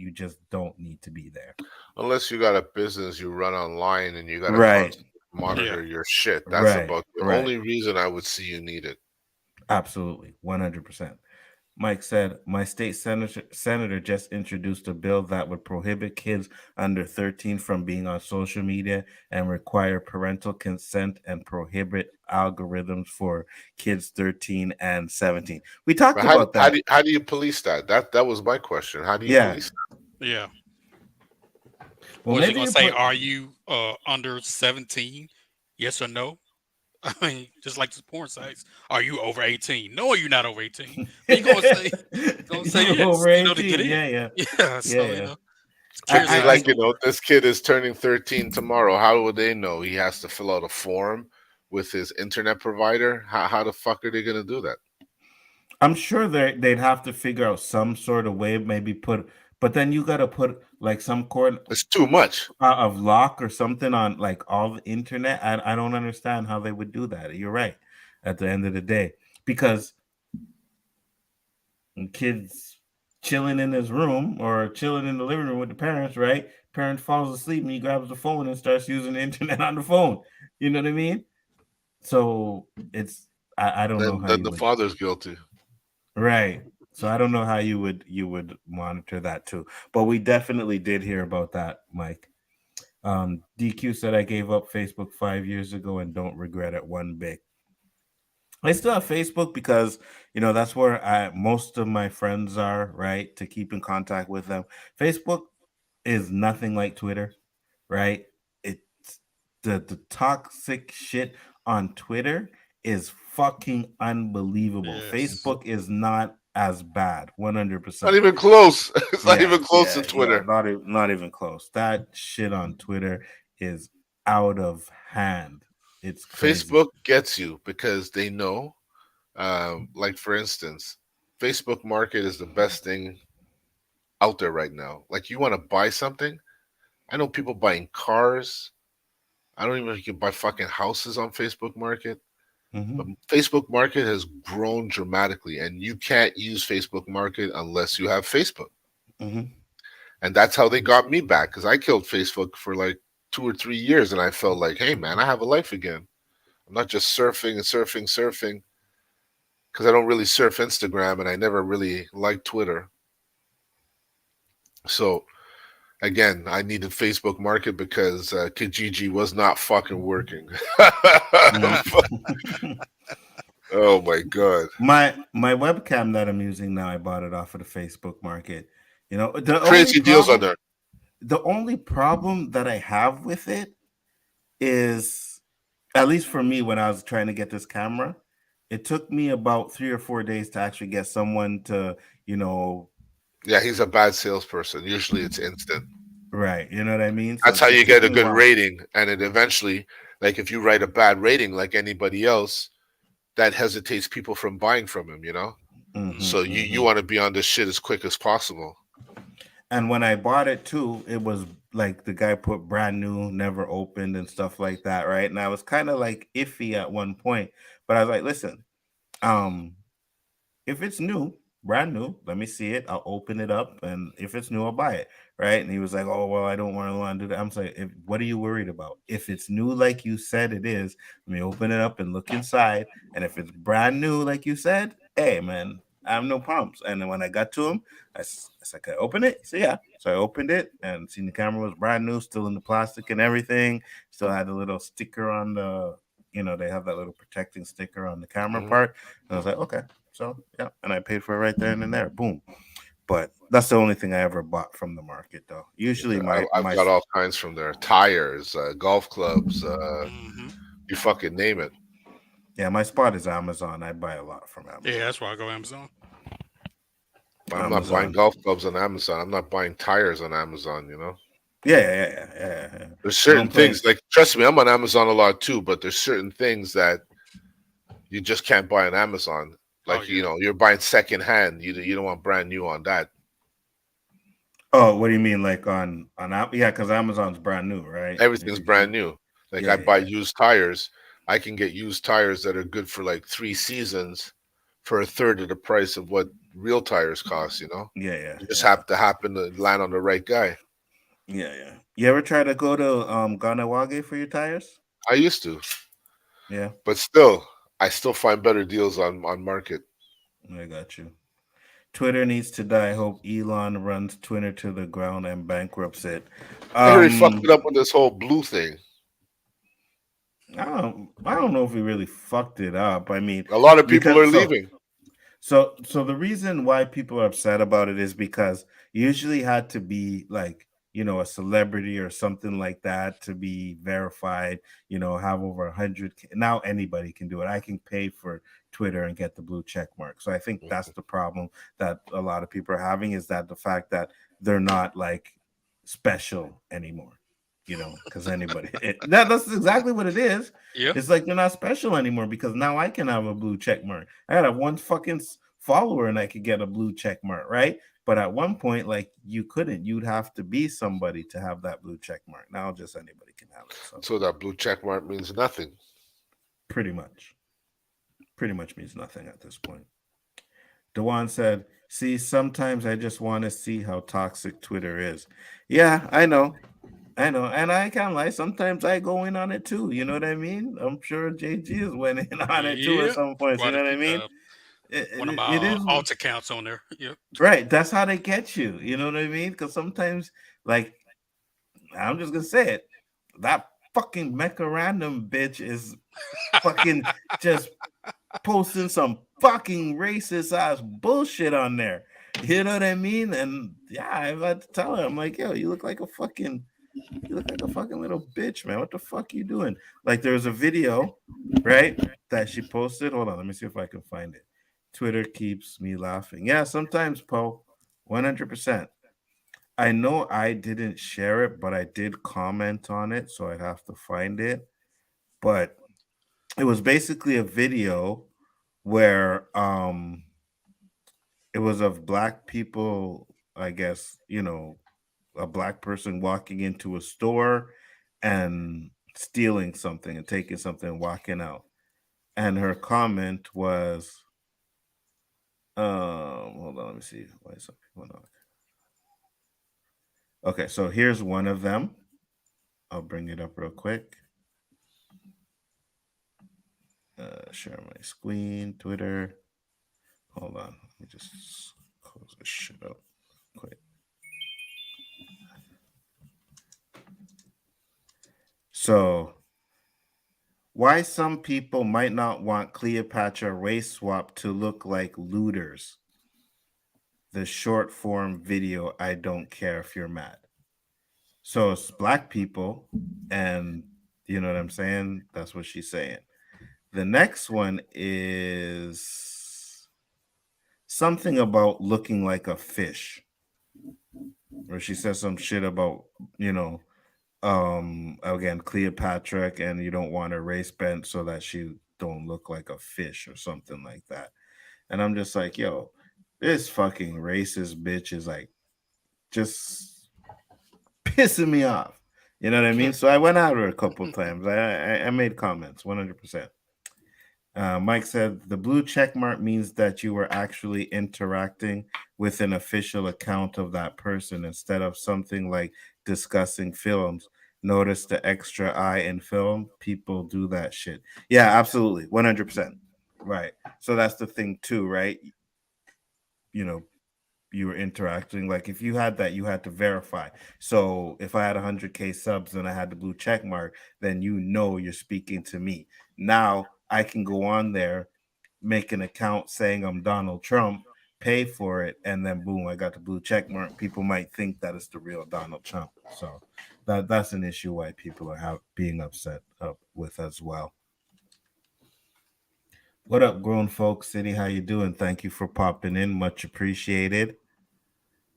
Speaker 1: don't need to be there.
Speaker 2: Unless you got a business you run online and you got to monitor your shit. That's about the only reason I would see you need it.
Speaker 1: Absolutely. 100%. Mike said, my state senator just introduced a bill that would prohibit kids under 13 from being on social media and require parental consent and prohibit algorithms for kids 13 and 17. We talked about that.
Speaker 2: How do you police that? That was my question. How do you police that?
Speaker 3: Yeah.
Speaker 1: Well,
Speaker 3: was you going to say, are you under 17? Yes or no? I mean, just like the porn sites. Are you over 18? No, you're not over 18. But you're gonna say
Speaker 1: You
Speaker 3: yes,
Speaker 1: over
Speaker 3: to get
Speaker 1: 18?
Speaker 3: in.
Speaker 1: Yeah, yeah,
Speaker 3: Yeah,
Speaker 1: yeah,
Speaker 3: so
Speaker 1: yeah.
Speaker 3: carries
Speaker 2: It'd
Speaker 3: a
Speaker 2: be
Speaker 1: I,
Speaker 3: nice
Speaker 2: like,
Speaker 1: I
Speaker 3: allure.
Speaker 2: this kid is turning 13 tomorrow. How would they know? He has to fill out a form with his internet provider. How the fuck are they gonna do that?
Speaker 1: I'm sure they'd have to figure out some sort of way, maybe but then you got to put like some
Speaker 2: It's too much.
Speaker 1: of lock or something on like all the internet. I don't understand how they would do that. You're right. At the end of the day, because kids chilling in his room or chilling in the living room with the parents, right? Parent falls asleep and he grabs the phone and starts using the internet on the phone. You know what I mean? So it's I don't know
Speaker 2: Then
Speaker 1: how
Speaker 2: then
Speaker 1: you
Speaker 2: the
Speaker 1: would.
Speaker 2: father's guilty.
Speaker 1: Right. So I don't know how you would monitor that too. But we definitely did hear about that, Mike. DQ said I gave up Facebook 5 years ago and don't regret it one bit. I still have Facebook because that's where most of my friends are, right? To keep in contact with them. Facebook is nothing like Twitter, right? It's the toxic shit on Twitter is fucking unbelievable.
Speaker 3: Yes.
Speaker 1: Facebook is not as bad,
Speaker 2: Not
Speaker 1: 100%.
Speaker 2: even close. It's not
Speaker 1: Yeah,
Speaker 2: even close to
Speaker 1: yeah, yeah.
Speaker 2: Twitter.
Speaker 1: Not even close. That shit on Twitter is out of hand. It's crazy.
Speaker 2: Facebook gets you because they know, like for instance, Facebook Market is the best thing out there right now. Like you want to buy something, I know people buying cars. I don't even know if you can buy fucking houses on Facebook Market.
Speaker 1: Hmm.
Speaker 2: But Facebook Market has grown dramatically, and you can't use Facebook Market unless you have Facebook.
Speaker 1: Hmm.
Speaker 2: And that's how they got me back because I killed Facebook for like 2 or 3 years, and I felt like, hey man, I have a life again. I'm not just surfing and surfing, surfing because I don't really surf Instagram, and I never really liked Twitter. So again, I needed Facebook Market because Kijiji was not fucking working. Oh my god,
Speaker 1: My webcam that I'm using now, I bought it off of the Facebook Market. The only
Speaker 2: crazy deals on
Speaker 1: problem
Speaker 2: there.
Speaker 1: the only problem that I have with it is, at least for me, when I was trying to get this camera, it took me about 3 or 4 days to actually get someone to, you know,
Speaker 2: Yeah, he's a bad salesperson. Usually it's instant.
Speaker 1: right. You know what I mean? So
Speaker 2: That's how
Speaker 1: it
Speaker 2: you
Speaker 1: took
Speaker 2: get a
Speaker 1: me a
Speaker 2: good
Speaker 1: while.
Speaker 2: rating. And it eventually, like if you write a bad rating like anybody else, that hesitates people from buying from him.
Speaker 1: Hmm.
Speaker 2: So you
Speaker 1: Hmm.
Speaker 2: want to be on this shit as quick as possible.
Speaker 1: And when I bought it too, it was like the guy put brand new, never opened and stuff like that, right? And I was kind of like iffy at one point, but I was like, listen, um, if it's new, brand new, let me see it. I'll open it up, and if it's new, I'll buy it. Right? And he was like, "Oh well, I don't want to do that." I'm like, "What are you worried about? If it's new, like you said it is, let me open it up and look inside. And if it's brand new, like you said, hey man, I have no problems." And then when I got to him, I said, "Can I open it?" He said, "Yeah." So I opened it and seen the camera was brand new, still in the plastic and everything. Still had a little sticker on they have that little protecting sticker on the camera
Speaker 2: Hmm.
Speaker 1: part. And I was like, okay. So yeah, and I paid for it right there and there. Boom. But that's the only thing I ever bought from the market, though. Usually,
Speaker 2: I've got all kinds from there: tires, golf clubs,
Speaker 3: Hmm.
Speaker 2: you fucking name it.
Speaker 1: my spot is Amazon. I buy a lot from
Speaker 3: Yeah,
Speaker 1: Amazon.
Speaker 3: that's why I go Amazon.
Speaker 2: But I'm not buying
Speaker 1: Amazon.
Speaker 2: golf clubs on Amazon. I'm not buying tires on Amazon.
Speaker 1: Yeah, yeah, yeah, yeah, yeah, yeah.
Speaker 2: There's
Speaker 1: I
Speaker 2: certain
Speaker 1: don't play.
Speaker 2: things like trust me, I'm on Amazon a lot too, but there's certain things that you just can't buy on Amazon.
Speaker 3: Oh
Speaker 2: Like
Speaker 3: yeah.
Speaker 2: you're buying second hand. You don't want brand new on that.
Speaker 1: Oh, what do you mean, like on App? Yeah, because Amazon's brand new, right? If
Speaker 2: Everything's
Speaker 1: you see,
Speaker 2: brand new. Like
Speaker 1: yeah,
Speaker 2: I buy
Speaker 1: yeah,
Speaker 2: used tires. I can get used tires that are good for like 3 seasons for a third of the price of what real tires cost.
Speaker 1: yeah, yeah,
Speaker 2: You just
Speaker 1: yeah,
Speaker 2: have to happen to land on the right guy.
Speaker 1: yeah, yeah. You ever try to go to Ganawage for your tires?
Speaker 2: I used to,
Speaker 1: Yeah,
Speaker 2: but still, I still find better deals on market.
Speaker 1: I got you. Twitter needs to die. I hope Elon runs Twitter to the ground and bankrupts it.
Speaker 2: I hear he fucked
Speaker 1: Um,
Speaker 2: it up with this whole blue thing.
Speaker 1: I don't know if we really fucked it up. I mean,
Speaker 2: A lot of people are
Speaker 1: because so
Speaker 2: leaving.
Speaker 1: so the reason why people are upset about it is because you usually had to be like a celebrity or something like that to be verified, have over 100. Now anybody can do it. I can pay for Twitter and get the blue check mark. So I think that's the problem that a lot of people are having, is that the fact that they're not like special anymore, because anybody, that's exactly what it is.
Speaker 3: Yeah.
Speaker 1: It's like they're not special anymore because now I can have a blue check mark. I got one fucking follower and I could get a blue check mark, right? But at one point, like, you couldn't. You'd have to be somebody to have that blue check mark. Now just anybody can have it. So
Speaker 2: So that blue check mark means nothing.
Speaker 1: pretty much, means nothing at this point. Dewan said, "See, sometimes I just want to see how toxic Twitter is." Yeah, I know, and I can't lie. Sometimes I go in on it too. You know what I mean? I'm sure JG has went in on it too at
Speaker 3: Yeah.
Speaker 1: some points. You
Speaker 3: Quite a
Speaker 1: know what I
Speaker 3: few.
Speaker 1: mean?
Speaker 3: One of
Speaker 1: It
Speaker 3: my
Speaker 1: is
Speaker 3: alt accounts on there. Yep.
Speaker 1: right. That's how they get you. You know what I mean? Because sometimes, like, I'm just gonna say it, that fucking mecha random bitch is fucking just posting some fucking racist ass bullshit on there. You know what I mean? And yeah, I've had to tell her, I'm like, yo, you look like a fucking little bitch, man. What the fuck you doing? Like, there was a video, right, that she posted. Hold on, let me see if I can find it. Twitter keeps me laughing. Yeah, sometimes, Poe, 100%. I know I didn't share it, but I did comment on it, so I'd have to find it. But it was basically a video where it was of black people, I guess, a black person walking into a store and stealing something and taking something and walking out. And her comment was, hold on, let me see. Why some people not? Okay, so here's one of them. I'll bring it up real quick. Share my screen, Twitter. Hold on, let me just close this shit up quick. So, why some people might not want Cleopatra race swap to look like looters. The short form video, I don't care if you're mad. So it's black people, and you know what I'm saying? That's what she's saying. The next one is something about looking like a fish, where she says some shit about, again, Cleopatra, and you don't want her race bent so that she don't look like a fish or something like that. And I'm just like, yo, this fucking racist bitch is like just pissing me off. You know what I mean? So I went at her a couple times. I made comments, 100%. Mike said the blue check mark means that you were actually interacting with an official account of that person instead of something like discussing films. Notice the extra I in film. People do that shit. Yeah, absolutely. 100%. Right. So that's the thing, too, right? You know, you were interacting. Like, if you had that, you had to verify. So if I had 100K subs and I had the blue check mark, then you're speaking to me. Now I can go on there, make an account saying I'm Donald Trump, pay for it, and then boom, I got the blue check mark. People might think that it's the real Donald Trump. So that's an issue why people are being upset with as well. What up, grown folks city? How you doing? Thank you for popping in. Much appreciated.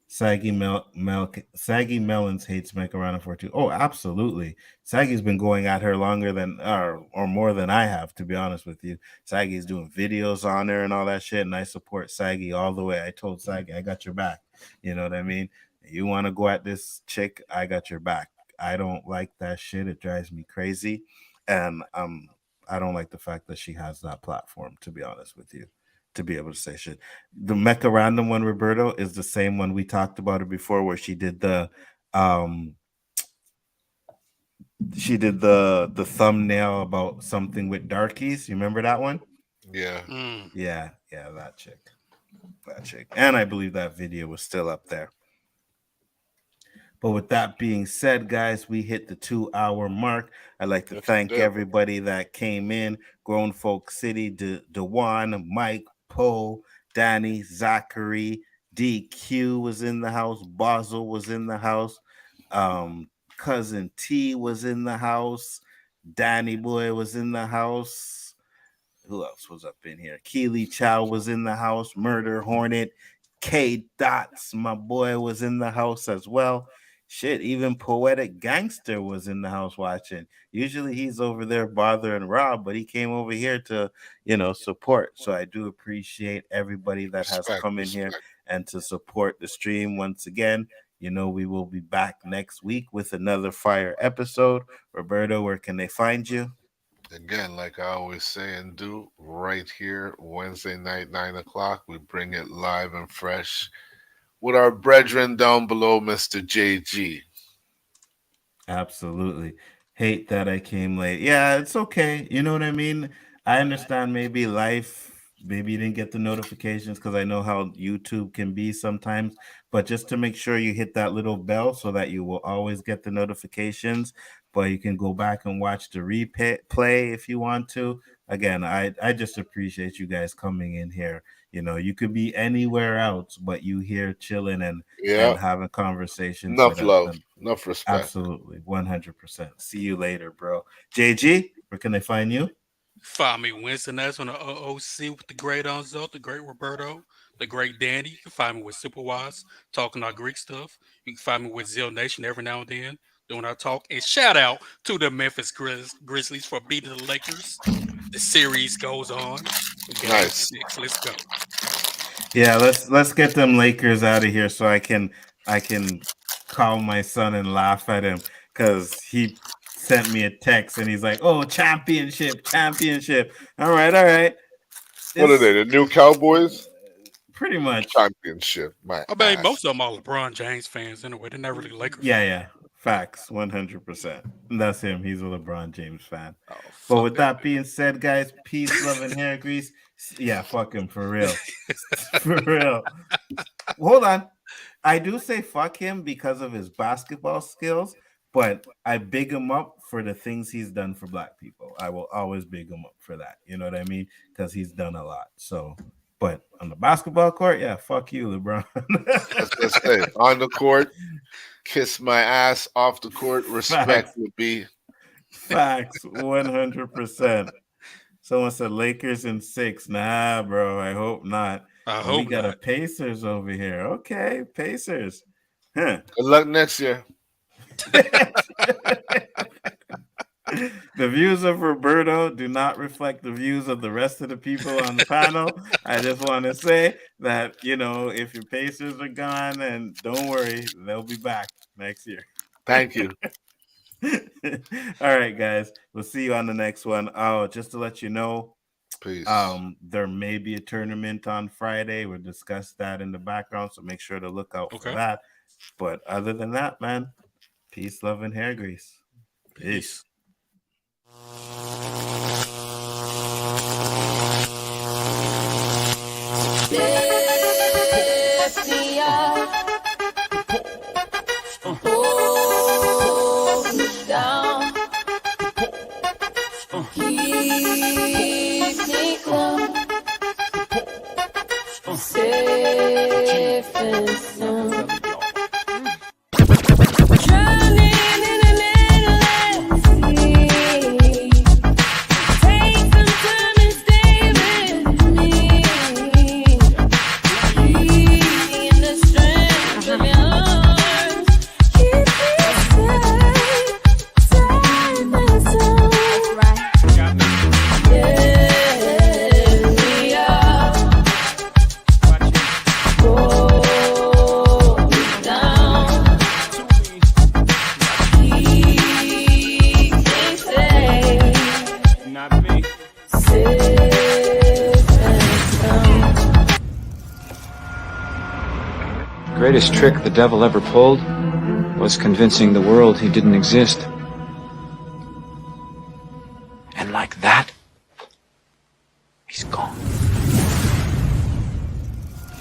Speaker 1: Saggy Melons hates Macarena for two. Oh, absolutely. Saggy's been going at her longer than or more than I have, to be honest with you. Saggy's doing videos on her and all that shit, and I support Saggy all the way. I told Saggy, I got your back. You know what I mean? You want to go at this chick, I got your back. I don't like that shit. It drives me crazy. And I don't like the fact that she has that platform, to be honest with you, to be able to say shit. The Mecha Random one, Roberto, is the same one we talked about it before, where she did the thumbnail about something with darkies. You remember that one?
Speaker 2: Yeah.
Speaker 1: Yeah, that chick. And I believe that video was still up there. But with that being said, guys, we hit the 2-hour mark. I'd like to thank everybody that came in. Grown Folk City, Dewan, Mike, Poe, Danny, Zachary, DQ was in the house. Basel was in the house. Cousin T was in the house. Danny Boy was in the house. Who else was up in here? Keely Chow was in the house. Murder Hornet. K-Dots, my boy, was in the house as well. Shit, even Poetic Gangster was in the house watching. Usually he's over there bothering Rob, but he came over here to, support. So I do appreciate everybody that has come in here and to support the stream once again. We will be back next week with another fire episode. Roberto, where can they find you?
Speaker 2: Again, like I always say and do, right here, Wednesday night, 9 o'clock, we bring it live and fresh with our brethren down below, Mr. JG.
Speaker 1: Absolutely. Hate that I came late. Yeah, it's okay. You know what I mean? I understand maybe maybe you didn't get the notifications because I know how YouTube can be sometimes, but just to make sure you hit that little bell so that you will always get the notifications, but you can go back and watch the replay if you want to. Again, I just appreciate you guys coming in here. You could be anywhere else, but you here chilling and having conversations.
Speaker 2: Enough love, enough respect.
Speaker 1: Absolutely, 100%. See you later, bro. JG, where can they find you?
Speaker 3: Find me Wednesday nights on the O.O.C with the great Nzo, the great Roberto, the great Danny. You can find me with Superwise, talking our Greek stuff. You can find me with Zill Nation every now and then, doing our talk. And shout out to the Memphis Grizzlies for beating the Lakers. The series goes on.
Speaker 2: Nice.
Speaker 3: 6. Let's go.
Speaker 1: Yeah, let's get them Lakers out of here so I can call my son and laugh at him because he sent me a text and he's like, "Oh, championship. All right.
Speaker 2: What are they? The new Cowboys?
Speaker 1: Pretty much.
Speaker 2: Championship.
Speaker 3: I mean, most of them are LeBron James fans anyway. They're not really Lakers.
Speaker 1: Yeah. Facts, 100%. That's him. He's a LeBron James fan. But with that being said, guys, peace, love, and hair grease. Yeah, fuck him, for real. For real. Hold on. I do say fuck him because of his basketball skills, but I big him up for the things he's done for black people. I will always big him up for that. You know what I mean? Because he's done a lot. So, but on the basketball court, yeah, fuck you, LeBron.
Speaker 2: Let's say, on the court, kiss my ass. Off the court, respect would be.
Speaker 1: Facts, 100%. Someone said Lakers in 6. Nah, bro, I hope not. We got a Pacers over here. Okay, Pacers. Huh.
Speaker 2: Good luck next year.
Speaker 1: The views of Roberto do not reflect the views of the rest of the people on the panel. I just want to say that, if your Pacers are gone, and don't worry, they'll be back next year.
Speaker 2: Thank you.
Speaker 1: All right, guys. We'll see you on the next one. Oh, just to let you know,
Speaker 2: peace.
Speaker 1: There may be a tournament on Friday. We'll discuss that in the background, so make sure to look out for that. But other than that, man, peace, love, and hair grease. Peace.
Speaker 10: Lift me up. Hold me down. Keep me close. Safe and sound. Drowning in an endless sea. Take some time and stay with me. Keep me in the strength of your arms. Keep me safe and sound. Lift me up. Hold me down. Keep me safe.
Speaker 7: Not me.
Speaker 10: Safe and sound.
Speaker 11: The greatest trick the devil ever pulled was convincing the world he didn't exist.